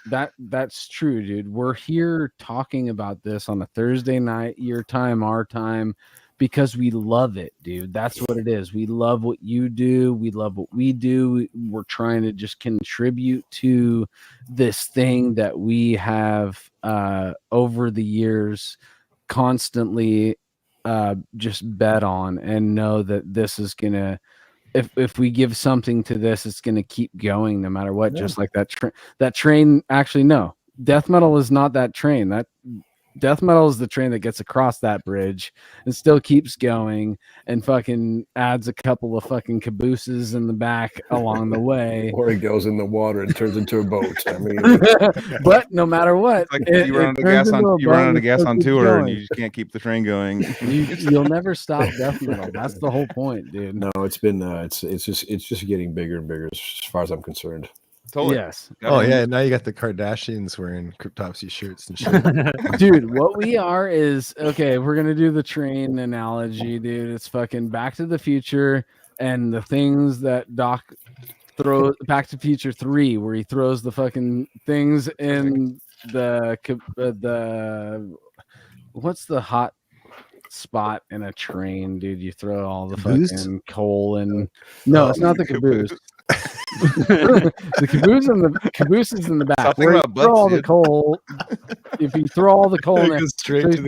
that's true, dude. We're here talking about this on a Thursday night, your time, our time, because we love it, dude. That's what it is. We love what you do. We love what we do. We're trying to just contribute to this thing that we have over the years constantly just bet on, and know that this is gonna, if we give something to this, it's going to keep going no matter what. Just like that train. Actually, no, death metal is not that train. Death metal is the train that gets across that bridge and still keeps going and fucking adds a couple of fucking cabooses in the back along the way. Or it goes in the water and turns into a boat. I mean, but no matter what, Like you run out of gas on tour and you just can't keep the train going. You'll never stop death metal. That's the whole point, dude. No, it's been it's just getting bigger and bigger as far as I'm concerned. Totally. Yes. Oh yeah, now you got the Kardashians wearing Cryptopsy shirts and shit. Dude, what we are is okay. We're gonna do the train analogy, dude. It's fucking Back to the Future and the things that Doc throws. Back to Future 3, where he throws the fucking things in the what's the hot spot in a train, dude? You throw all the fucking coal and no, it's not the caboose. The caboose is in the back. Where you throw all the coal. If you throw all the coal in there, straight so to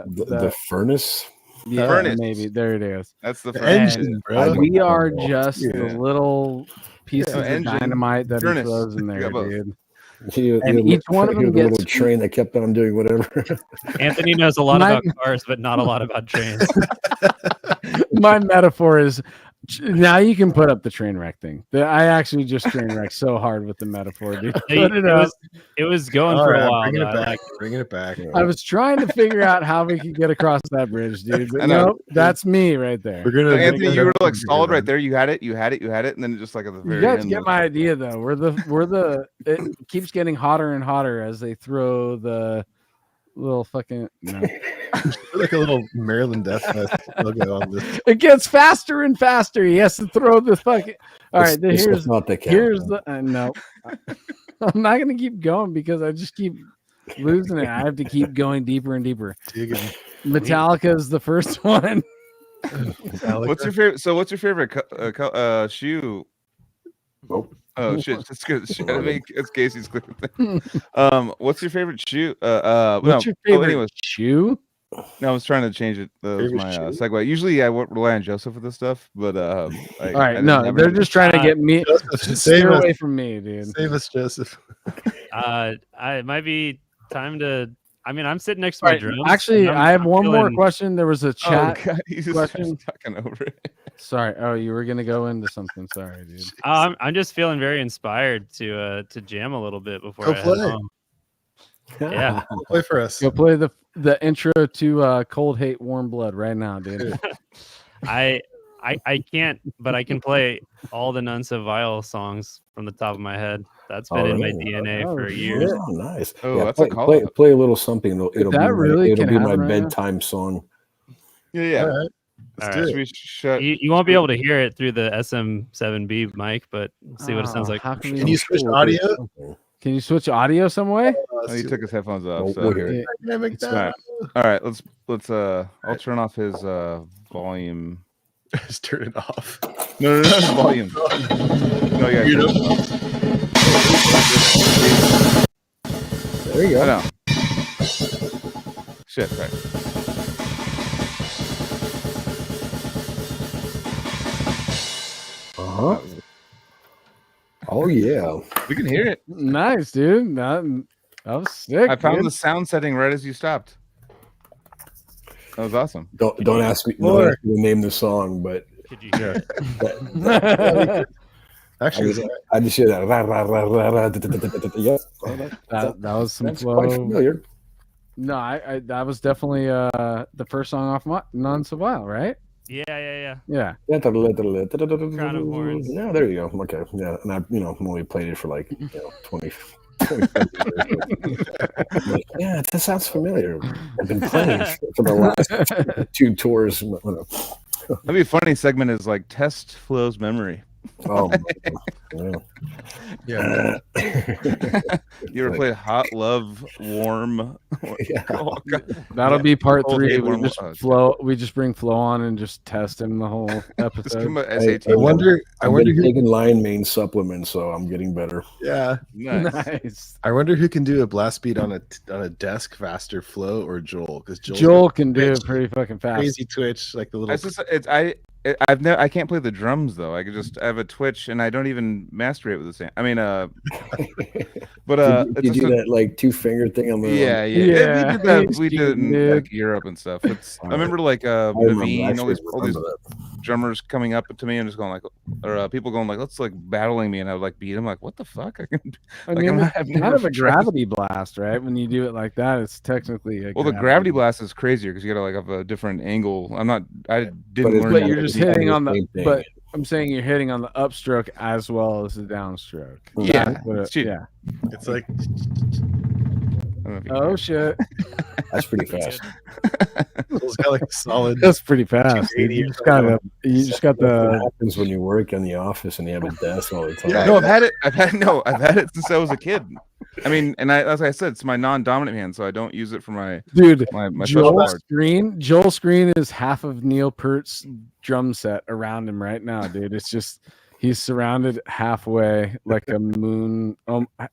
The furnace. Yeah, furnace. maybe there it is. That's the engine, bro. We are just the little pieces of engine, dynamite that furnace. he throws in there, Yeah, both. dude. And each one of them the little gets train that kept on doing whatever. Anthony knows a lot about cars, but not a lot about trains. My metaphor is now you can put up the train wreck thing. I actually just train wrecked so hard with the metaphor, dude. It was going for a while. Bringing it back. I was trying to figure out how we could get across that bridge, dude. But no, that's me right there. Anthony, you were like solid right there. You had it, and then just like at the very You guys end. get my idea though. It keeps getting hotter and hotter as they throw the little fucking like a little Maryland Death Fest logo on this. It gets faster and faster. He has to throw the fucking. All right, here's not the no. I'm not gonna keep going because I just keep losing it. I have to keep going deeper and deeper. Metallica is the first one. What's your favorite? So, what's your favorite shoe? Oh shit! That's good. I mean, it's Casey's clicking thing. What's your favorite shoe? What's your favorite shoe? No, I was trying to change it. That was my segue. Usually, I rely on Joseph for this stuff, but all right, they're just trying to get me. Stay away from me, dude. Save us, Joseph. It might be time to. I mean, I'm sitting next to my drums. Actually, I have one more question. There was a chat question. Talking over it. Sorry. Oh, you were gonna go into something. Sorry, dude. I'm just feeling very inspired to jam a little bit before I head home. Yeah, go play for us. Go play the intro to Cold Hate Warm Blood right now, dude. I can't, but I can play all the None So Vile songs from the top of my head. That's been in my DNA for years. Oh, nice. Oh, yeah, that's a call. Play a little something. It'll be my right bedtime song. Yeah. All right. You won't be able to hear it through the SM7B mic, but see what it sounds like. Can you switch audio? Can you switch audio some way? Oh, he took his headphones off. We'll hear it. All right, let's I'll turn off his volume. Just turn it off. No, volume. No, yeah. There you go. I know. Shit, right. Oh yeah, we can hear it. Nice, dude. That was sick. I found the sound setting right as you stopped. That was awesome. Don't ask me to name the song, but could you hear it? Actually, I just hear that. That was some That's flow. quite familiar. No, I that was definitely the first song off None So Vile, right? Yeah. Yeah. Crown of Horns. Yeah, there you go. Okay, yeah, and I only played it for like 20. Yeah, that sounds familiar. I've been playing for the last 2 tours. That'd be a funny segment. Is like test Flo's memory. Oh, yeah. You ever played Hot Love Warm? Yeah. Oh, That'll be part Cold 3. Hate We Warm. just bring Flo on and just test him the whole episode. SAT. I wonder who taking Lion Mane supplements, so I'm getting better. Yeah, Nice. I wonder who can do a blast beat on a desk faster, Flo or Joel? Because Joel can do it pretty fucking fast. Crazy twitch, like the little. I can't play the drums though. I have a Twitch, and I don't even masturbate with the same. I mean, but you do that like 2-finger thing on the yeah. We did that. We did it in like Europe and stuff. I remember like Naveen, all these drummers coming up to me and just going like, or people going like, let's like battling me, and I would like beat him. Like, what the fuck? I mean, it's kind of a gravity blast, right? When you do it like that, it's technically the gravity blast is crazier because you gotta like have a different angle. I didn't learn. But you're just hitting on the. But I'm saying you're hitting on the upstroke as well as the downstroke. Yeah, yeah. It's like, oh shit, that's pretty fast. it's got like a solid. That's pretty fast. Dude. You just got the. What happens when you work in the office and you have a desk all the time? Yeah, no, I've had it since I was a kid. I mean, and as I said, it's my non-dominant hand, so I don't use it for my my Joel's screen is half of Neil Peart's drum set around him right now, dude. It's just he's surrounded halfway like a moon,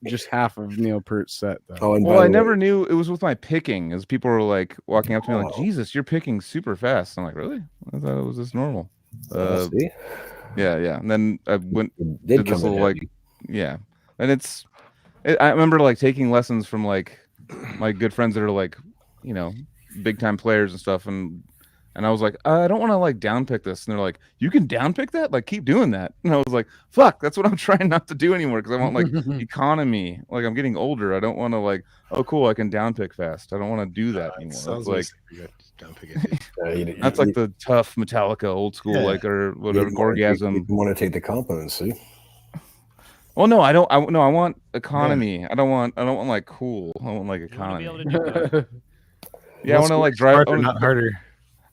just half of Neil Peart's set. Though. I never knew it was with my picking, as people were like walking up to me like, Jesus, you're picking super fast. I'm like, really? I thought it was just normal. Yeah. And then I did this little like, yeah, and I remember like taking lessons from like my good friends that are like, you know, big time players and stuff, and I was like, I don't want to like downpick this, and they're like, you can downpick that, like keep doing that, and I was like, fuck, that's what I'm trying not to do anymore because I want like economy. Like I'm getting older, I don't want to like, oh cool, I can downpick fast. I don't want to do that anymore. It's like that's like the tough Metallica old school like or whatever orgasm. You want to take the compliments, see? Well, no, I don't. I want economy. I don't want like cool. I want like economy. You want to be able to do yeah, I want to like drive. Not harder.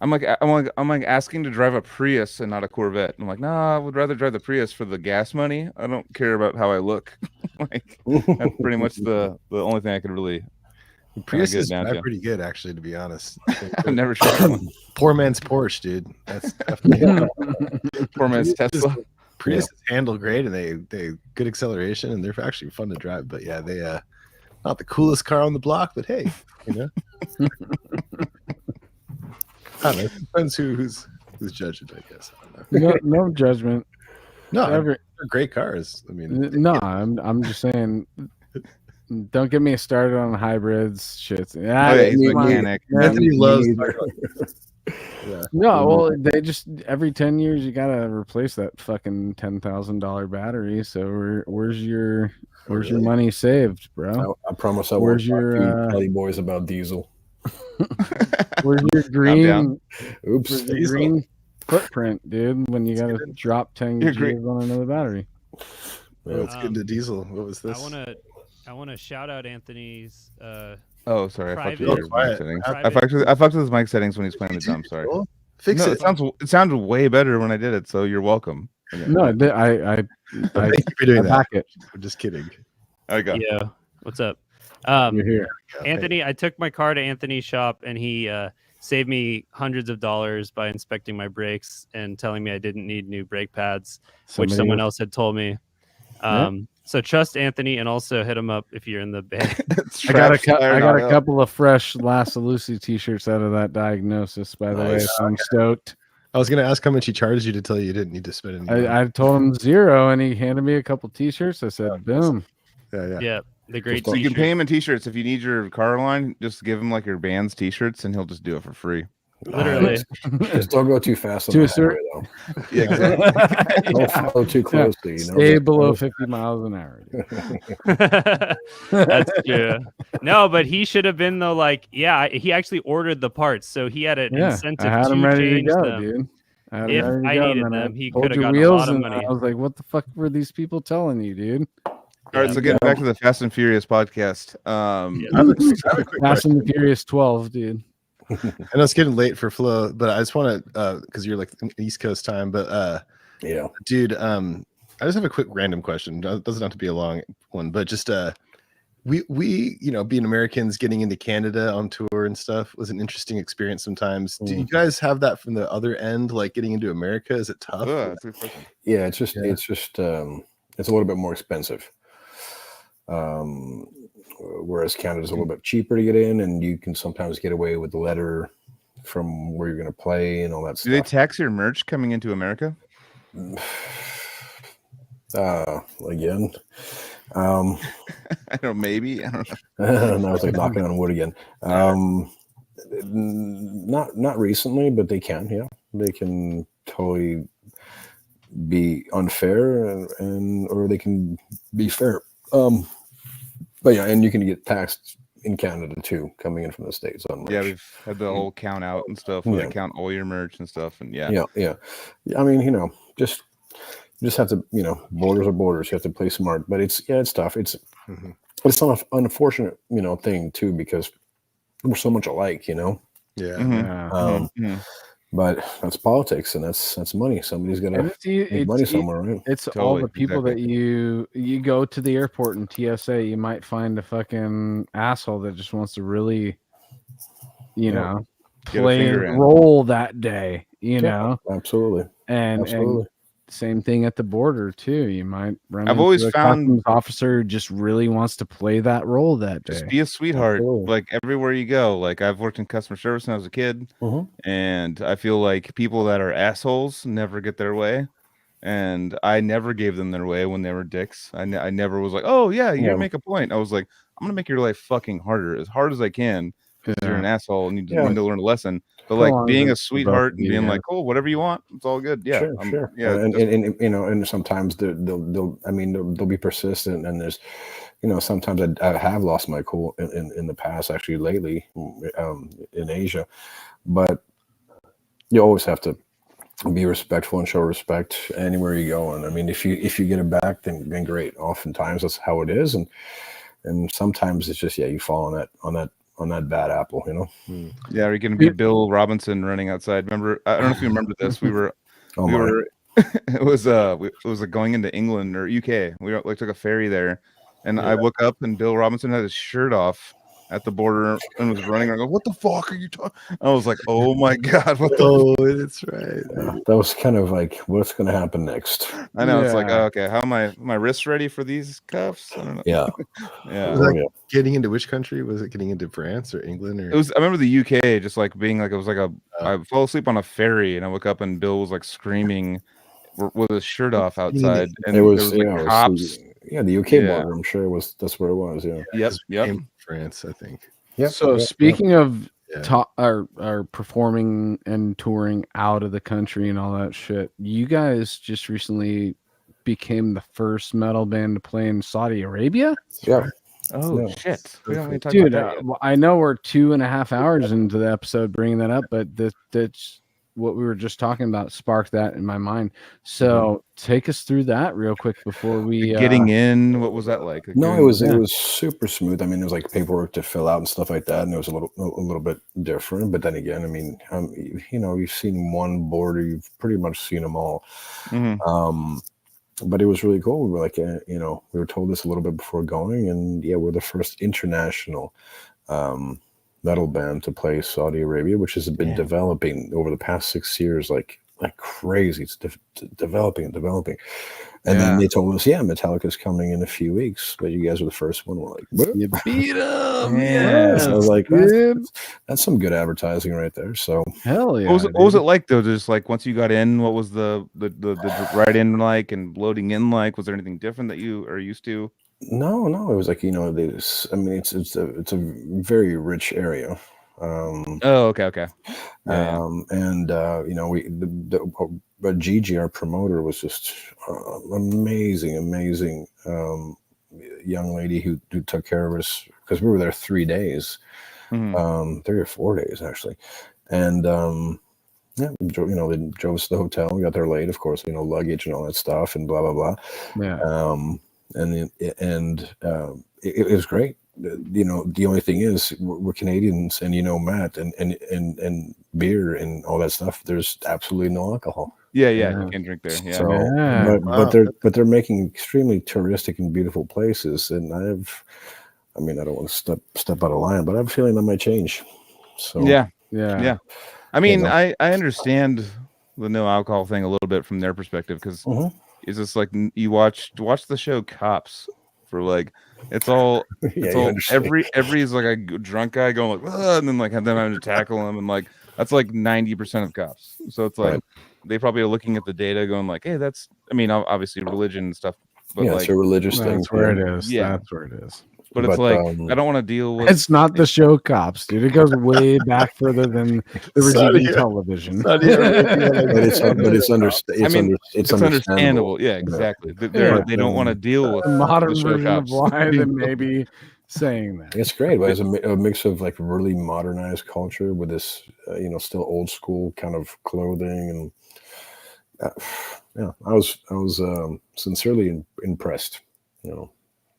I'm like asking to drive a Prius and not a Corvette. I'm like, nah, I would rather drive the Prius for the gas money. I don't care about how I look. Like that's pretty much the only thing I could really. Prius is pretty good, actually, to be honest. I've never tried one. Poor man's Porsche, dude. That's definitely poor man's Tesla. Prius handle great, and they good acceleration, and they're actually fun to drive. But yeah, they not the coolest car on the block, but hey, you know. I don't know. It depends who's judging, I guess. I don't know. No judgment. No, they're great cars. I mean, no, I'm just saying. Don't get me started on hybrids. Shit. Yeah, he's a mechanic. Anthony loves. Yeah. No, well, they just every 10 years you gotta replace that fucking $10,000 battery. So where's your money saved, bro? I promise I won't talk to Cali boys about diesel. Where's your green? Oops, where's your green footprint, dude? When you gotta drop 10 G's on another battery. Let's get into diesel. What was this? I want to shout out Anthony's. Oh, sorry. I fucked with his mic settings. I fucked with his mic settings when he's playing the drum. Sorry. Fix it. It sounded way better when I did it. So you're welcome. No, I thank you for doing that. It. I'm just kidding. I got. Yeah. What's up? You're here, Anthony. I took my car to Anthony's shop, and he saved me hundreds of dollars by inspecting my brakes and telling me I didn't need new brake pads, which someone else had told me. So trust Anthony, and also hit him up if you're in the band. I got a couple of fresh Lassa Lucy t-shirts out of that diagnosis, by the way. So I'm stoked. I was going to ask how much he charged you to tell you didn't need to spend any. I told him $0, and he handed me a couple t-shirts. I said, boom. Yeah. The great. So you can pay him in t-shirts if you need your car line. Just give him like your band's t-shirts, and he'll just do it for free. Literally. Just don't go too fast. To a certain, yeah, exactly. Don't follow too closely. You know? Stay below 50 miles an hour. That's true. No, but he should have been though. Like, yeah, he actually ordered the parts, so he had an incentive. I had him ready to go, them. Dude. If I needed them, he could have gotten a lot of money. I was like, "What the fuck were these people telling you, dude?" All right, so getting back to the Fast and Furious podcast. Fast and the Furious 12, dude. I know it's getting late for Flo, but I just want to because you're like East Coast time. But dude, I just have a quick random question. It doesn't have to be a long one, but just we being Americans getting into Canada on tour and stuff was an interesting experience sometimes. Do you guys have that from the other end, like getting into America? Is it tough? Yeah, it's just it's a little bit more expensive. Whereas Canada's a little bit cheaper to get in, and you can sometimes get away with letter from where you're going to play and all that Do they stuff. tax your merch coming into America? Again, I don't know, maybe. I don't know. and I was like knocking on wood again. Not recently, but they can. Yeah, they can totally be unfair, and or they can be fair. But yeah, and you can get taxed in Canada too, coming in from the States on merch. Yeah, we've had the whole count out and stuff where they count all your merch and stuff, and yeah. I mean, you know, you just have to, you know, borders are borders. You have to play smart, but it's tough. It's it's an unfortunate, you know, thing too, because we're so much alike, you know. But that's politics, and that's money. Somebody's got to make money somewhere, right? It's totally, all the people that you go to the airport in TSA, you might find a fucking asshole that just wants to really, you know, play a role that day, you know. Absolutely. And same thing at the border too. You might run I've into always a found customs officer who just really wants to play that role that day. Just be a sweetheart. Like everywhere you go. Like I've worked in customer service when I was a kid, and I feel like people that are assholes never get their way. And I never gave them their way when they were dicks. I never was like, oh yeah, you make a point. I was like, I'm gonna make your life fucking harder as I can. Because you're an asshole and you need to learn a lesson. But like being a sweetheart and being like, "Oh, whatever you want, it's all good." Yeah, sure. Yeah, and you know, and sometimes they'll be persistent. And there's, you know, sometimes I have lost my cool in the past, actually lately, in Asia. But you always have to be respectful and show respect anywhere you go. And I mean, if you get it back, then great. Oftentimes that's how it is, and sometimes it's just you fall on that bad apple, you know. Yeah, are you gonna be Bill Robinson running outside? Remember, I don't know if you remember this. We were it was going into England or UK. We like took a ferry there, and I woke up and Bill Robinson had his shirt off at the border and was running around. What the fuck are you talking? I was like, oh my god, what the? That's right. That was kind of like, what's going to happen next? I know. It's like, okay, how am my wrists ready for these cuffs? I don't know. Yeah. Was that getting into which country? Was it getting into France or England? Or it was. I remember the UK, just like being like, it was like I fell asleep on a ferry and I woke up and Bill was like screaming with his shirt off outside, and there was like cops. The UK border. I'm sure that's where it was. Yeah. Yep. France, I think. Yeah. So speaking of are performing and touring out of the country and all that shit, you guys just recently became the first metal band to play in Saudi Arabia. Yeah. Oh shit, dude! I know we're 2.5 hours into the episode bringing that up, but that's what we were just talking about sparked that in my mind. So take us through that real quick before we getting in. What was that like? No, it was super smooth. I mean, there was like paperwork to fill out and stuff like that, and it was a little bit different. But then again, I mean, you know, you've seen one border, you've pretty much seen them all. But it was really cool. We were like, you know, we were told this a little bit before going, and we're the first international metal band to play Saudi Arabia, which has been developing over the past 6 years like crazy. It's developing. And then they told us, Metallica's coming in a few weeks, but you guys are the first one. We're like, what? You beat them. So I was like, that's some good advertising right there. So hell yeah. What was it like though? Just like once you got in, what was the ride in like and loading in like? Was there anything different that you are used to? No, it was like, you know, it's a very rich area. Okay. And you know, but Gigi, our promoter, was just amazing young lady who took care of us, because we were there 3 days, 3 or 4 days actually, and you know, they drove us to the hotel. We got there late, of course, you know, luggage and all that stuff and blah blah blah. It was great. You know, the only thing is we're Canadians, and you know, Matt, and beer and all that stuff, there's absolutely no alcohol. You can drink there. So, but they're making extremely touristic and beautiful places, and I don't want to step out of line, but I have a feeling that might change. So yeah. I mean, you know, I understand the no alcohol thing a little bit from their perspective, because it's just like you watch the show Cops for like it's all every is like a drunk guy going like, and then like have them having to tackle him, and like That's like 90% of cops. So it's like they probably are looking at the data, going like, "Hey, that's." I mean, obviously religion and stuff, but yeah, like it's a religious thing. That's where it is. Yeah. That's where it is. But it's like I don't want to deal with. It's not the show Cops, dude. It goes way back further than there was even television. But it's understandable. Yeah, exactly. They don't want to deal with the modern the show version Cops. of why they may be saying that. It's great, but it's a mix of like really modernized culture with this, still old school kind of clothing, and yeah, I was sincerely impressed.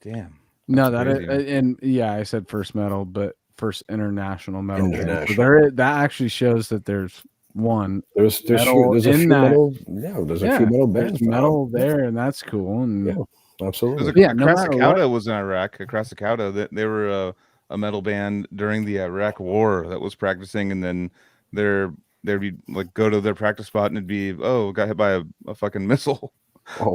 Damn. No, crazy. And yeah, I said first medal, but first international medal. International. So that actually shows that there's one. There's a few medal. Yeah, there's a few medal bands. Medal there, and that's cool. And yeah, absolutely. Krasakauta was in Iraq. Krasakauta, they were a metal band during the Iraq War that was practicing, and then they'd be like go to their practice spot and it'd be got hit by a fucking missile.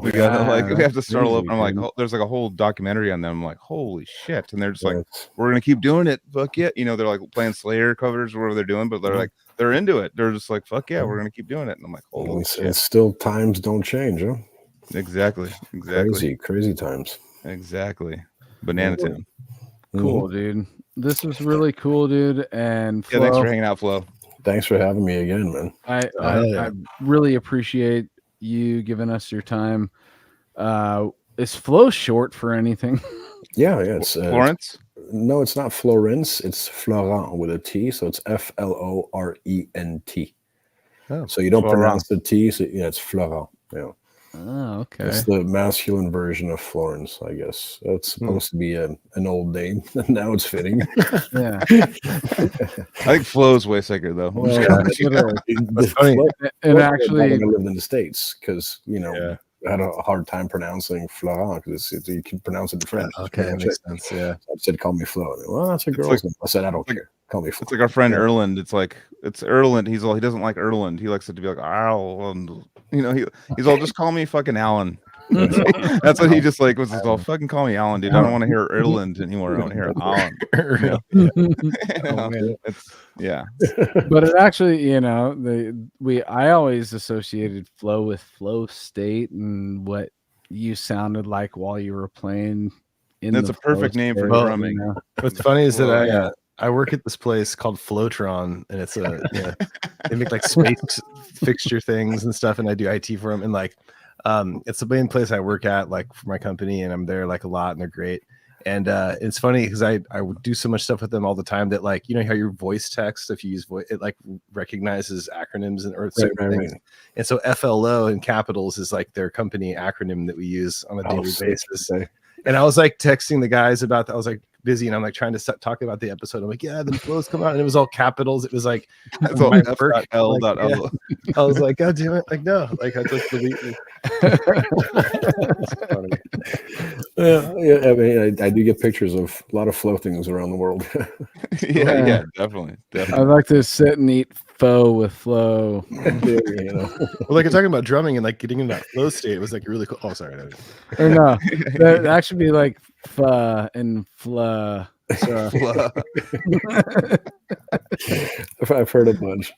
We have to start all up. I'm like, there's like a whole documentary on them. I'm like, holy shit! And they're just like, we're gonna keep doing it. Fuck yeah, they're like playing Slayer covers or whatever they're doing, but they're like, they're into it. They're just like, fuck yeah, we're gonna keep doing it. And I'm like, holy shit! And still, times don't change, huh? Exactly. Crazy times. Exactly. Banana Town. Cool, dude. This was really cool, dude. And Flo, thanks for hanging out, Flo. Thanks for having me again, man. I really appreciate you giving us your time. Is Flo short for anything? Yeah, it's Florence. No, it's not Florence. It's Florent with a T, so it's Florent. So you don't pronounce the T. So yeah, it's Florent. Yeah. Oh, okay. It's the masculine version of Florence, I guess. It's supposed to be an old name, and now it's fitting. Yeah. I think Flo's way sicker though. Well, and actually, I lived in the States because I had a hard time pronouncing Florent because you can pronounce it in French. Okay, that makes sense. Yeah. I said, "Call me Flo." Well, that's a girl's name. I said, "I don't care. Call me Flo." It's like our friend Erland. It's Erland. He doesn't like Erland. He likes it to be like Erland. He's all just call me fucking Alan. That's what he just like was just all fucking call me Alan, dude. I don't want to hear Erland anymore. I want to hear Alan. Yeah. But it actually, I always associated Flo with Flow State and what you sounded like while you were playing. That's a perfect name for drumming. What's funny is that I work at this place called Flowtron, and it's they make like space fixture things and stuff, and I do IT for them, and like it's the main place I work at, like for my company, and I'm there like a lot, and they're great. And it's funny because I would do so much stuff with them all the time that like how your voice text, if you use voice, it like recognizes acronyms and certain things. And so FLO in capitals is like their company acronym that we use on a daily basis. And I was like texting the guys about that. I was like busy, and I'm like trying to talk about the episode. I'm like, yeah, the flows come out, and it was all capitals. It was like that's all F.L. I was like, God damn it! Like no, like I just delete it. I mean, I do get pictures of a lot of Flo things around the world. yeah, definitely. I'd like to sit and eat pho with Flo. Well, like talking about drumming and like getting in that flow state, it was like really cool. Oh, sorry. Or no, that actually be like pho and fla. So. I've heard a bunch.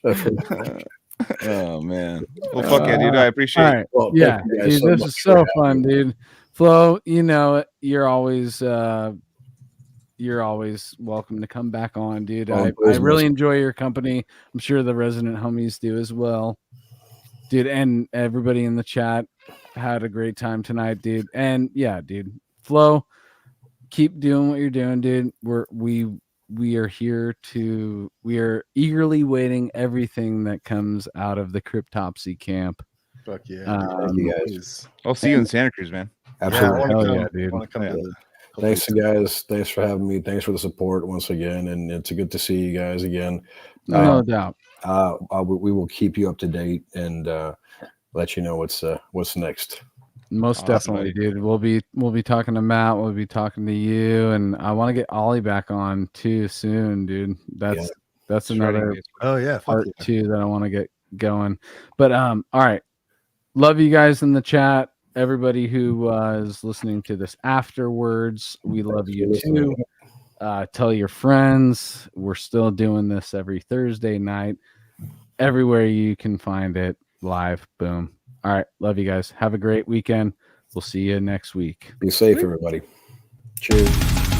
Oh man. Well, fuck it, dude. I appreciate it. Well, yeah, dude, this is so fun, dude. Flo, you're always welcome to come back on, dude. I really enjoy your company. I'm sure the resident homies do as well, dude. And everybody in the chat had a great time tonight, dude. And yeah, dude, Flo, keep doing what you're doing, dude. We are here we are eagerly waiting everything that comes out of the Cryptopsy camp. Fuck yeah. Thank you guys. I'll see you in Santa Cruz, man. Absolutely. Dude. Thanks, guys. Thanks for having me. Thanks for the support once again. And it's good to see you guys again. No doubt. We will keep you up to date and let you know what's next. Most definitely, dude. We'll be talking to Matt. We'll be talking to you, and I want to get Ollie back on too soon, dude. That's another part too that I want to get going. But all right, love you guys in the chat. Everybody who was listening to this afterwards, we love you too. Tell your friends. We're still doing this every Thursday night. everywhere you can find it live. Boom. All right. Love you guys. Have a great weekend. We'll see you next week. Be safe, everybody. Cheers.